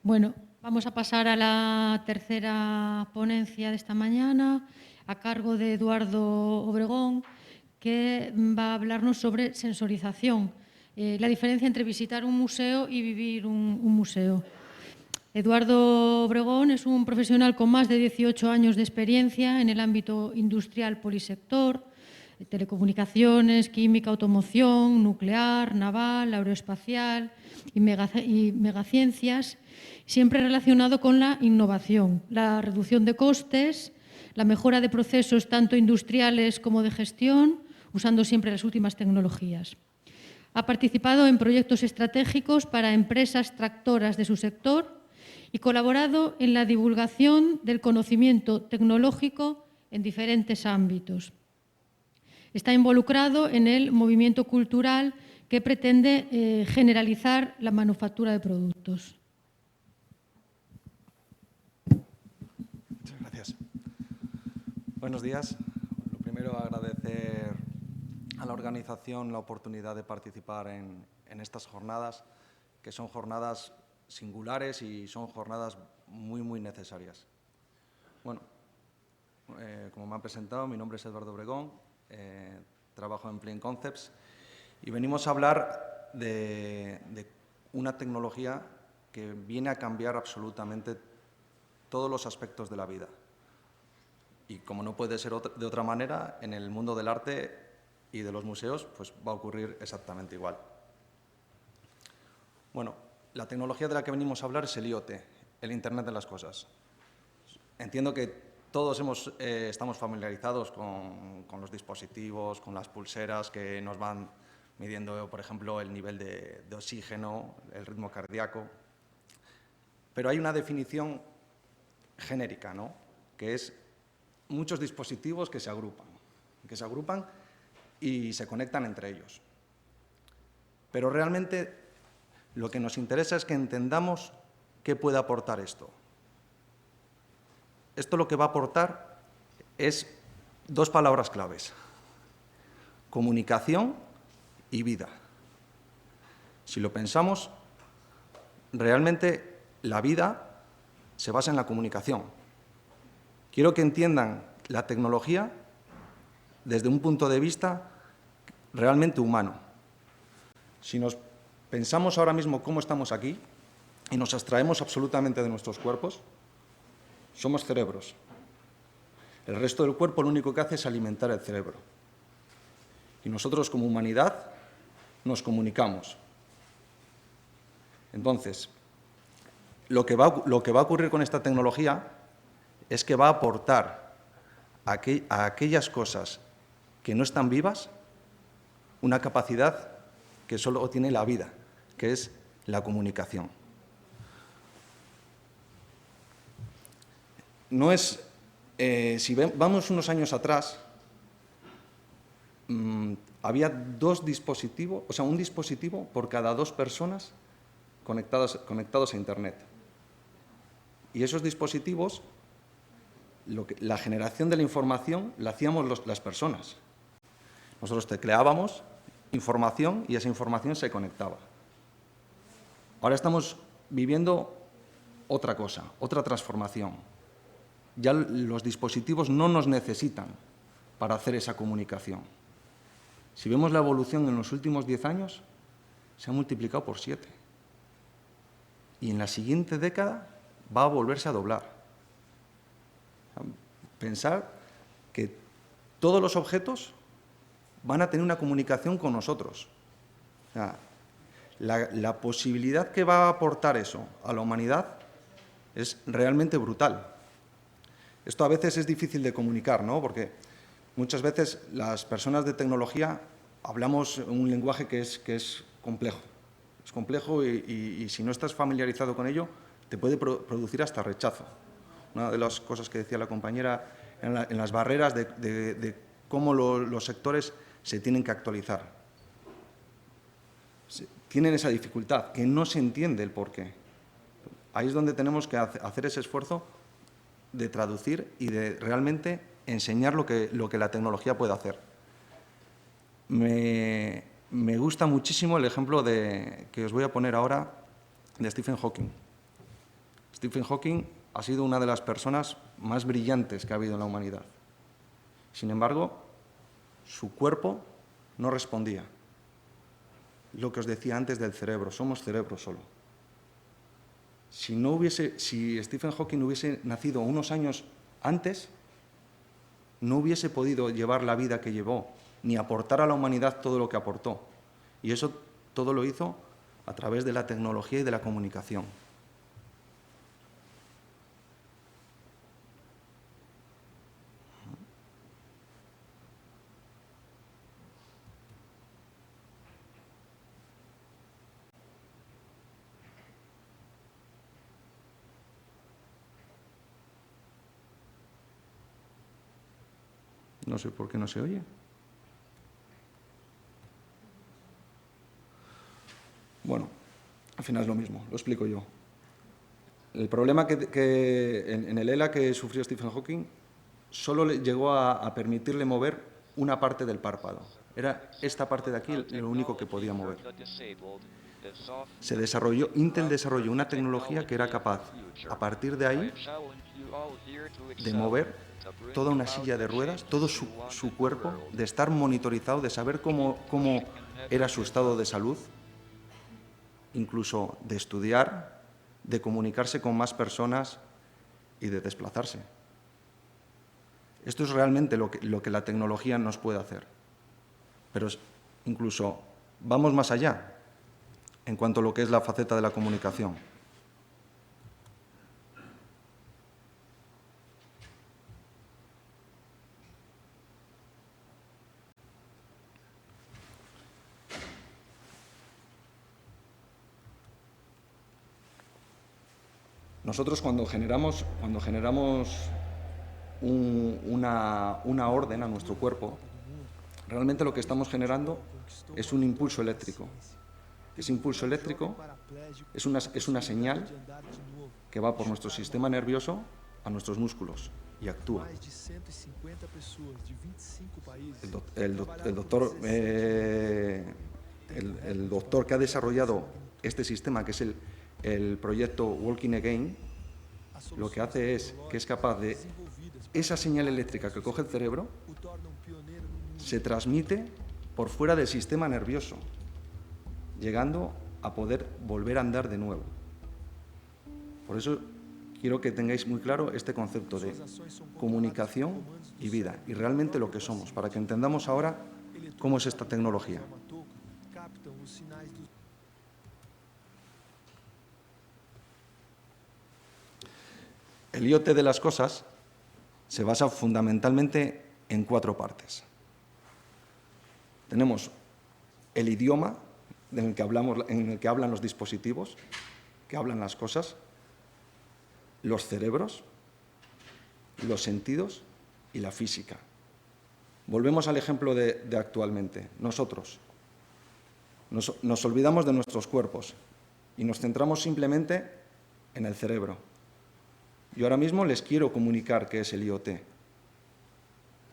Speaker 5: Bueno, vamos a pasar a la tercera ponencia de esta mañana, a cargo de Eduardo Obregón, que va a hablarnos sobre sensorización, la diferencia entre visitar un museo y vivir un museo. Eduardo Obregón es un profesional con más de 18 años de experiencia en el ámbito industrial polisector, telecomunicaciones, química, automoción, nuclear, naval, aeroespacial y megaciencias, siempre relacionado con la innovación, la reducción de costes, la mejora de procesos tanto industriales como de gestión, usando siempre las últimas tecnologías. Ha participado en proyectos estratégicos para empresas tractoras de su sector y colaborado en la divulgación del conocimiento tecnológico en diferentes ámbitos. Está involucrado en el movimiento cultural que pretende generalizar la manufactura de productos.
Speaker 7: Muchas gracias. Buenos días. Lo primero, agradecer a la organización la oportunidad de participar en estas jornadas, que son jornadas singulares y son jornadas muy necesarias. Bueno, como me han presentado, mi nombre es Eduardo Obregón, trabajo en Plain Concepts y venimos a hablar de una tecnología que viene a cambiar absolutamente todos los aspectos de la vida. Y como no puede ser de otra manera, en el mundo del arte y de los museos, pues va a ocurrir exactamente igual. Bueno, la tecnología de la que venimos a hablar es el IoT, el Internet de las Cosas. Entiendo que todos estamos familiarizados con los dispositivos, con las pulseras que nos van midiendo, por ejemplo, el nivel de oxígeno, el ritmo cardíaco. Pero hay una definición genérica, ¿no?, que es muchos dispositivos que se agrupan y se conectan entre ellos. Pero realmente lo que nos interesa es que entendamos qué puede aportar esto. Esto lo que va a aportar es dos palabras claves: comunicación y vida. Si lo pensamos, realmente la vida se basa en la comunicación. Quiero que entiendan la tecnología desde un punto de vista realmente humano. Si nos pensamos ahora mismo cómo estamos aquí y nos abstraemos absolutamente de nuestros cuerpos, somos cerebros. El resto del cuerpo lo único que hace es alimentar el cerebro. Y nosotros como humanidad nos comunicamos. Entonces, lo que va a ocurrir con esta tecnología es que va a aportar a aquellas cosas que no están vivas una capacidad que solo tiene la vida, que es la comunicación. No es, si vamos unos años atrás, había dos dispositivos, o sea, un dispositivo por cada 2 personas conectados a Internet. Y esos dispositivos, la generación de la información la hacíamos las personas. Nosotros tecleábamos información y esa información se conectaba. Ahora estamos viviendo otra cosa, otra transformación. Ya los dispositivos no nos necesitan para hacer esa comunicación. Si vemos la evolución en los últimos 10 años, se ha multiplicado por 7. Y en la siguiente década va a volverse a doblar. Pensar que todos los objetos van a tener una comunicación con nosotros. O sea, la posibilidad que va a aportar eso a la humanidad es realmente brutal. Esto a veces es difícil de comunicar, ¿no?, porque muchas veces las personas de tecnología hablamos un lenguaje que es complejo. Es complejo y si no estás familiarizado con ello, te puede producir hasta rechazo. Una de las cosas que decía la compañera en las barreras de cómo los sectores se tienen que actualizar. Tienen esa dificultad, que no se entiende el porqué. Ahí es donde tenemos que hacer ese esfuerzo de traducir y de realmente enseñar lo que la tecnología puede hacer. Me gusta muchísimo el ejemplo que os voy a poner ahora de Stephen Hawking. Stephen Hawking ha sido una de las personas más brillantes que ha habido en la humanidad. Sin embargo, su cuerpo no respondía. Lo que os decía antes del cerebro, somos cerebro solo. Si Stephen Hawking hubiese nacido unos años antes, no hubiese podido llevar la vida que llevó, ni aportar a la humanidad todo lo que aportó. Y eso todo lo hizo a través de la tecnología y de la comunicación. No sé por qué no se oye. Bueno, al final es lo mismo, lo explico yo. El problema en el ELA que sufrió Stephen Hawking solo le llegó a permitirle mover una parte del párpado. Era esta parte de aquí lo único que podía mover. Intel desarrolló una tecnología que era capaz, a partir de ahí, de mover toda una silla de ruedas, todo su cuerpo, de estar monitorizado, de saber cómo era su estado de salud, incluso de estudiar, de comunicarse con más personas y de desplazarse. Esto es realmente lo que la tecnología nos puede hacer. Pero incluso vamos más allá en cuanto a lo que es la faceta de la comunicación. Nosotros cuando generamos una orden a nuestro cuerpo, realmente lo que estamos generando es un impulso eléctrico. Ese impulso eléctrico es una señal que va por nuestro sistema nervioso a nuestros músculos y actúa. El doctor que ha desarrollado este sistema, que es el proyecto Walking Again, lo que hace es que es capaz de esa señal eléctrica que coge el cerebro, se transmite por fuera del sistema nervioso, llegando a poder volver a andar de nuevo. Por eso quiero que tengáis muy claro este concepto de comunicación y vida, y realmente lo que somos, para que entendamos ahora cómo es esta tecnología. El IoT de las cosas se basa fundamentalmente en 4 partes. Tenemos el idioma en el que hablan los dispositivos, que hablan las cosas, los cerebros, los sentidos y la física. Volvemos al ejemplo de actualmente. Nosotros nos olvidamos de nuestros cuerpos y nos centramos simplemente en el cerebro. Yo ahora mismo les quiero comunicar qué es el IoT.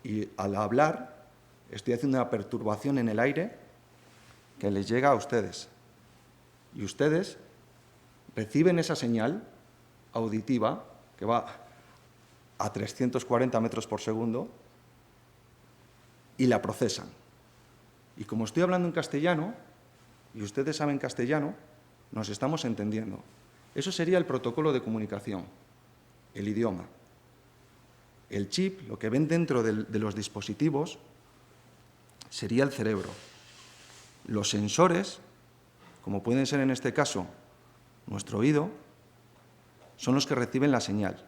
Speaker 7: Y al hablar, estoy haciendo una perturbación en el aire que les llega a ustedes. Y ustedes reciben esa señal auditiva que va a 340 metros por segundo y la procesan. Y como estoy hablando en castellano, y ustedes saben castellano, nos estamos entendiendo. Eso sería el protocolo de comunicación. El idioma. El chip, lo que ven dentro de los dispositivos, sería el cerebro. Los sensores, como pueden ser en este caso nuestro oído, son los que reciben la señal.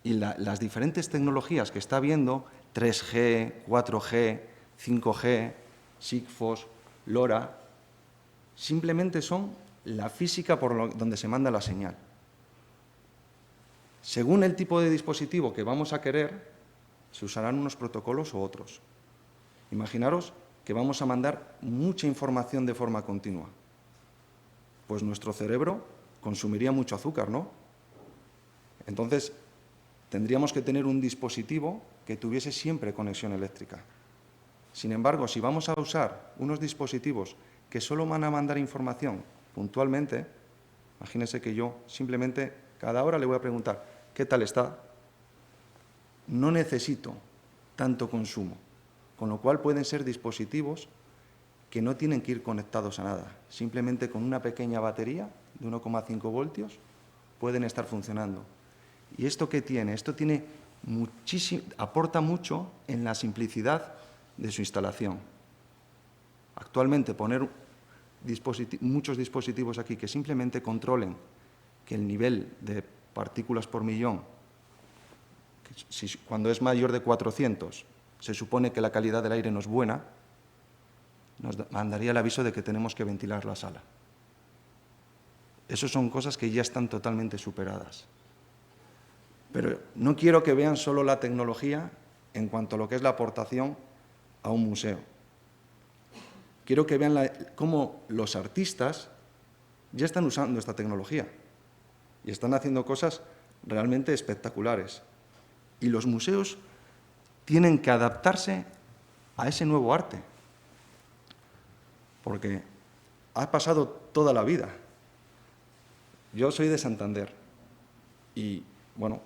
Speaker 7: Y las diferentes tecnologías que está viendo, 3G, 4G, 5G, Sigfox, LoRa, simplemente son la física por donde se manda la señal. Según el tipo de dispositivo que vamos a querer, se usarán unos protocolos u otros. Imaginaros que vamos a mandar mucha información de forma continua. Pues nuestro cerebro consumiría mucho azúcar, ¿no? Entonces, tendríamos que tener un dispositivo que tuviese siempre conexión eléctrica. Sin embargo, si vamos a usar unos dispositivos que solo van a mandar información puntualmente, Imagínense que yo simplemente cada hora le voy a preguntar, ¿qué tal está? No necesito tanto consumo, con lo cual pueden ser dispositivos que no tienen que ir conectados a nada. Simplemente con una pequeña batería de 1,5 voltios pueden estar funcionando. ¿Y esto qué tiene? Esto tiene aporta mucho en la simplicidad de su instalación. Actualmente poner muchos dispositivos aquí que simplemente controlen que el nivel de partículas por millón, cuando es mayor de 400, se supone que la calidad del aire no es buena, nos mandaría el aviso de que tenemos que ventilar la sala. Esas son cosas que ya están totalmente superadas. Pero no quiero que vean solo la tecnología en cuanto a lo que es la aportación a un museo. Quiero que vean cómo los artistas ya están usando esta tecnología y están haciendo cosas realmente espectaculares. Y los museos tienen que adaptarse a ese nuevo arte, porque ha pasado toda la vida. Yo soy de Santander y, bueno,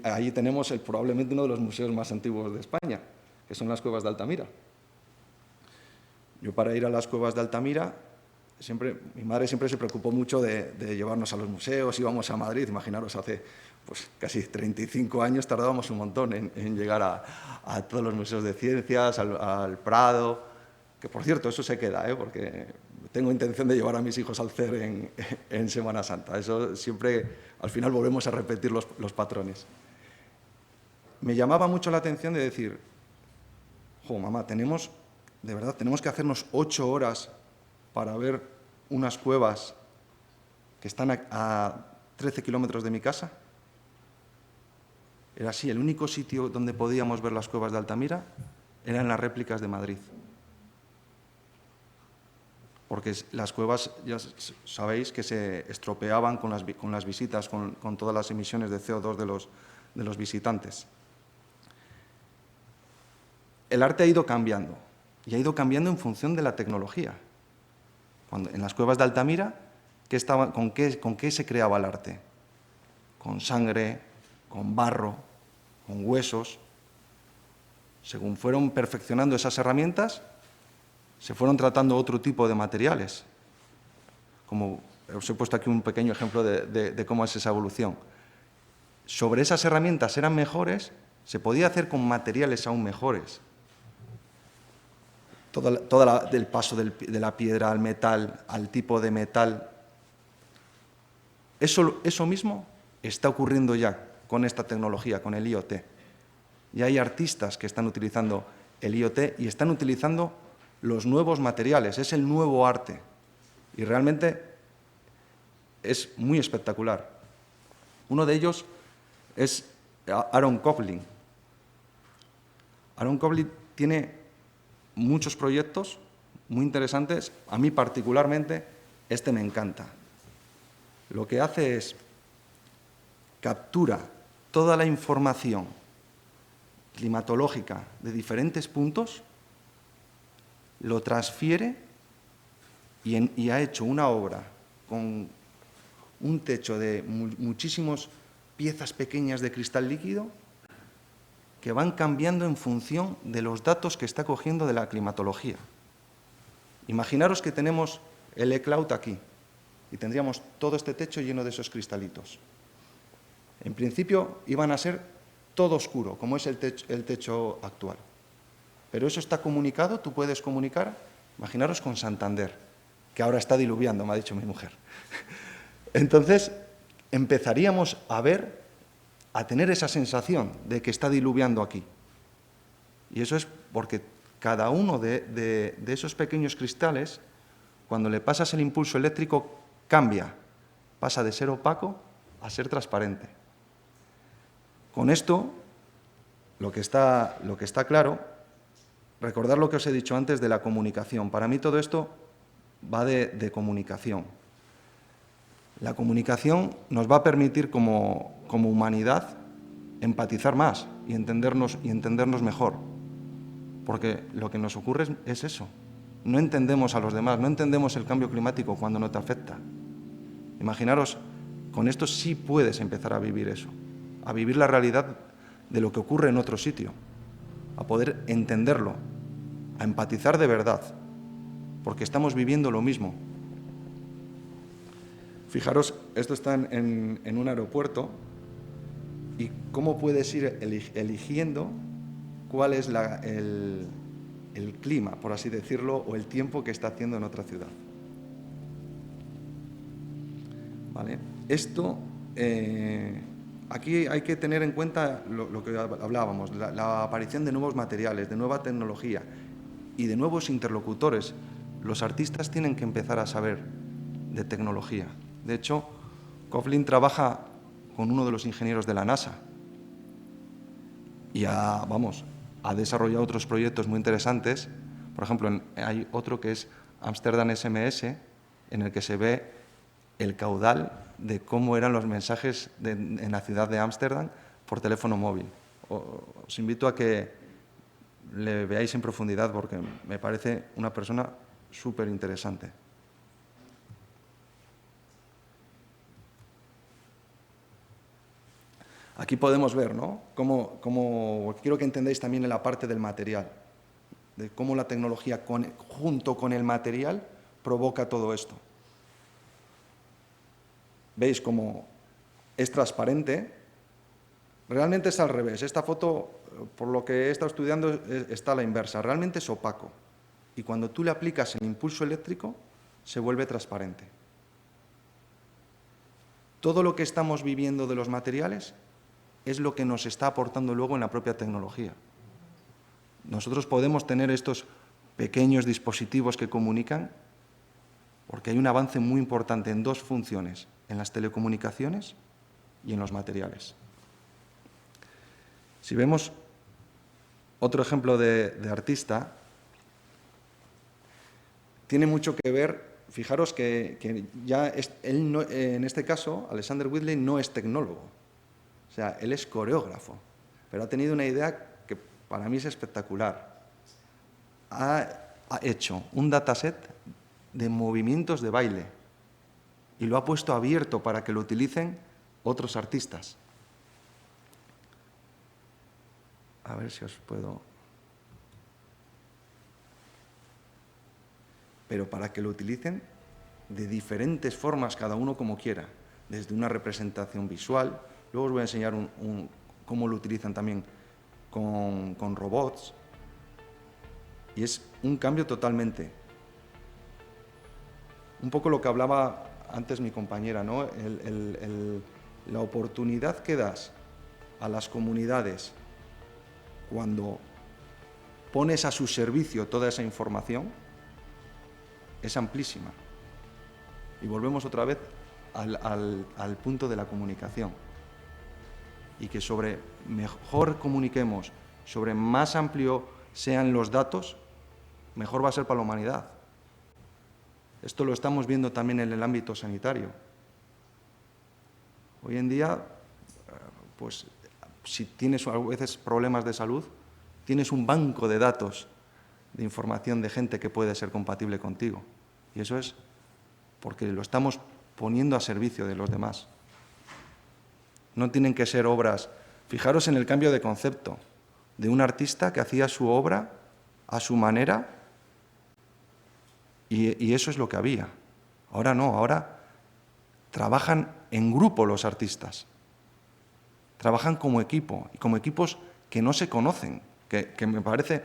Speaker 7: ahí tenemos probablemente uno de los museos más antiguos de España, que son las Cuevas de Altamira. Yo, para ir a las Cuevas de Altamira, mi madre siempre se preocupó mucho de llevarnos a los museos. Íbamos a Madrid, imaginaros, hace casi 35 años tardábamos un montón en llegar a todos los museos de ciencias, al Prado, que por cierto, eso se queda, porque tengo intención de llevar a mis hijos al CER en Semana Santa. Eso siempre, al final, volvemos a repetir los patrones. Me llamaba mucho la atención de decir, mamá, de verdad, tenemos que hacernos 8 horas para ver unas cuevas que están a 13 kilómetros de mi casa. Era así, el único sitio donde podíamos ver las Cuevas de Altamira eran las réplicas de Madrid. Porque las cuevas, ya sabéis, que se estropeaban con las visitas, con todas las emisiones de CO2 de los visitantes. El arte ha ido cambiando, y ha ido cambiando en función de la tecnología. En las Cuevas de Altamira, ¿con qué se creaba el arte? Con sangre, con barro, con huesos. Según fueron perfeccionando esas herramientas, se fueron tratando otro tipo de materiales. Como os he puesto aquí un pequeño ejemplo de cómo es esa evolución. Sobre esas herramientas eran mejores, se podía hacer con materiales aún mejores. El paso de la piedra al metal, al tipo de metal. Eso mismo está ocurriendo ya con esta tecnología, con el IoT. Ya hay artistas que están utilizando el IoT y están utilizando los nuevos materiales, es el nuevo arte. Y realmente es muy espectacular. Uno de ellos es Aaron Copland. Aaron Copland tiene muchos proyectos muy interesantes. A mí particularmente este me encanta. Lo que hace es captura toda la información climatológica de diferentes puntos, lo transfiere y ha hecho una obra con un techo de muchísimas piezas pequeñas de cristal líquido que van cambiando en función de los datos que está cogiendo de la climatología. Imaginaros que tenemos el eCloud aquí y tendríamos todo este techo lleno de esos cristalitos. En principio iban a ser todo oscuro, como es el techo actual. Pero eso está comunicado, tú puedes comunicar, imaginaros con Santander, que ahora está diluviando, me ha dicho mi mujer. Entonces, empezaríamos a tener esa sensación de que está diluviando aquí. Y eso es porque cada uno de esos pequeños cristales, cuando le pasas el impulso eléctrico, cambia, pasa de ser opaco a ser transparente. Con esto, lo que está claro, recordar lo que os he dicho antes de la comunicación. Para mí todo esto va de comunicación. La comunicación nos va a permitir como humanidad empatizar más y entendernos mejor. Porque lo que nos ocurre es eso. No entendemos a los demás, no entendemos el cambio climático cuando no te afecta. Imaginaros, con esto sí puedes empezar a vivir eso, a vivir la realidad de lo que ocurre en otro sitio, a poder entenderlo, a empatizar de verdad, porque estamos viviendo lo mismo. Fijaros, esto está en un aeropuerto y cómo puedes ir eligiendo cuál es el clima, por así decirlo, o el tiempo que está haciendo en otra ciudad. ¿Vale? Esto, aquí hay que tener en cuenta lo que hablábamos, la aparición de nuevos materiales, de nueva tecnología y de nuevos interlocutores. Los artistas tienen que empezar a saber de tecnología. De hecho, Coughlin trabaja con uno de los ingenieros de la NASA y ha desarrollado otros proyectos muy interesantes. Por ejemplo, hay otro que es Amsterdam SMS, en el que se ve el caudal de cómo eran los mensajes en la ciudad de Ámsterdam por teléfono móvil. Os invito a que le veáis en profundidad porque me parece una persona súper interesante. Aquí podemos ver, ¿no?, cómo quiero que entendáis también en la parte del material, de cómo la tecnología junto con el material provoca todo esto. Veis cómo es transparente. Realmente es al revés. Esta foto, por lo que he estado estudiando, está a la inversa. Realmente es opaco. Y cuando tú le aplicas el impulso eléctrico, se vuelve transparente. Todo lo que estamos viviendo de los materiales es lo que nos está aportando luego en la propia tecnología. Nosotros podemos tener estos pequeños dispositivos que comunican porque hay un avance muy importante en dos funciones, en las telecomunicaciones y en los materiales. Si vemos otro ejemplo de artista, tiene mucho que ver, fijaros que ya él no, en este caso, Alexander Whitley no es tecnólogo, o sea, él es coreógrafo, pero ha tenido una idea que para mí es espectacular. Ha hecho un dataset de movimientos de baile y lo ha puesto abierto para que lo utilicen otros artistas. A ver si os puedo... Pero para que lo utilicen de diferentes formas, cada uno como quiera, desde una representación visual. Luego os voy a enseñar cómo lo utilizan también con robots. Y es un cambio totalmente. Un poco lo que hablaba antes mi compañera, ¿no? La oportunidad que das a las comunidades cuando pones a su servicio toda esa información es amplísima. Y volvemos otra vez al punto de la comunicación. Y que sobre mejor comuniquemos, sobre más amplio sean los datos, mejor va a ser para la humanidad. Esto lo estamos viendo también en el ámbito sanitario. Hoy en día, pues, si tienes a veces problemas de salud, tienes un banco de datos de información de gente que puede ser compatible contigo. Y eso es porque lo estamos poniendo a servicio de los demás. No tienen que ser obras... Fijaros en el cambio de concepto de un artista que hacía su obra a su manera y eso es lo que había. Ahora no, ahora trabajan en grupo los artistas. Trabajan como equipo, y como equipos que no se conocen, que me parece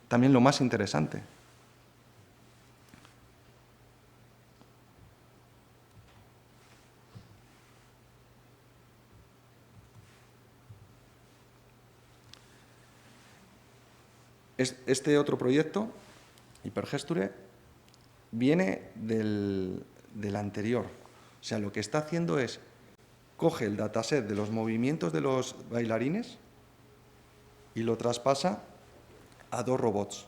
Speaker 7: también lo más interesante. Este otro proyecto, Hypergesture, viene del anterior. O sea, lo que está haciendo es, coge el dataset de los movimientos de los bailarines y lo traspasa a dos robots.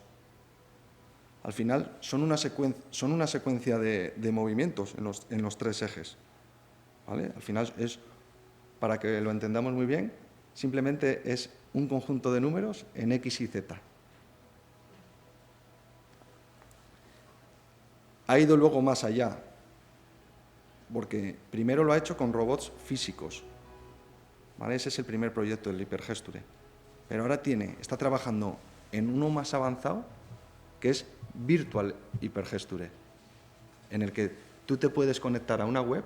Speaker 7: Al final son una secuencia de movimientos en los tres ejes. ¿Vale? Al final es, para que lo entendamos muy bien, simplemente es un conjunto de números en X y Z. Ha ido luego más allá. porque primero lo ha hecho con robots físicos, ¿vale? Ese es el primer proyecto del Hypergesture. Pero ahora está trabajando en uno más avanzado, que es Virtual Hypergesture, en el que tú te puedes conectar a una web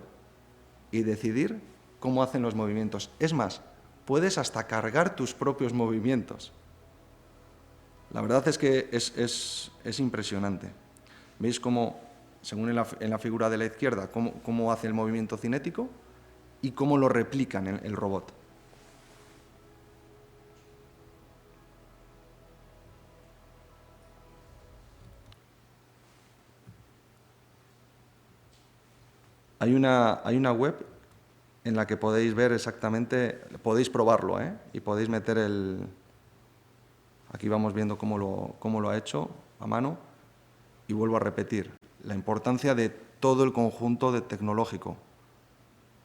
Speaker 7: y decidir cómo hacen los movimientos. Es más, puedes hasta cargar tus propios movimientos. La verdad es que es impresionante. ¿Veis cómo, según en la figura de la izquierda, cómo hace el movimiento cinético y cómo lo replica en el robot? Hay una web en la que podéis ver exactamente, podéis probarlo, ¿eh? Y podéis meter aquí vamos viendo cómo lo ha hecho a mano, y vuelvo a repetir, la importancia de todo el conjunto tecnológico,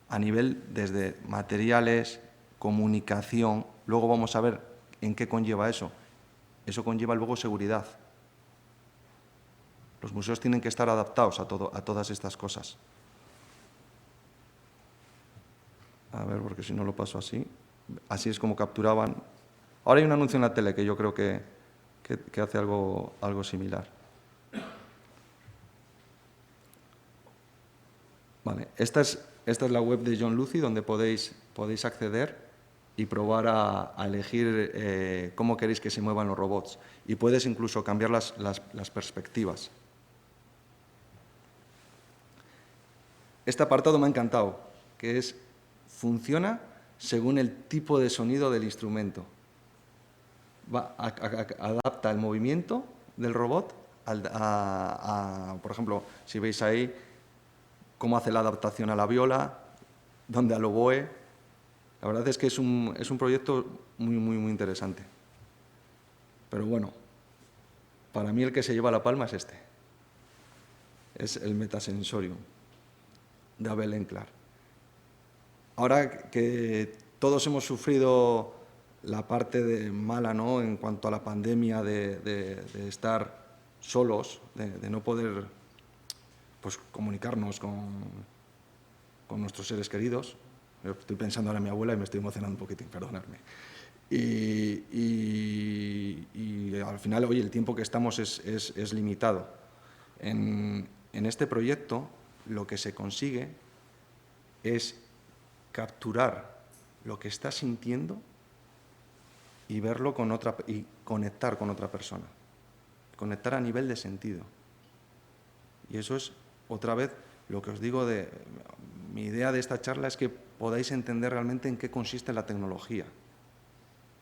Speaker 7: a nivel desde materiales, comunicación, luego vamos a ver en qué conlleva eso. Eso conlleva luego seguridad. Los museos tienen que estar adaptados a todas estas cosas. A ver, porque si no lo paso así. Así es como capturaban. Ahora hay un anuncio en la tele que yo creo que hace algo similar. Vale, esta es la web de John Lucy, donde podéis acceder y probar a elegir cómo queréis que se muevan los robots. Y puedes incluso cambiar las perspectivas. Este apartado me ha encantado, que funciona según el tipo de sonido del instrumento. Adapta el movimiento del robot, por ejemplo, si veis ahí, cómo hace la adaptación a la viola, donde al oboe. La verdad es que es un proyecto muy, muy, muy interesante. Pero bueno, para mí el que se lleva la palma es este. Es el Metasensorium, de Abel Enclar. Ahora que todos hemos sufrido la parte mala, ¿no?, en cuanto a la pandemia, de estar solos, de no poder, pues, comunicarnos con nuestros seres queridos. Yo estoy pensando ahora en mi abuela y me estoy emocionando un poquitín, perdonadme. Y al final, oye, el tiempo que estamos es limitado. En este proyecto lo que se consigue es capturar lo que estás sintiendo y verlo y conectar con otra persona. Conectar a nivel de sentido. Y eso es, otra vez, lo que os digo mi idea de esta charla es que podáis entender realmente en qué consiste la tecnología.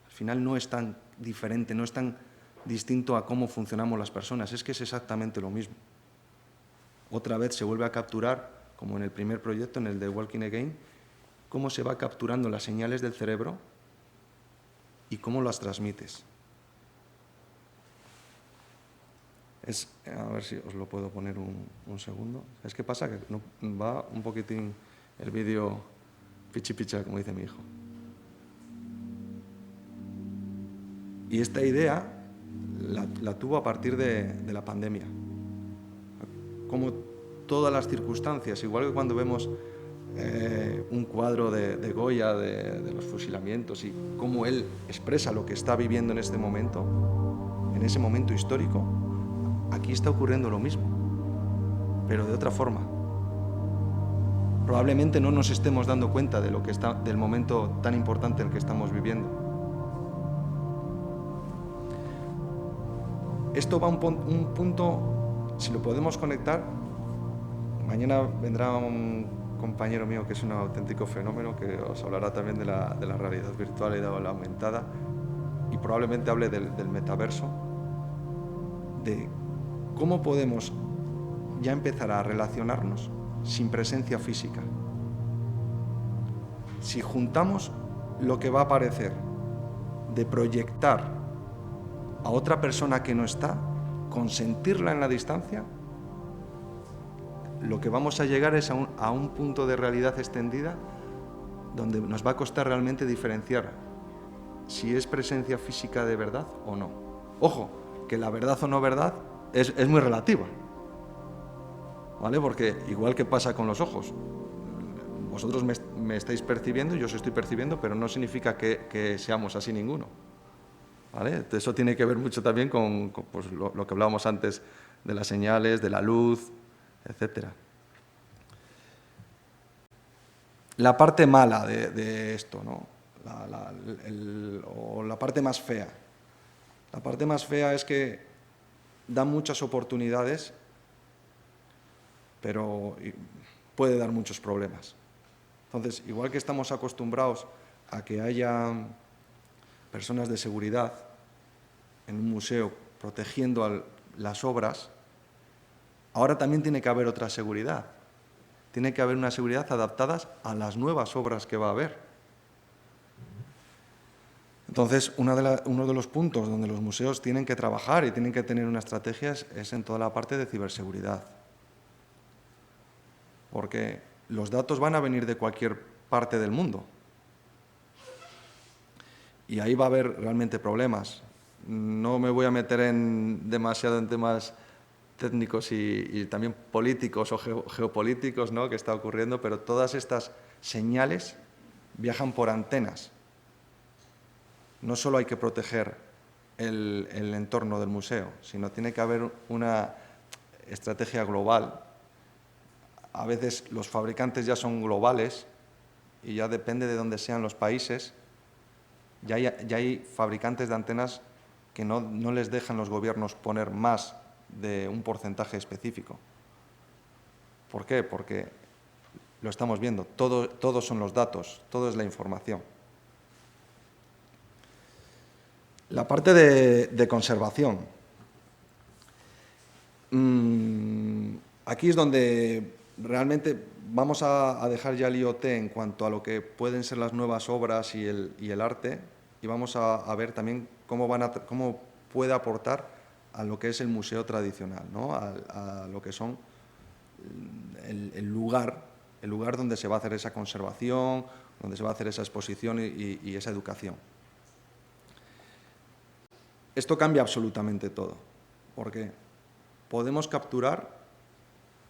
Speaker 7: Al final no es tan diferente, no es tan distinto a cómo funcionamos las personas, es que es exactamente lo mismo. Otra vez se vuelve a capturar, como en el primer proyecto, en el de Walking Again, cómo se va capturando las señales del cerebro y cómo las transmites. A ver si os lo puedo poner un segundo. ¿Sabes qué pasa? Que no, va un poquitín el vídeo pichi picha, como dice mi hijo. Y esta idea la tuvo a partir de la pandemia. Como todas las circunstancias, igual que cuando vemos un cuadro de Goya de los fusilamientos y cómo él expresa lo que está viviendo en ese momento histórico, aquí está ocurriendo lo mismo, pero de otra forma. Probablemente no nos estemos dando cuenta del momento tan importante en el que estamos viviendo. Esto va a un punto, si lo podemos conectar, mañana vendrá un compañero mío que es un auténtico fenómeno, que os hablará también de la realidad virtual y de la aumentada, y probablemente hable del metaverso, de cómo podemos ya empezar a relacionarnos sin presencia física. Si juntamos lo que va a aparecer de proyectar a otra persona que no está, con sentirla en la distancia, lo que vamos a llegar es a un punto de realidad extendida donde nos va a costar realmente diferenciar si es presencia física de verdad o no. Ojo, que la verdad o no verdad es muy relativa, ¿vale? Porque igual que pasa con los ojos, vosotros me estáis percibiendo, yo os estoy percibiendo, pero no significa que seamos así ninguno. ¿Vale? Eso tiene que ver mucho también con pues, lo que hablábamos antes de las señales, de la luz, etc. La parte mala de esto, ¿no? O la parte más fea. La parte más fea es que da muchas oportunidades, pero puede dar muchos problemas. Entonces, igual que estamos acostumbrados a que haya personas de seguridad en un museo protegiendo las obras, ahora también tiene que haber otra seguridad. Tiene que haber una seguridad adaptada a las nuevas obras que va a haber. Entonces, uno de los puntos donde los museos tienen que trabajar y tienen que tener una estrategia es en toda la parte de ciberseguridad. Porque los datos van a venir de cualquier parte del mundo. Y ahí va a haber realmente problemas. No me voy a meter demasiado en temas técnicos y también políticos o geopolíticos, ¿no?, que está ocurriendo, pero todas estas señales viajan por antenas. No solo hay que proteger el entorno del museo, sino tiene que haber una estrategia global. A veces los fabricantes ya son globales y ya depende de dónde sean los países. Ya hay fabricantes de antenas que no les dejan los gobiernos poner más de un porcentaje específico. ¿Por qué? Porque lo estamos viendo, todo son los datos, todo es la información. La parte de conservación. Aquí es donde realmente vamos a dejar ya el IoT en cuanto a lo que pueden ser las nuevas obras y el arte, y vamos a ver también cómo puede aportar a lo que es el museo tradicional, ¿no? A lo que son el lugar donde se va a hacer esa conservación, donde se va a hacer esa exposición y esa educación. Esto cambia absolutamente todo, porque podemos capturar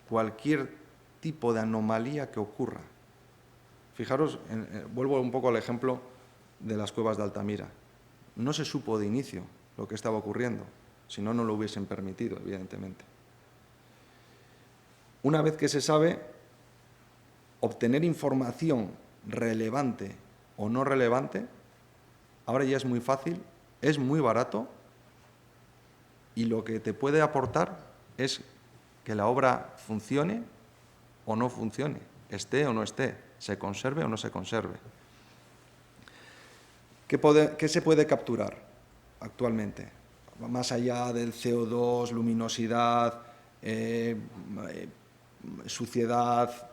Speaker 7: cualquier tipo de anomalía que ocurra. Fijaros, vuelvo un poco al ejemplo de las cuevas de Altamira. No se supo de inicio lo que estaba ocurriendo, si no, no lo hubiesen permitido, evidentemente. Una vez que se sabe, obtener información relevante o no relevante, ahora ya es muy fácil, es muy barato, y lo que te puede aportar es que la obra funcione o no funcione, esté o no esté, se conserve o no se conserve. ¿Qué se puede capturar actualmente? Más allá del CO2, luminosidad, suciedad.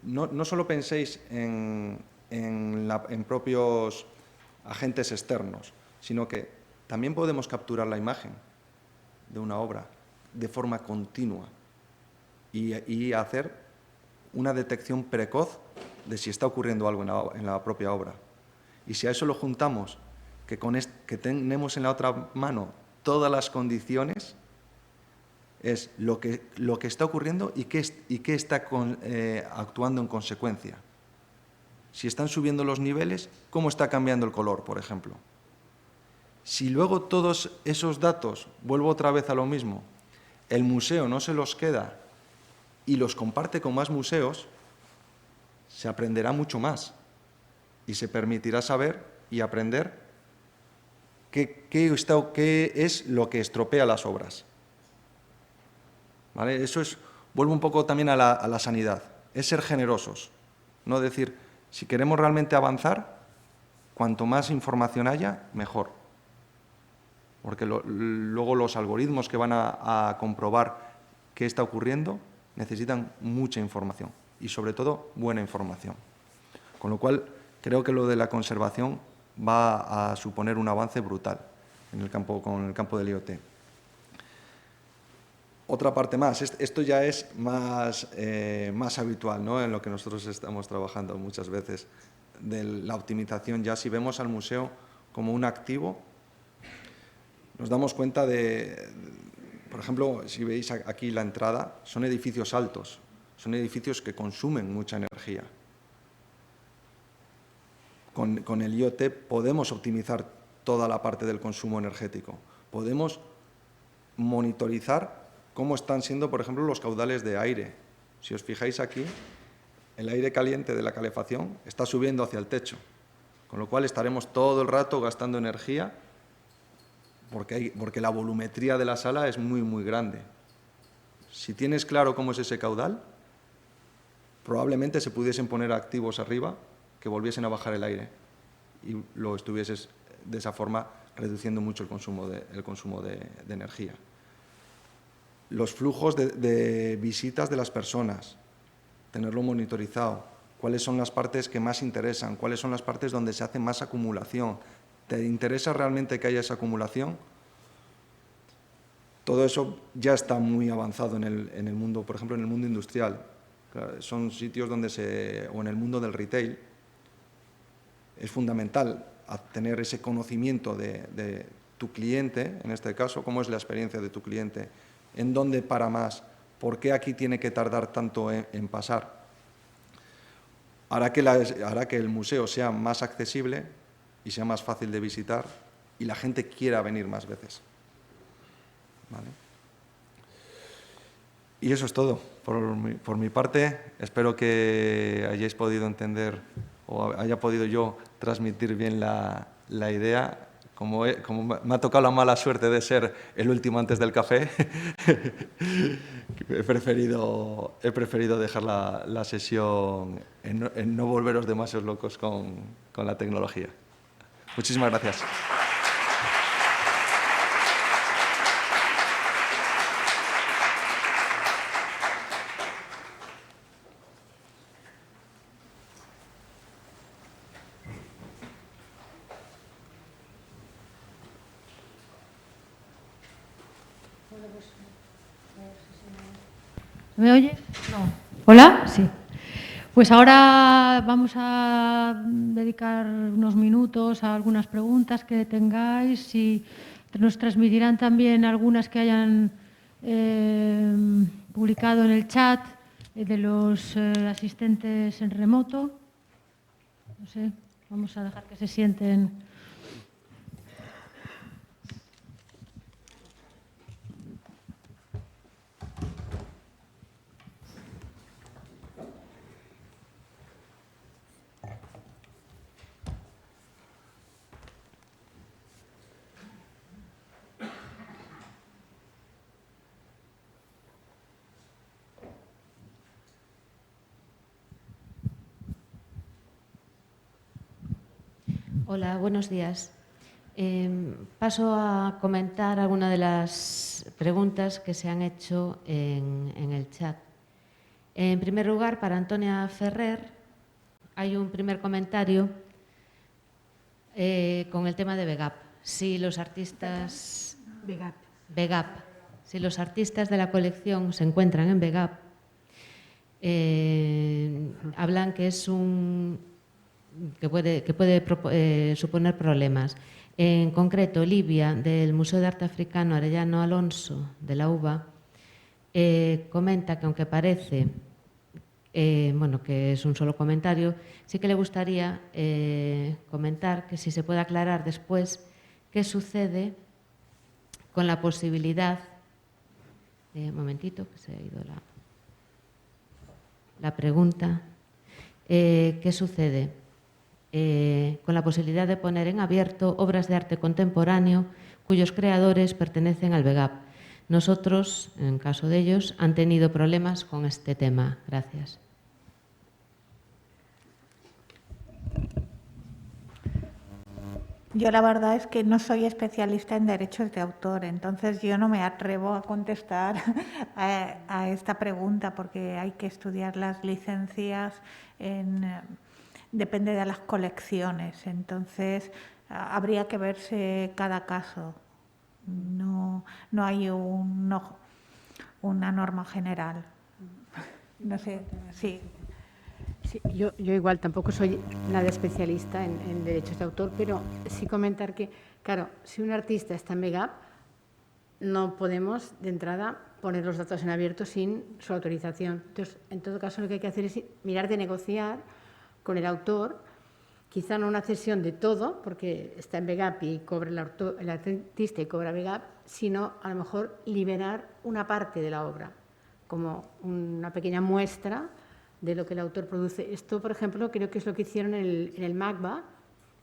Speaker 7: No solo penséis en propios agentes externos, sino que también podemos capturar la imagen de una obra de forma continua y hacer una detección precoz de si está ocurriendo algo en la propia obra. Y si a eso lo juntamos, que tenemos en la otra mano todas las condiciones, es lo que está ocurriendo y qué está actuando en consecuencia. Si están subiendo los niveles, ¿cómo está cambiando el color, por ejemplo? Si luego todos esos datos, vuelvo otra vez a lo mismo, el museo no se los queda y los comparte con más museos, se aprenderá mucho más y se permitirá saber y aprender qué es lo que estropea las obras. ¿Vale? Eso es, vuelvo un poco también a la sanidad, es ser generosos, no decir, si queremos realmente avanzar, cuanto más información haya, mejor. Porque luego los algoritmos que van a comprobar qué está ocurriendo necesitan mucha información y, sobre todo, buena información. Con lo cual, creo que lo de la conservación va a suponer un avance brutal con el campo del IoT. Otra parte más, esto ya es más habitual, ¿no?, en lo que nosotros estamos trabajando muchas veces, de la optimización. Ya si vemos al museo como un activo, nos damos cuenta por ejemplo, si veis aquí la entrada, son edificios altos, son edificios que consumen mucha energía. Con el IoT podemos optimizar toda la parte del consumo energético. Podemos monitorizar cómo están siendo, por ejemplo, los caudales de aire. Si os fijáis aquí, el aire caliente de la calefacción está subiendo hacia el techo, con lo cual estaremos todo el rato gastando energía porque la volumetría de la sala es muy, muy grande. Si tienes claro cómo es ese caudal, probablemente se pudiesen poner activos arriba que volviesen a bajar el aire y lo estuvieses de esa forma reduciendo mucho el consumo de energía. Los flujos de visitas de las personas, tenerlo monitorizado, cuáles son las partes que más interesan, cuáles son las partes donde se hace más acumulación. ¿Te interesa realmente que haya esa acumulación? Todo eso ya está muy avanzado en el mundo, por ejemplo, en el mundo industrial. Claro, son sitios donde o en el mundo del retail, es fundamental tener ese conocimiento de tu cliente, en este caso, cómo es la experiencia de tu cliente, en dónde para más, por qué aquí tiene que tardar tanto en pasar. Hará que el museo sea más accesible y sea más fácil de visitar y la gente quiera venir más veces. ¿Vale? Y eso es todo. Por mi parte, espero que hayáis podido entender o haya podido yo transmitir bien la idea. Como me ha tocado la mala suerte de ser el último antes del café, he preferido dejar la sesión en no volveros demasiado locos con la tecnología. Muchísimas gracias.
Speaker 5: ¿Me oye? No. ¿Hola? Sí. Pues ahora vamos a dedicar unos minutos a algunas preguntas que tengáis y nos transmitirán también algunas que hayan publicado en el chat de los asistentes en remoto. No sé, vamos a dejar que se sienten.
Speaker 8: Hola, buenos días. Paso a comentar algunas de las preguntas que se han hecho en el chat. En primer lugar, para Antonia Ferrer, hay un primer comentario con el tema de VEGAP. Si los artistas... VEGAP. Si los artistas de la colección se encuentran en VEGAP, hablan que es que puede suponer problemas. En concreto, Livia, del Museo de Arte Africano Arellano Alonso, de la UBA, comenta que aunque parece que es un solo comentario, sí que le gustaría comentar que si se puede aclarar después qué sucede con la posibilidad... un momentito, que se ha ido la pregunta. ¿Qué sucede con la posibilidad de poner en abierto obras de arte contemporáneo cuyos creadores pertenecen al VEGAP? Nosotros, en caso de ellos, han tenido problemas con este tema. Gracias.
Speaker 6: Yo la verdad es que no soy especialista en derechos de autor, entonces yo no me atrevo a contestar a esta pregunta porque hay que estudiar las licencias, depende de las colecciones, entonces habría que verse cada caso. No hay una norma general. No sé, sí.
Speaker 4: Sí, yo igual tampoco soy nada especialista en derechos de autor, pero sí comentar que, claro, si un artista está en VEGAP, no podemos de entrada poner los datos en abierto sin su autorización. Entonces, en todo caso, lo que hay que hacer es mirar de negociar con el autor, quizá no una cesión de todo, porque está en VGAP y cobra el artista y cobra VGAP, sino a lo mejor liberar una parte de la obra, como una pequeña muestra de lo que el autor produce. Esto, por ejemplo, creo que es lo que hicieron en el MACBA,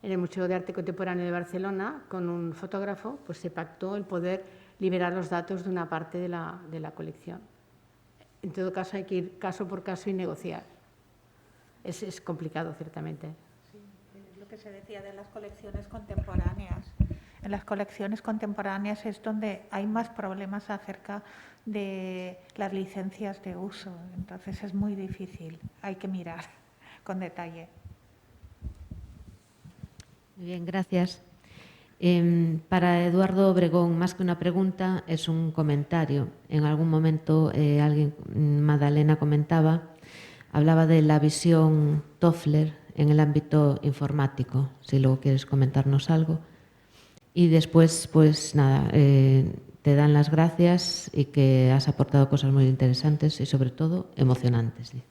Speaker 4: en el Museo de Arte Contemporáneo de Barcelona, con un fotógrafo, pues se pactó el poder liberar los datos de una parte de la colección. En todo caso, hay que ir caso por caso y negociar. Es complicado, ciertamente.
Speaker 6: Sí, es lo que se decía de las colecciones contemporáneas. En las colecciones contemporáneas es donde hay más problemas acerca de las licencias de uso. Entonces es muy difícil, hay que mirar con detalle.
Speaker 8: Muy bien, gracias. Para Eduardo Obregón, más que una pregunta, es un comentario. En algún momento Madalena hablaba de la visión Toffler en el ámbito informático, si luego quieres comentarnos algo. Y después, pues nada, te dan las gracias y que has aportado cosas muy interesantes y sobre todo emocionantes, dice.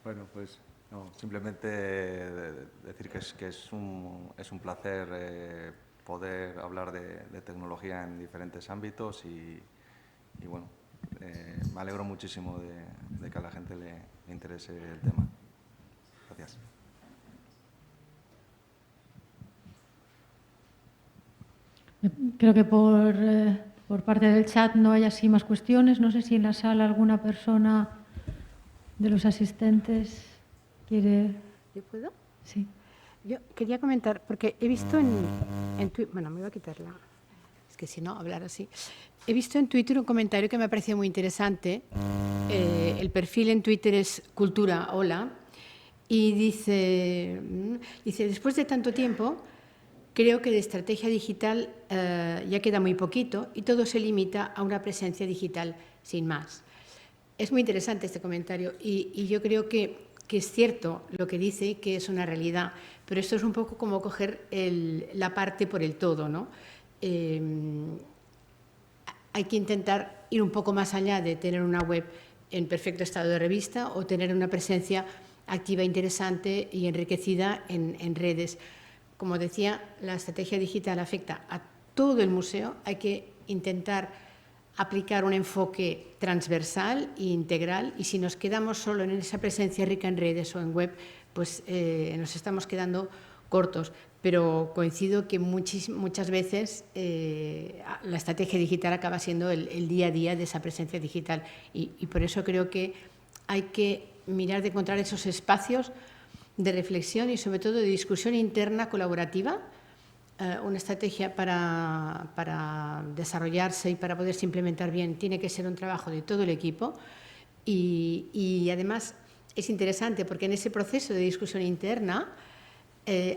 Speaker 7: Bueno, pues no, simplemente decir que es un placer poder hablar de tecnología en diferentes ámbitos y bueno, me alegro muchísimo de que a la gente le interese el tema. Gracias.
Speaker 5: Creo que por parte del chat no hay así más cuestiones. No sé si en la sala alguna persona de los asistentes quiere...
Speaker 4: ¿Yo puedo?
Speaker 5: Sí.
Speaker 4: Yo quería comentar, porque he visto en Twitter... Bueno, me voy a quitarla. Es que si no, hablar así. He visto en Twitter un comentario que me ha parecido muy interesante. El perfil en Twitter es Cultura Hola. Y dice, después de tanto tiempo, creo que de estrategia digital ya queda muy poquito y todo se limita a una presencia digital sin más. Es muy interesante este comentario y yo creo que es cierto lo que dice, que es una realidad, pero esto es un poco como coger la parte por el todo, ¿no? Hay que intentar ir un poco más allá de tener una web en perfecto estado de revista o tener una presencia activa, interesante y enriquecida en redes. Como decía, la estrategia digital afecta a todo el museo. Hay que intentar aplicar un enfoque transversal e integral y si nos quedamos solo en esa presencia rica en redes o en web, pues nos estamos quedando cortos. Pero coincido que muchas veces la estrategia digital acaba siendo el día a día de esa presencia digital y por eso creo que hay que mirar de encontrar esos espacios de reflexión y sobre todo de discusión interna colaborativa, una estrategia para desarrollarse y para poderse implementar bien tiene que ser un trabajo de todo el equipo y además es interesante porque en ese proceso de discusión interna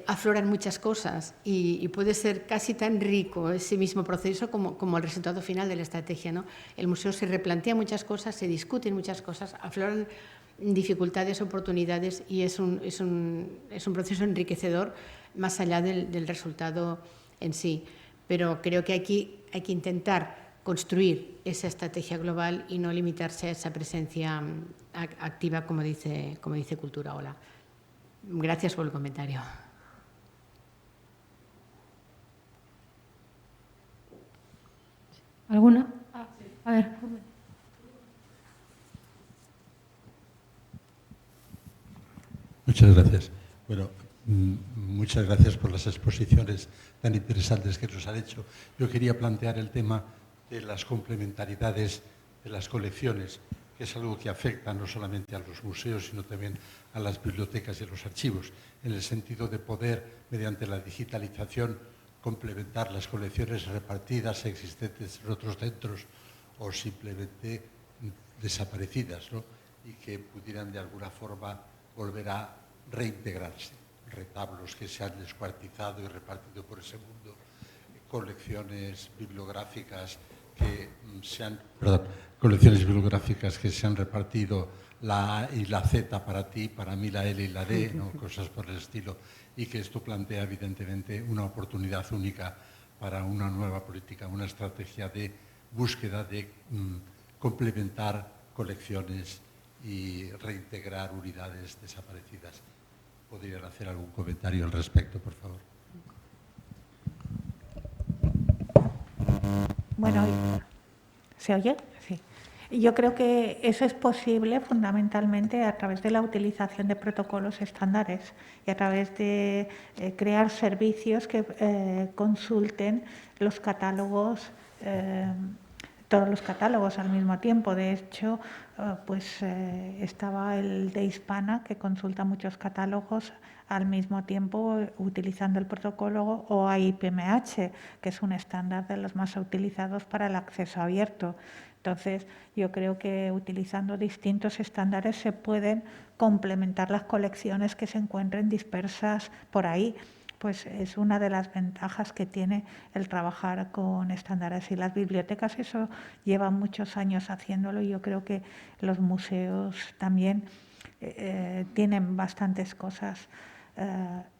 Speaker 4: afloran muchas cosas y puede ser casi tan rico ese mismo proceso como el resultado final de la estrategia, ¿no? El museo se replantea muchas cosas, se discuten muchas cosas, afloran dificultades, oportunidades y es un proceso enriquecedor más allá del resultado en sí. Pero creo que hay que intentar construir esa estrategia global y no limitarse a esa presencia activa, como dice Cultura Hola. Gracias por el comentario.
Speaker 5: ¿Alguna? A ver.
Speaker 9: Muchas gracias. Bueno, muchas gracias por las exposiciones tan interesantes que nos han hecho. Yo quería plantear el tema de las complementariedades de las colecciones, que es algo que afecta no solamente a los museos, sino también a las bibliotecas y a los archivos, en el sentido de poder, mediante la digitalización, complementar las colecciones repartidas existentes en otros centros o simplemente desaparecidas, ¿no? Y que pudieran de alguna forma volver a reintegrarse. Retablos que se han descuartizado y repartido por ese mundo, colecciones bibliográficas que se han repartido, la A y la Z para ti, para mí la L y la D, ¿no? Cosas por el estilo, y que esto plantea evidentemente una oportunidad única para una nueva política, una estrategia de búsqueda de complementar colecciones y reintegrar unidades desaparecidas. ¿Podrían hacer algún comentario al respecto, por favor?
Speaker 6: Bueno, ¿se oye? Sí. Yo creo que eso es posible fundamentalmente a través de la utilización de protocolos estándares y a través de crear servicios que consulten los catálogos, todos los catálogos al mismo tiempo. De hecho, estaba el de Hispana, que consulta muchos catálogos al mismo tiempo utilizando el protocolo OAI-PMH, que es un estándar de los más utilizados para el acceso abierto. Entonces, yo creo que utilizando distintos estándares se pueden complementar las colecciones que se encuentren dispersas por ahí. Pues es una de las ventajas que tiene el trabajar con estándares. Y las bibliotecas eso llevan muchos años haciéndolo, y yo creo que los museos también tienen bastantes cosas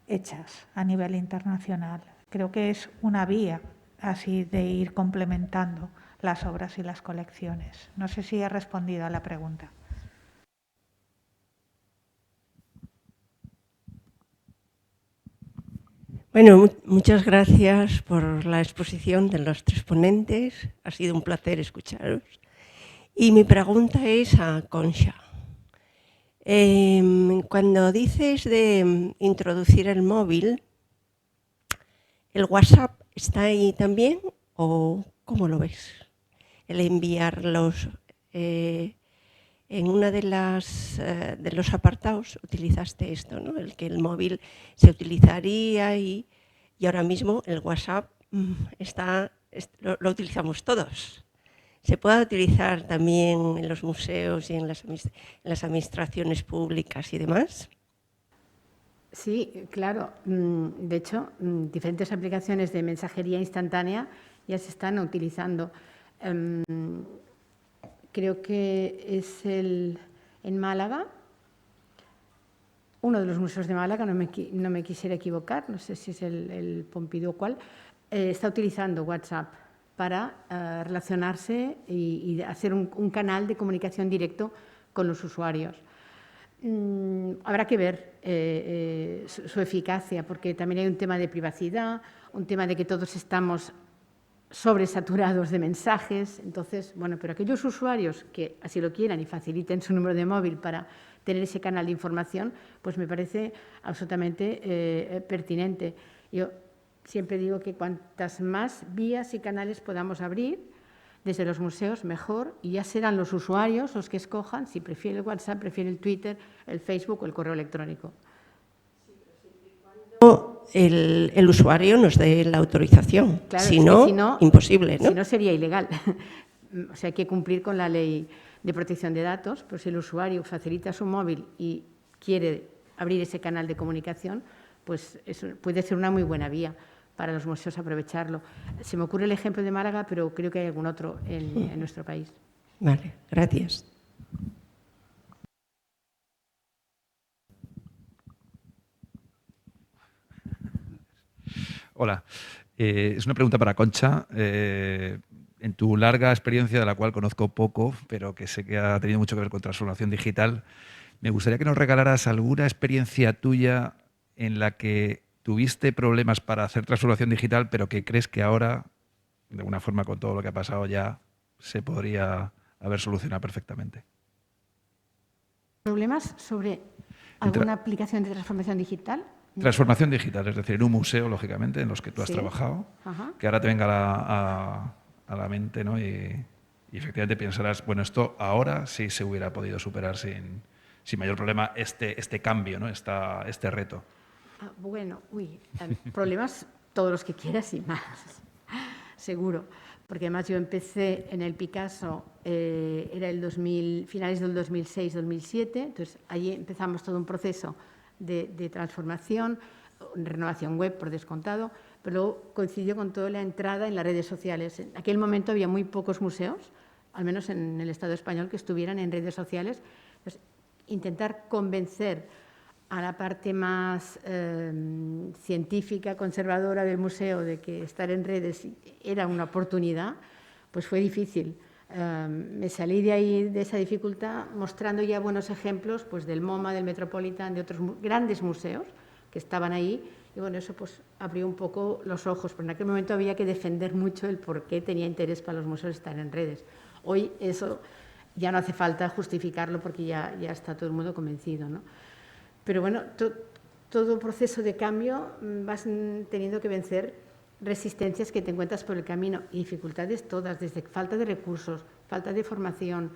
Speaker 6: hechas a nivel internacional. Creo que es una vía así de ir complementando las obras y las colecciones. No sé si he respondido a la pregunta.
Speaker 10: Bueno, muchas gracias por la exposición de los tres ponentes. Ha sido un placer escucharos. Y mi pregunta es a Concha. Cuando dices de introducir el móvil, ¿el WhatsApp está ahí también o cómo lo ves? El enviarlos en una de los apartados utilizaste esto, ¿no? El que el móvil se utilizaría y ahora mismo el WhatsApp lo utilizamos todos. ¿Se puede utilizar también en los museos y en las administraciones públicas y demás?
Speaker 4: Sí, claro. De hecho, diferentes aplicaciones de mensajería instantánea ya se están utilizando. Creo que es en Málaga, uno de los museos de Málaga, no me quisiera equivocar, no sé si es el Pompidou o cuál, está utilizando WhatsApp para relacionarse y hacer un canal de comunicación directo con los usuarios. Habrá que ver su eficacia, porque también hay un tema de privacidad, un tema de que todos estamos sobresaturados de mensajes. Entonces, bueno, pero aquellos usuarios que así lo quieran y faciliten su número de móvil para tener ese canal de información, pues me parece absolutamente pertinente. Yo siempre digo que cuantas más vías y canales podamos abrir desde los museos, mejor, y ya serán los usuarios los que escojan si prefieren el WhatsApp, prefieren el Twitter, el Facebook o el correo electrónico.
Speaker 10: El usuario nos dé la autorización,
Speaker 4: Claro,
Speaker 10: si no, imposible, ¿no?
Speaker 4: Si no, sería ilegal. O sea, hay que cumplir con la ley de protección de datos, pero si el usuario facilita su móvil y quiere abrir ese canal de comunicación, pues eso puede ser una muy buena vía para los museos aprovecharlo. Se me ocurre el ejemplo de Málaga, pero creo que hay algún otro en nuestro país.
Speaker 10: Vale, gracias.
Speaker 11: Hola, es una pregunta para Concha. En tu larga experiencia, de la cual conozco poco, pero que sé que ha tenido mucho que ver con transformación digital, me gustaría que nos regalaras alguna experiencia tuya en la que tuviste problemas para hacer transformación digital, pero que crees que ahora, de alguna forma, con todo lo que ha pasado ya, se podría haber solucionado perfectamente.
Speaker 4: ¿Problemas sobre alguna aplicación de transformación digital?
Speaker 11: Transformación digital, es decir, en un museo, lógicamente, en los que tú has trabajado, que ahora te venga a la mente, ¿no? Y efectivamente pensarás, bueno, esto ahora sí se hubiera podido superar sin mayor problema este cambio, ¿no? Este reto.
Speaker 4: Bueno, problemas todos los que quieras y más, seguro. Porque además yo empecé en el Picasso, era finales del 2006-2007, entonces allí empezamos todo un proceso de transformación, renovación web por descontado, pero luego coincidió con toda la entrada en las redes sociales. En aquel momento había muy pocos museos, al menos en el Estado español, que estuvieran en redes sociales. Entonces, intentar convencer a la parte más científica, conservadora del museo de que estar en redes era una oportunidad, pues fue difícil. Me salí de ahí, de esa dificultad, mostrando ya buenos ejemplos pues, del MoMA, del Metropolitan, de otros grandes museos que estaban ahí. Y bueno, eso pues abrió un poco los ojos, pero en aquel momento había que defender mucho el por qué tenía interés para los museos estar en redes. Hoy eso ya no hace falta justificarlo porque ya está todo el mundo convencido, ¿no? Pero bueno, todo proceso de cambio vas teniendo que vencer resistencias que te encuentras por el camino y dificultades todas, desde falta de recursos, falta de formación.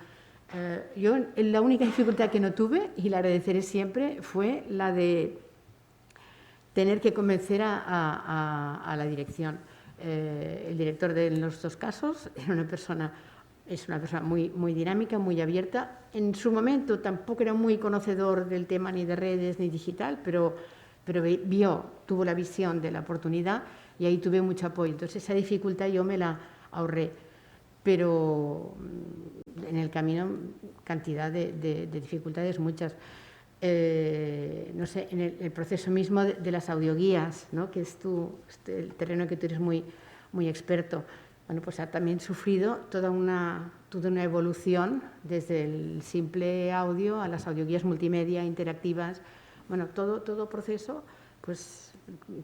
Speaker 4: Yo la única dificultad que no tuve, y la agradeceré siempre, fue la de tener que convencer a la dirección. El director de los dos casos es una persona muy dinámica, muy abierta. En su momento tampoco era muy conocedor del tema ni de redes ni digital, pero tuvo la visión de la oportunidad y ahí tuve mucho apoyo. Entonces esa dificultad yo me la ahorré, pero en el camino cantidad de dificultades muchas. No sé, en el proceso mismo de las audioguías, ¿no? Que es el terreno en que tú eres muy experto. Bueno, pues ha también sufrido toda una evolución desde el simple audio a las audioguías multimedia, interactivas. Bueno, todo proceso pues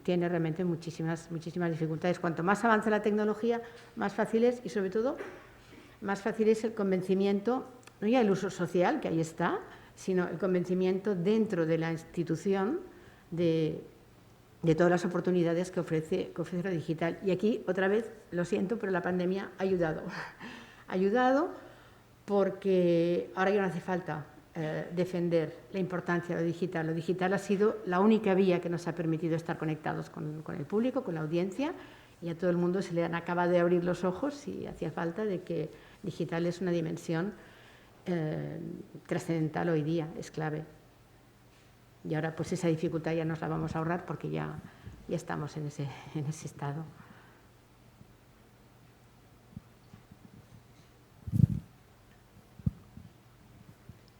Speaker 4: tiene realmente muchísimas dificultades. Cuanto más avanza la tecnología, más fácil es y sobre todo más fácil es el convencimiento, no ya el uso social, que ahí está, sino el convencimiento dentro de la institución de todas las oportunidades que ofrece lo digital. Y aquí, otra vez, lo siento, pero la pandemia ha ayudado. Ha ayudado porque ahora ya no hace falta defender la importancia de lo digital. Lo digital ha sido la única vía que nos ha permitido estar conectados con el público, con la audiencia, y a todo el mundo se le han acabado de abrir los ojos y hacía falta de que digital es una dimensión trascendental hoy día, es clave. Y ahora pues esa dificultad ya nos la vamos a ahorrar porque ya estamos en ese estado.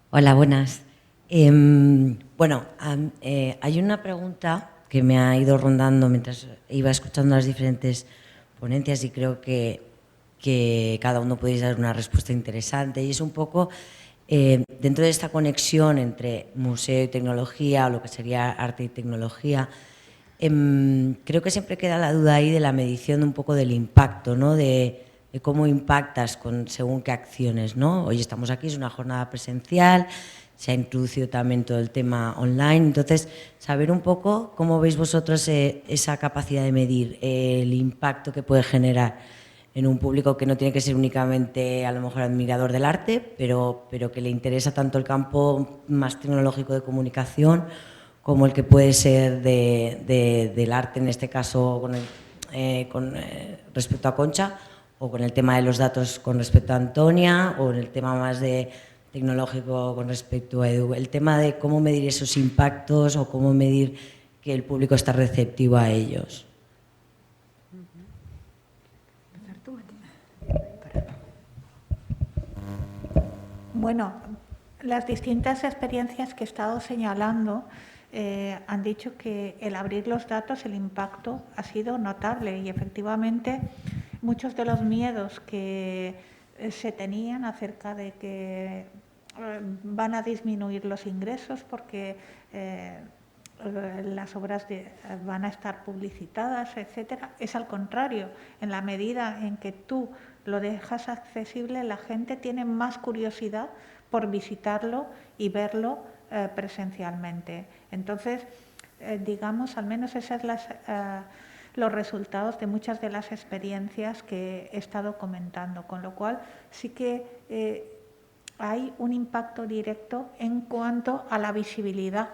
Speaker 12: Hola, buenas. Bueno, hay una pregunta que me ha ido rondando mientras iba escuchando las diferentes ponencias y creo que cada uno podéis dar una respuesta interesante y es un poco dentro de esta conexión entre museo y tecnología o lo que sería arte y tecnología, creo que siempre queda la duda ahí de la medición un poco del impacto, ¿no? De cómo impactas según qué acciones, ¿no? Hoy estamos aquí, es una jornada presencial, se ha introducido también todo el tema online, entonces saber un poco cómo veis vosotros esa capacidad de medir el impacto que puede generar en un público que no tiene que ser únicamente a lo mejor admirador del arte, pero que le interesa tanto el campo más tecnológico de comunicación como el que puede ser del arte, en este caso con respecto a Concha, o con el tema de los datos con respecto a Antonia, o en el tema más de tecnológico con respecto a Edu. El tema de cómo medir esos impactos o cómo medir que el público está receptivo a ellos.
Speaker 6: Bueno, las distintas experiencias que he estado señalando han dicho que el abrir los datos, el impacto ha sido notable y efectivamente muchos de los miedos que se tenían acerca de que van a disminuir los ingresos porque las obras van a estar publicitadas, etcétera, es al contrario. En la medida en que tú lo dejas accesible, la gente tiene más curiosidad por visitarlo y verlo presencialmente. Entonces, digamos, al menos esos son los resultados de muchas de las experiencias que he estado comentando, con lo cual sí que hay un impacto directo en cuanto a la visibilidad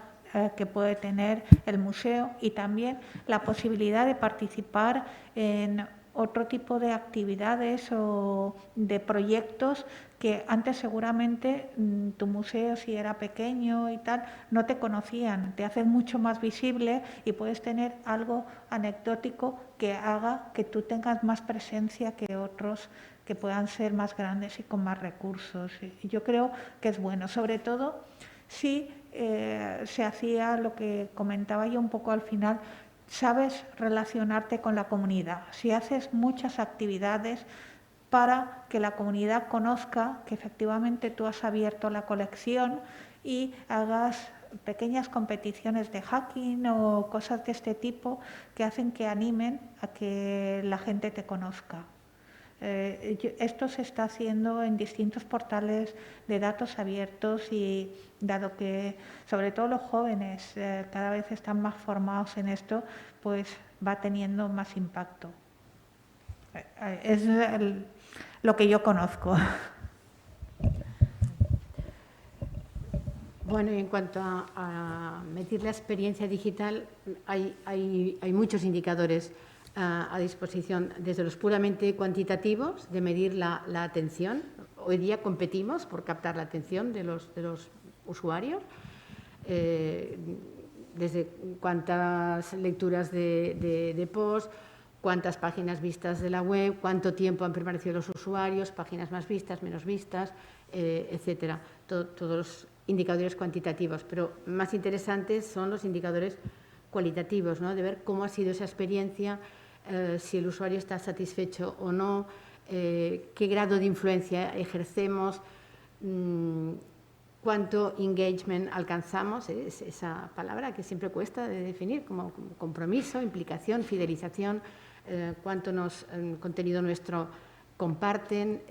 Speaker 6: que puede tener el museo y también la posibilidad de participar en otro tipo de actividades o de proyectos que antes seguramente tu museo, si era pequeño y tal, no te conocían, te hacen mucho más visible y puedes tener algo anecdótico que haga que tú tengas más presencia que otros que puedan ser más grandes y con más recursos. Y yo creo que es bueno, sobre todo si se hacía lo que comentaba yo un poco al final, sabes relacionarte con la comunidad. Si haces muchas actividades, para que la comunidad conozca que efectivamente tú has abierto la colección y hagas pequeñas competiciones de hacking o cosas de este tipo que hacen que animen a que la gente te conozca. Esto se está haciendo en distintos portales de datos abiertos y dado que sobre todo los jóvenes cada vez están más formados en esto, pues va teniendo más impacto. Es lo que yo conozco.
Speaker 4: Bueno, en cuanto a medir la experiencia digital, hay muchos indicadores a disposición, desde los puramente cuantitativos, de medir la atención. Hoy día competimos por captar la atención de los usuarios, desde cuántas lecturas de post, cuántas páginas vistas de la web, cuánto tiempo han permanecido los usuarios, páginas más vistas, menos vistas, etcétera. Todos los indicadores cuantitativos, pero más interesantes son los indicadores cualitativos, ¿no? De ver cómo ha sido esa experiencia, si el usuario está satisfecho o no, qué grado de influencia ejercemos, cuánto engagement alcanzamos, es esa palabra que siempre cuesta de definir, como compromiso, implicación, fidelización, cuánto contenido nuestro comparten,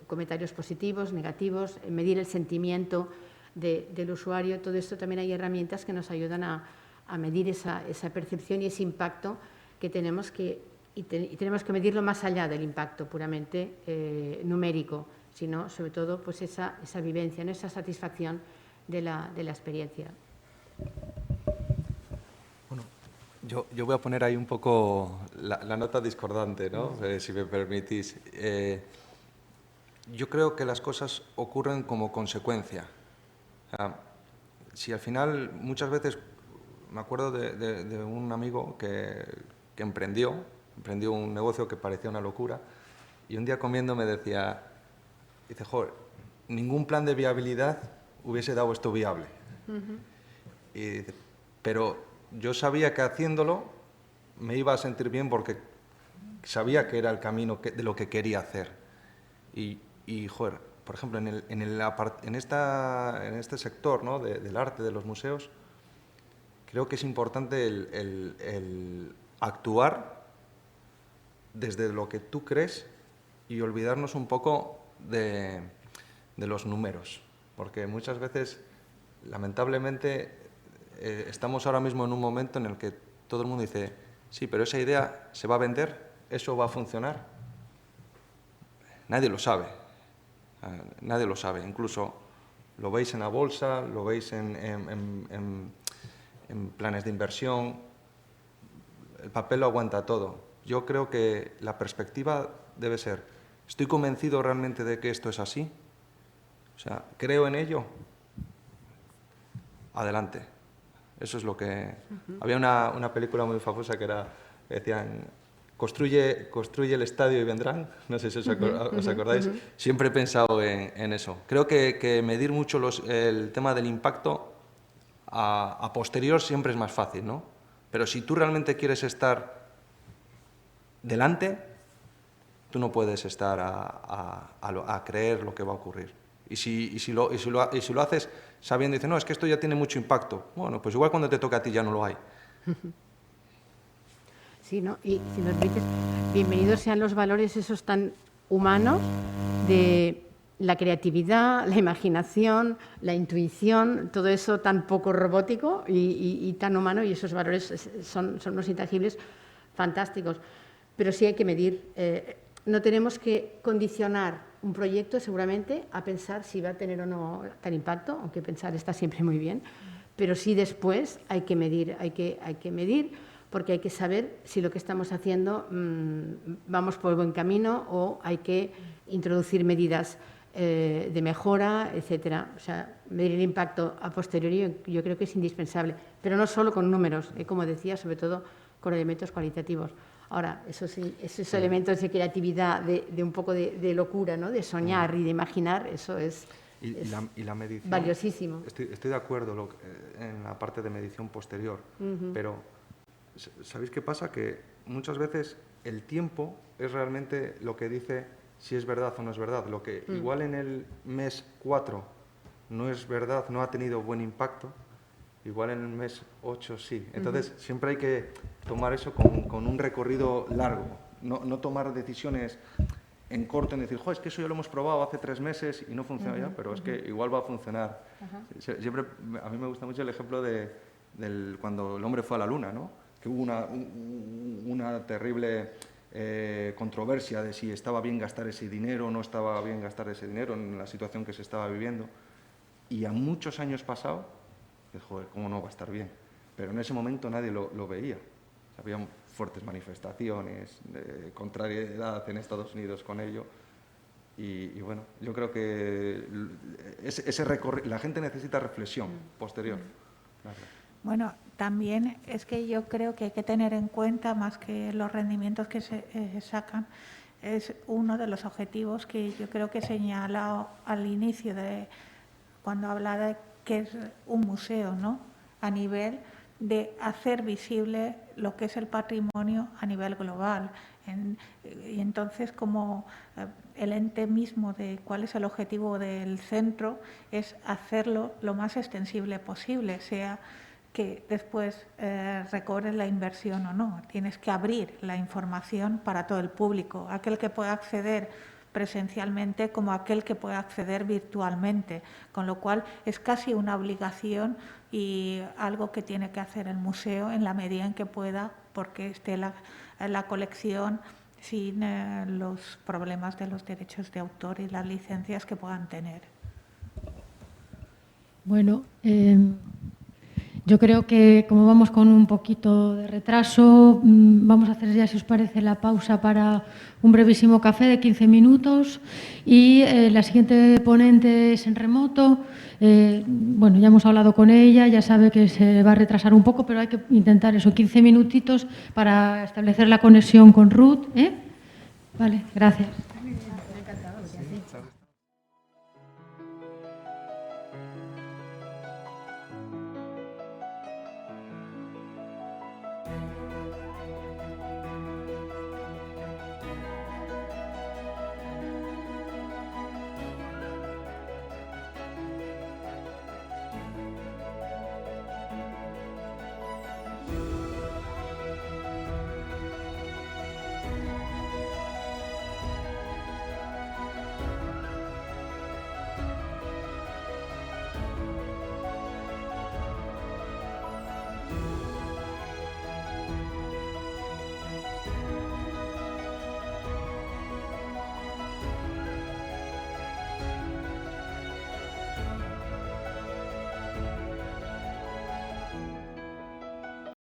Speaker 4: comentarios positivos, negativos, medir el sentimiento del usuario. Todo esto también hay herramientas que nos ayudan a medir esa percepción y ese impacto que tenemos y tenemos que medirlo más allá del impacto puramente numérico, sino sobre todo pues esa vivencia, ¿no? Esa satisfacción de la experiencia.
Speaker 7: Bueno, yo voy a poner ahí un poco la nota discordante, ¿no? Si me permitís. Yo creo que las cosas ocurren como consecuencia. O sea, si al final, muchas veces, me acuerdo de un amigo que emprendió un negocio que parecía una locura, y un día comiendo me decía, dice, joder, ningún plan de viabilidad hubiese dado esto viable. Y dice, pero yo sabía que haciéndolo me iba a sentir bien porque sabía que era el camino de lo que quería hacer. Y joder, por ejemplo, en este sector, ¿no? del arte, de los museos, creo que es importante el actuar desde lo que tú crees y olvidarnos un poco de los números, porque muchas veces, lamentablemente, estamos ahora mismo en un momento en el que todo el mundo dice, sí, pero esa idea se va a vender, eso va a funcionar. Nadie lo sabe, nadie lo sabe, incluso lo veis en la bolsa, lo veis en planes de inversión, el papel lo aguanta todo. Yo creo que la perspectiva debe ser, ¿estoy convencido realmente de que esto es así? O sea, ¿creo en ello? Adelante. Eso es lo que... Había una película muy famosa que decían, construye el estadio y vendrán. No sé si os acordáis. Siempre he pensado en eso. Creo que medir mucho el tema del impacto a posterior siempre es más fácil, ¿no? Pero si tú realmente quieres estar delante, tú no puedes estar a creer lo que va a ocurrir. Y si lo haces sabiendo, dices, no, es que esto ya tiene mucho impacto. Bueno, pues igual cuando te toca a ti ya no lo hay.
Speaker 4: Sí, ¿no? Y si nos dices, bienvenidos sean los valores esos tan humanos de la creatividad, la imaginación, la intuición, todo eso tan poco robótico y tan humano, y esos valores son unos intangibles fantásticos. Pero sí hay que medir. No tenemos que condicionar un proyecto seguramente a pensar si va a tener o no tal impacto, aunque pensar está siempre muy bien, pero sí después hay que medir, porque hay que saber si lo que estamos haciendo vamos por el buen camino o hay que introducir medidas de mejora, etcétera. O sea, medir el impacto a posteriori yo creo que es indispensable, pero no solo con números, como decía, sobre todo con elementos cualitativos. Ahora, esos elementos de creatividad, de un poco de locura, ¿no? De soñar y de imaginar, eso es
Speaker 7: la medición,
Speaker 4: valiosísimo.
Speaker 7: Estoy de acuerdo en la parte de medición posterior, pero ¿sabéis qué pasa? Que muchas veces el tiempo es realmente lo que dice si es verdad o no es verdad. Lo que igual en el mes 4 no es verdad, no ha tenido buen impacto, igual en el mes 8 sí. Entonces, siempre hay que tomar eso con un recorrido largo, no tomar decisiones en corto, en decir, es que eso ya lo hemos probado hace 3 meses y no funciona ya, pero es que igual va a funcionar. Siempre, a mí me gusta mucho el ejemplo de cuando el hombre fue a la Luna, ¿no? Que hubo una terrible controversia de si estaba bien gastar ese dinero o no estaba bien gastar ese dinero en la situación que se estaba viviendo. Y a muchos años pasado, joder, ¿cómo no va a estar bien? Pero en ese momento nadie lo veía. Había fuertes manifestaciones, contrariedad en Estados Unidos con ello. Y bueno, yo creo que la gente necesita reflexión posterior. Gracias.
Speaker 6: Bueno, también es que yo creo que hay que tener en cuenta, más que los rendimientos que se sacan, es uno de los objetivos que yo creo que he señalado al inicio de cuando hablaba de que es un museo, ¿no? A nivel de hacer visible lo que es el patrimonio a nivel global. Y entonces, como el ente mismo de cuál es el objetivo del centro, es hacerlo lo más extensible posible, sea que después recobres la inversión o no. Tienes que abrir la información para todo el público, aquel que pueda acceder presencialmente como aquel que pueda acceder virtualmente, con lo cual es casi una obligación y algo que tiene que hacer el museo en la medida en que pueda, porque esté la colección sin los problemas de los derechos de autor y las licencias que puedan tener.
Speaker 5: Bueno, yo creo que como vamos con un poquito de retraso, vamos a hacer ya, si os parece, la pausa para un brevísimo café de 15 minutos y la siguiente ponente es en remoto. Bueno, ya hemos hablado con ella, ya sabe que se va a retrasar un poco, pero hay que intentar eso, 15 minutitos para establecer la conexión con Ruth. Vale, gracias.